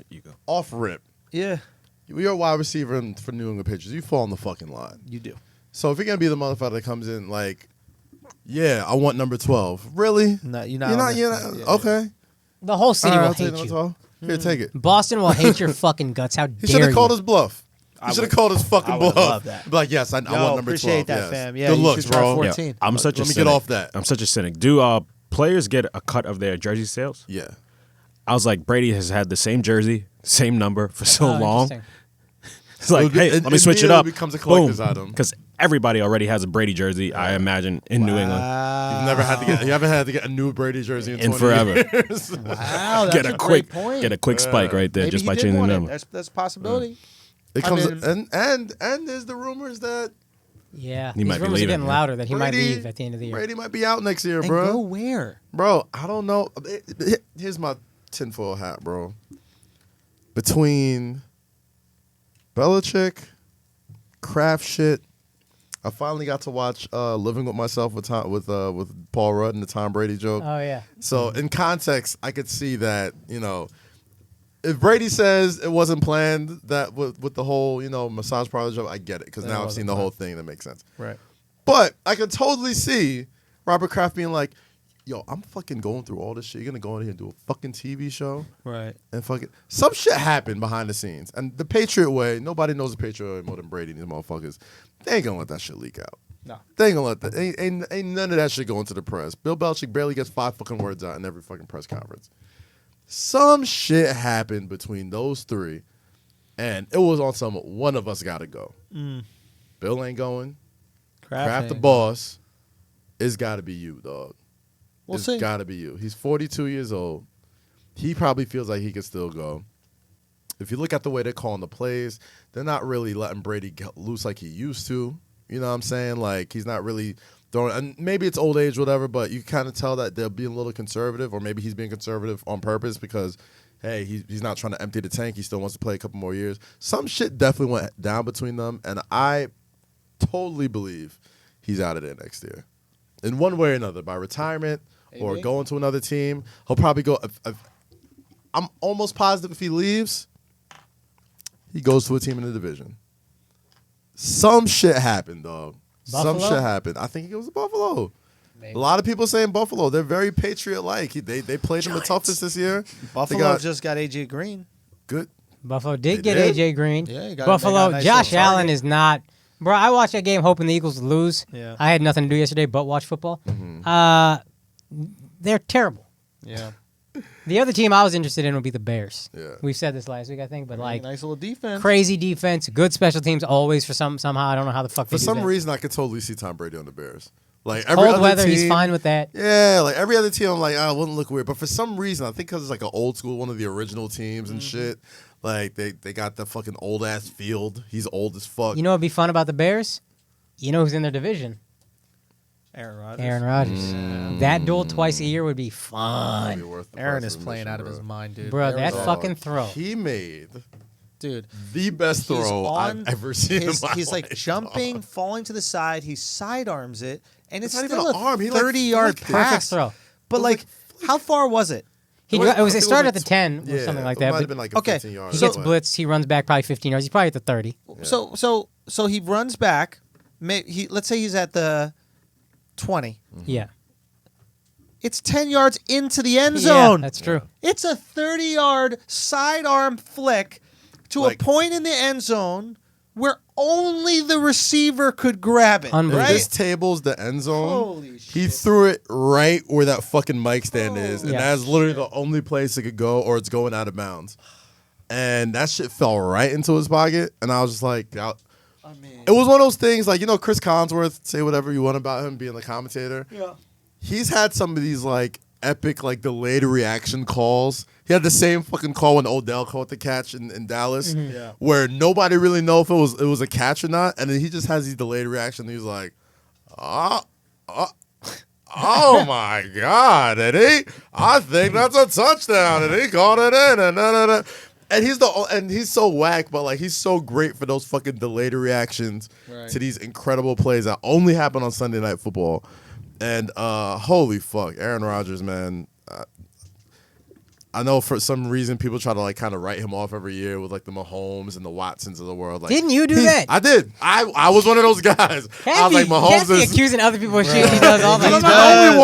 You go. off rip. Yeah, You're a wide receiver for New England Patriots. You fall in the fucking line. you do. So if you're going to be the motherfucker that comes in like, yeah, I want number 12. Really? No, you're You're not. yeah. Okay. The whole city All right, will I'll take hate number you. 12. Here, take it. Boston will hate your fucking guts. How He dare should have you? called his bluff. I He should have would- called his fucking I would've bluff. loved that. Be like, yes, I want number appreciate 12. that, yes. fam. Yeah, Good you looks, should try bro. 14. Yeah, I'm such a Let me cynic. get off that. I'm such a cynic. Do players get a cut of their jersey sales? Yeah. I was like, Brady has had the same jersey, same number for so Oh, long. interesting. It's like, hey, let me switch it up. It becomes a collector's item. Because everybody already has a Brady jersey, I imagine, in New England. You've never had to get. You haven't had to get a new Brady jersey in 20 forever. years. Wow, that's Get a a quick, great point. get a quick spike right there Maybe just he by did changing the want it. number. That's a possibility. It I comes mean- and there's the rumors that Yeah, He these might be rumors are leaving, getting yeah. louder that he might Brady- leave at the end of the year. Brady might be out next year, And bro. go where? Bro, I don't know. Here's my tinfoil hat, bro. Between Belichick, Kraft shit, I finally got to watch Living with Myself with Paul Rudd and the Tom Brady joke. Oh yeah. So in context, I could see that, if Brady says it wasn't planned, that with the whole, massage parlor joke, I get it because That now I've wasn't seen the whole thing. That makes sense. Right. But I could totally see Robert Kraft being like, yo, I'm fucking going through all this shit. You're going to go in here and do a fucking TV show? Right. And fucking some shit happened behind the scenes. And the Patriot way, nobody knows the Patriot way more than Brady and these motherfuckers. They ain't going to let that shit leak out. No. They ain't going to let that. Ain't none of that shit go into the press. Bill Belichick barely gets 5 fucking words out in every fucking press conference. Some shit happened between those three. And it was on some, one of us got to go. Bill ain't going. Kraft the boss. It's got to be you, dog. We'll It's see. got to be you. He's 42 years old. He probably feels like he can still go. If you look at the way they're calling the plays, they're not really letting Brady get loose like he used to. You know what I'm saying? Like, he's not really throwing. And maybe it's old age, whatever, but you kind of tell that they're being a little conservative, or maybe he's being conservative on purpose because, hey, he's not trying to empty the tank. He still wants to play a couple more years. Some shit definitely went down between them, and I totally believe he's out of there next year. In one way or another, by retirement or Maybe. going to another team. He'll probably go. I'm almost positive if he leaves, he goes to a team in the division. Some shit happened, dog. Buffalo? Some shit happened. I think he goes to Buffalo. Maybe. A lot of people saying Buffalo. They're very Patriot-like. They played them the toughest this year. Buffalo They got just got AJ Green. good. Buffalo did They get did? AJ Green. Yeah, you got- they got Buffalo. a nice Josh little Allen target. is not. Bro, I watched that game hoping the Eagles would lose. Yeah. I had nothing to do yesterday but watch football. They're terrible. Yeah. The other team I was interested in would be the Bears. Yeah. We've said this last week, I think, but like nice little defense. crazy defense, good special teams always for somehow. I don't know how the fuck they For do some that. reason, I could totally see Tom Brady on the Bears. Like every Cold other weather, team, he's fine with that. Yeah, like every other team, I'm like, it wouldn't look weird. But for some reason, I think because it's like an old school, one of the original teams and shit. Like they got the fucking old ass field. He's old as fuck. You know what'd be fun about the Bears? You know who's in their division? Aaron Rodgers. Aaron Rodgers. That duel twice a year would be fun. Be worth the Aaron price is of playing admission, out of bro. his mind, dude. Bro, There that was a- fucking throw. He made dude. the best He's throw on I've ever seen his- in my He's like life. jumping, falling to the side. He sidearms it, and it's not still even a an arm. He, like, 30-yard flicked it. pass. Perfect throw. But like, how far was it? He It was- dri- it was I it think started it at was the 10 or Yeah, something like it that. might but have been like a okay, 15-yard. he gets play. blitzed. He runs back probably 15 yards. He's probably at the 30. So he runs back. Let's say he's at the 20. Yeah. It's 10 yards into the end Yeah, zone. that's true. It's a 30-yard sidearm flick to Like- a point in the end zone where only the receiver could grab it. If Unbelievable. Right? this table's the end zone, Holy he shit. threw it right where that fucking mic stand is, and Yeah. that's literally the only place it could go, or it's going out of bounds. And that shit fell right into his pocket, and I was just like, it was one of those things, like, Chris Collinsworth, say whatever you want about him being the commentator. Yeah. He's had some of these, like, epic, like, delayed reaction calls. He had the same fucking call when Odell caught the catch in Dallas, Yeah. where nobody really know if it was a catch or not, and then he just has these delayed reaction. He's like, oh my God, I think that's a touchdown, and he called it in, and And he's so whack, but like he's so great for those fucking delayed reactions to these incredible plays that only happen on Sunday Night Football. And holy fuck, Aaron Rodgers, man. I know for some reason people try to like kind of write him off every year with like the Mahomes and the Watsons of the world. Like, Didn't you do that? I did. I was one of those guys. I was like, Mahomes is accusing other people of shit. He does all I'm that. not the only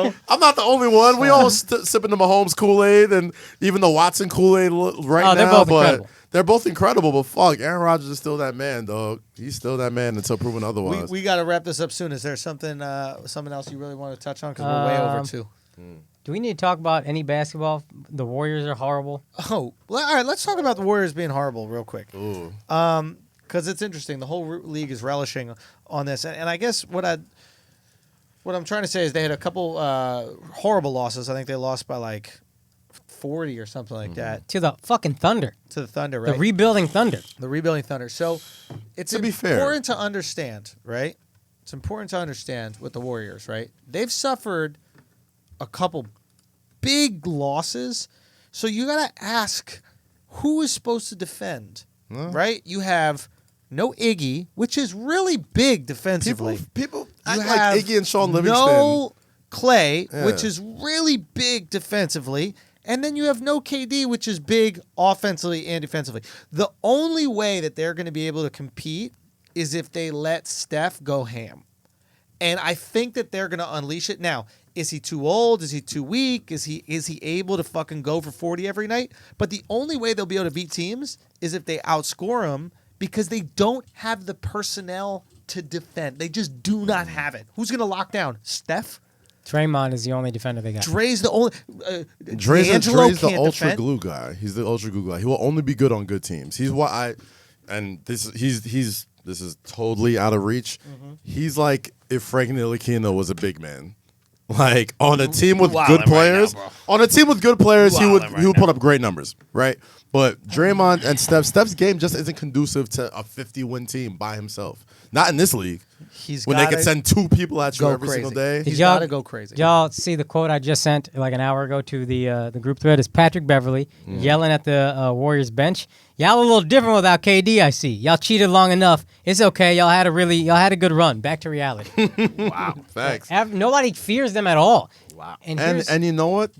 one. I'm not the only one. We all sipping the Mahomes Kool-Aid and even the Watson Kool-Aid right they're now. both But incredible. they're both incredible. But fuck, Aaron Rodgers is still that man, dog. He's still that man until proven otherwise. We got to wrap this up soon. Is there something else you really want to touch on? Because we're way over too. Do we need to talk about any basketball? The Warriors are horrible. Oh, well, all right. Let's talk about the Warriors being horrible real quick. Ooh. Because it's interesting. The whole league is relishing on this, and I guess what I'm trying to say is they had a couple horrible losses. I think they lost by like 40 or something like that To the fucking Thunder. to the Thunder, right? The rebuilding Thunder. The rebuilding Thunder. So it's To be fair. important to understand, right? It's important to understand with the Warriors, right? They've suffered a couple big losses. So you got to ask who is supposed to defend, right? You have no Iggy, which is really big defensively. People You act have like Iggy and Sean Livingston. no Clay, Yeah. which is really big defensively. And then you have no KD, which is big offensively and defensively. The only way that they're going to be able to compete is if they let Steph go ham. And I think that they're going to unleash it. Now, is he too old? Is he too weak? Is he able to fucking go for 40 every night? But the only way they'll be able to beat teams is if they outscore them because they don't have the personnel to defend. They just do not have it. Who's going to lock down? Steph? Draymond is the only defender they got. Dre's the only. Dre's D'Angelo the can't ultra defend. glue guy. He's the ultra glue guy. He will only be good on good teams. He's what I, and this is totally out of reach. He's like if Frank Ntilikina was a big man, like on a team with good players. On a team with good players, he would put up great numbers, right? But Draymond and Steph's game just isn't conducive to a 50-win team by himself. Not in this league. When they can send two people at you every single day. He's got to go crazy. Did y'all see the quote I just sent like an hour ago to the group thread? Is Patrick Beverly yelling at the Warriors bench? Y'all a little different without KD. I see. Y'all cheated long enough. It's okay. Y'all had a good run. Back to reality. Wow, facts. Nobody fears them at all. Wow. And you know what?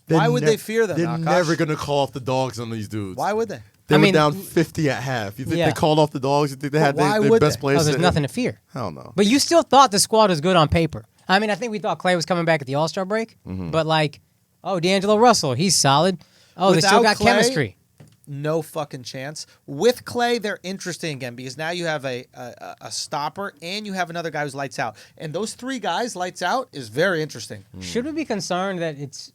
Why would they fear them, They're Akaash? never gonna call off the dogs on these dudes. Why would they? They were down 50 at half. You think they called off the dogs? You think they had why their would best they? players? There's nothing to fear. Hell no. But you still thought the squad was good on paper. I mean, I think we thought Clay was coming back at the All-Star break. But like, D'Angelo Russell, he's solid. They still got Clay, chemistry. No fucking chance. With Clay, they're interesting again because now you have a stopper and you have another guy who's lights out. And those three guys, lights out, is very interesting. Should we be concerned that it's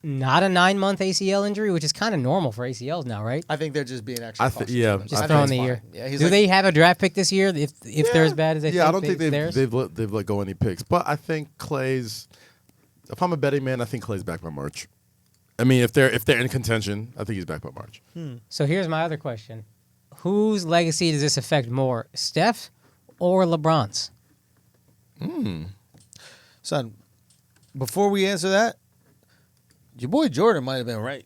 not a 9-month ACL injury, which is kind of normal for ACLs now, right? I think they're just being extra cautious. Just throwing the year. Yeah, he's Do they have a draft pick this year if they're as bad as they think? Yeah, I don't think theirs? they've let go any picks. But I think Clay's. If I'm a betting man, I think Clay's back by March. I mean, if they're in contention, I think he's back by March. So here's my other question: whose legacy does this affect more, Steph or LeBron's? Son, before we answer that, your boy Jordan might have been right.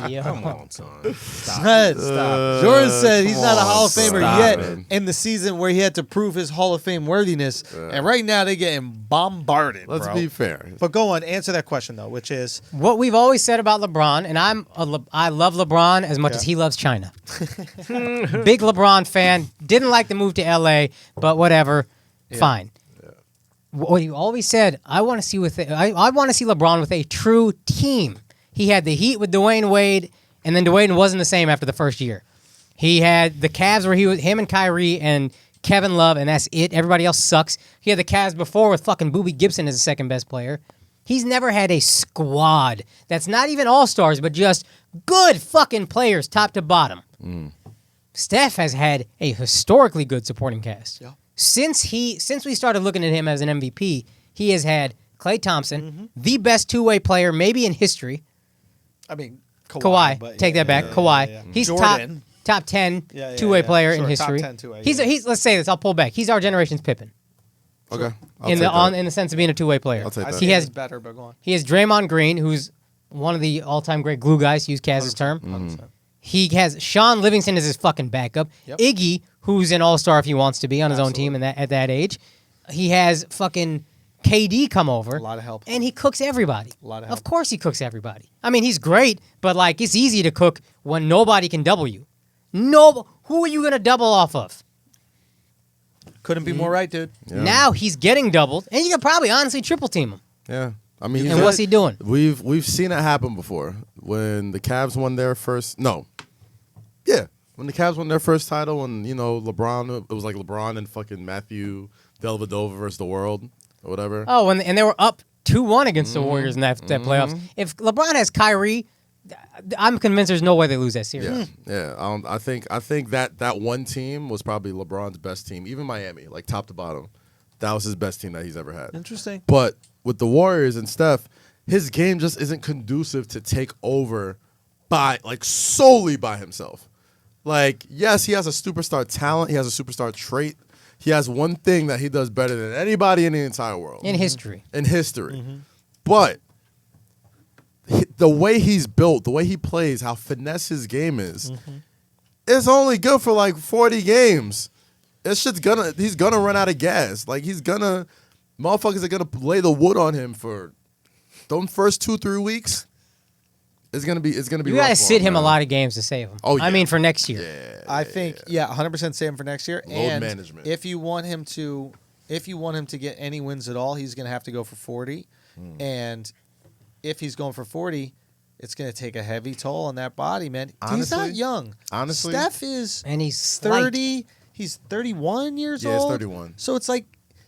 Yeah, Come on, son. Stop. Jordan said he's not a Hall of Famer stop, yet man. in the season where he had to prove his Hall of Fame worthiness. And right now they're getting bombarded, Let's bro. be fair. But go on, answer that question, though, which is... what we've always said about LeBron, and I love LeBron as much as he loves China. Big LeBron fan. Didn't like the move to LA, but whatever. Fine. What he always said, I want to see I want to see LeBron with a true team. He had the Heat with Dwayne Wade, and then Dwayne wasn't the same after the first year. He had the Cavs where him and Kyrie and Kevin Love, and that's it. Everybody else sucks. He had the Cavs before with fucking Boobie Gibson as the second best player. He's never had a squad that's not even all-stars, but just good fucking players top to bottom. Steph has had a historically good supporting cast. Yeah. Since we started looking at him as an MVP, he has had Klay Thompson, the best two-way player maybe in history. I mean, Kawhi, but take that back. Kawhi. yeah. He's Jordan. top 10 Yeah, two-way player sure, in history. top 10 two-way, He's yeah. let's say this. I'll pull back. He's our generation's Pippen Okay. in the sense of being a two-way player. I'll take I that. see He has- him as better, but go on. He has Draymond Green, who's one of the all-time great glue guys, to use Kaz's term. 100%. He has Sean Livingston as his fucking backup. Yep. Iggy, who's an all-star if he wants to be on his own team Absolutely. at that age. He has fucking KD come over. A lot of help. And he cooks everybody. A lot of Of help. course he cooks everybody. I mean, he's great, but like it's easy to cook when nobody can double you. No, who are you going to double off of? Couldn't be more right, dude. Yeah. Now he's getting doubled, and you could probably honestly triple team him. Yeah. I mean, And what's he doing? We've seen it happen before. When the Cavs won their first when the Cavs won their first title, and LeBron, it was like LeBron and fucking Matthew Dellavedova versus the world or whatever. Oh, and they were up 2-1 against the Warriors in that playoffs. If LeBron has Kyrie, I'm convinced there's no way they lose that series. Yeah. I think that one team was probably LeBron's best team, even Miami, like top to bottom. That was his best team that he's ever had. Interesting. But with the Warriors and Steph, his game just isn't conducive to take over solely by himself. Like, yes, he has a superstar talent. He has a superstar trait. He has one thing that he does better than anybody in the entire world. In history. In history. But the way he's built, the way he plays, how finesse his game is, it's only good for like 40 games. He's gonna run out of gas. Like motherfuckers are gonna lay the wood on him for those first 2-3 weeks. It's gonna be. You gotta sit him a lot of games to save him. Oh, yeah. I mean, for next year. Yeah, I think 100% save him for next year. Load And management. if you want him to get any wins at all, he's gonna have to go for 40. And if he's going for 40, it's gonna take a heavy toll on that body, man. He's not Honestly- young. honestly- Steph is And he's slight. 30. He's 31 years Yeah, he's old. 31. So it's like,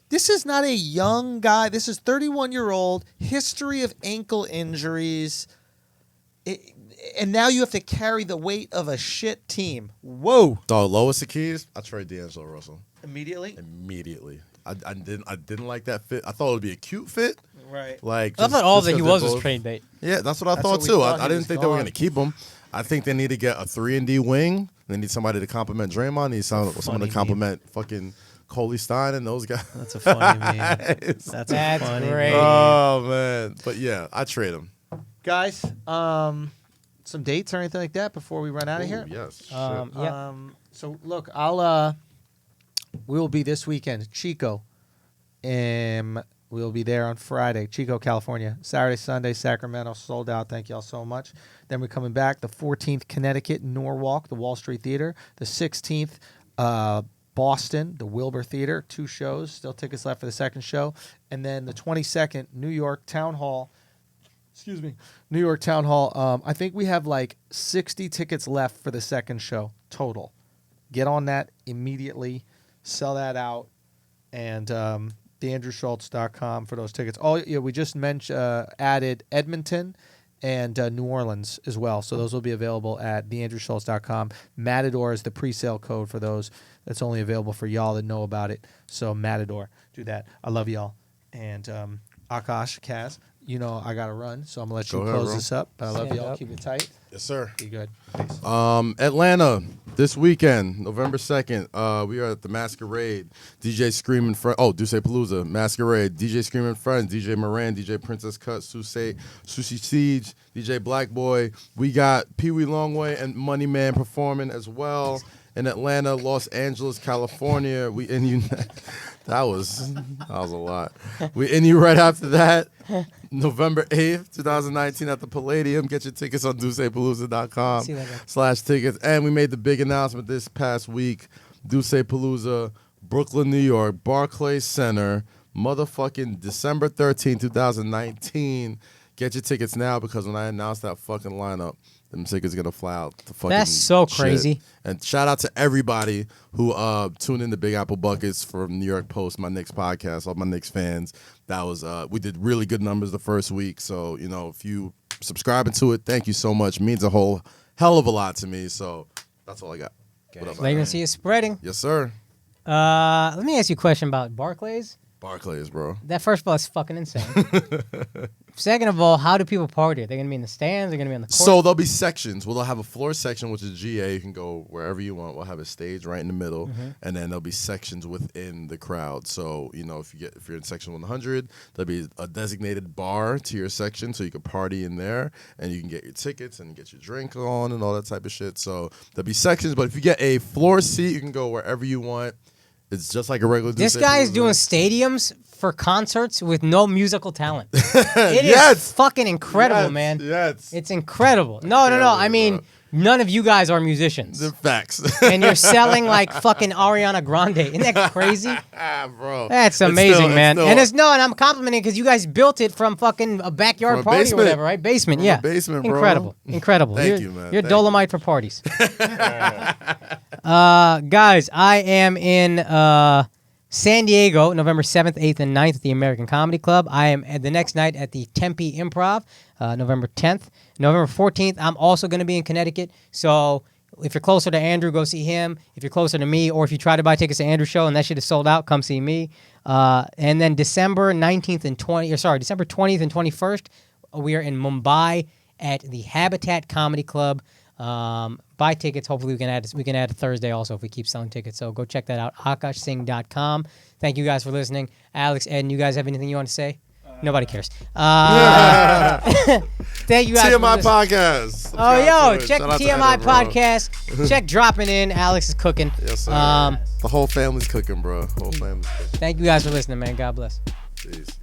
this is not a young guy. This is 31-year-old, history of ankle injuries. And now you have to carry the weight of a shit team. Whoa. Dog, lowest the keys, I trade D'Angelo Russell Immediately? immediately. I didn't like that fit. I thought it would be a cute fit. Right. Like I just- thought all just that he 'cause was they're was both- trade bait. Yeah, that's what I That's thought what we too. thought. I He didn't was think they were gone. going to keep him. I think they need to get a 3-and-D wing. They need somebody to complement Draymond. They need someone to complement fucking Coley Stein and those guys. That's a funny meme. That's That's funny great. meme. Oh man, but yeah, I trade him. Guys, some dates or anything like that before we run out of here? Ooh, yes. shit. Yeah. So look, we will be this weekend, Chico. We'll be there on Friday, Chico, California. Saturday, Sunday, Sacramento, sold out. Thank y'all so much. Then we're coming back the 14th, Connecticut, Norwalk, the Wall Street Theater. The 16th, Boston, the Wilbur Theater. 2 shows. Still tickets left for the second show. And then the 22nd, New York Town Hall. New York Town Hall. I think we have like 60 tickets left for the second show total. Get on that immediately. Sell that out. And theandrewschultz.com for those tickets. Oh, yeah, we just added Edmonton and New Orleans as well. So those will be available at theandrewschultz.com. Matador is the pre-sale code for those. That's only available for y'all that know about it. So Matador, do that. I love y'all. And Akaash, Kaz, I got to run, so I'm going to let you Go ahead, close bro. this up. But I love Stand y'all. up. Keep it tight. Yes, sir. Be good. Peace. Atlanta this weekend, November 2nd. We are at the Masquerade. DJ Screaming Friends. Oh, Dussepalooza Masquerade. DJ Screaming Friends. DJ Moran. DJ Princess Cut. Sushi Siege. DJ Black Boy. We got Pee Wee Longway and Money Man performing as well in Atlanta, Los Angeles, California. We in you. That was a lot. We in you right after that. November 8th, 2019 at the Palladium. Get your tickets on See that guy. DucePalooza.com/tickets. And we made the big announcement this past week. Dussepalooza, Brooklyn, New York, Barclays Center, motherfucking December 13th, 2019. Get your tickets now because when I announce that fucking lineup, them tickets gonna fly out to fucking That's so shit. crazy. And shout out to everybody who tuned in to Big Apple Buckets from New York Post, my Knicks podcast, all my Knicks fans. That was we did really good numbers the first week. So, if you subscribing to it, thank you so much. It means a whole hell of a lot to me. So that's all I got. What up, Flagrancy is spreading. Yes, sir. Let me ask you a question about Barclays. Barclays, bro. That first of all is fucking insane. Second of all, how do people party? Are they gonna be in the stands? They're gonna be on the court? So there'll be sections. Well, they'll have a floor section, which is GA. You can go wherever you want. We'll have a stage right in the middle, and then there'll be sections within the crowd. So if you're in section 100, there'll be a designated bar to your section, so you can party in there, and you can get your tickets and get your drink on and all that type of shit. So there'll be sections, but if you get a floor seat, you can go wherever you want. It's just like a regular. This guy is doing stadiums for concerts with no musical talent. It is fucking incredible, man. Yes. It's incredible. No. I mean, none of you guys are musicians. The facts. And you're selling like fucking Ariana Grande. Isn't that crazy? Bro. That's amazing, man. And I'm complimenting because you guys built it from fucking a backyard party basement. or whatever, right? Basement, yeah. Basement, bro. Incredible. Thank you, man. You're Thank Dolomite for parties. Guys, I am in San Diego, November 7th, 8th, and 9th at the American Comedy Club. I am at the next night at the Tempe Improv, November 10th. November 14th, I'm also going to be in Connecticut. So if you're closer to Andrew, go see him. If you're closer to me, or if you try to buy tickets to Andrew's show and that shit is sold out, come see me. And then December 19th and December 20th and 21st, we are in Mumbai at the Habitat Comedy Club. Buy tickets. Hopefully we can add a Thursday also if we keep selling tickets. So go check that out. AkashSingh.com. Thank you guys for listening. Alex, Ed, and you guys have anything you want to say? Nobody cares. Thank you guys. TMI podcast. Check the TMI podcast. Check Dropping In. Alex is cooking. Yes, sir. The whole family's cooking, bro. Whole family's cooking. Thank you guys for listening, man. God bless. Peace.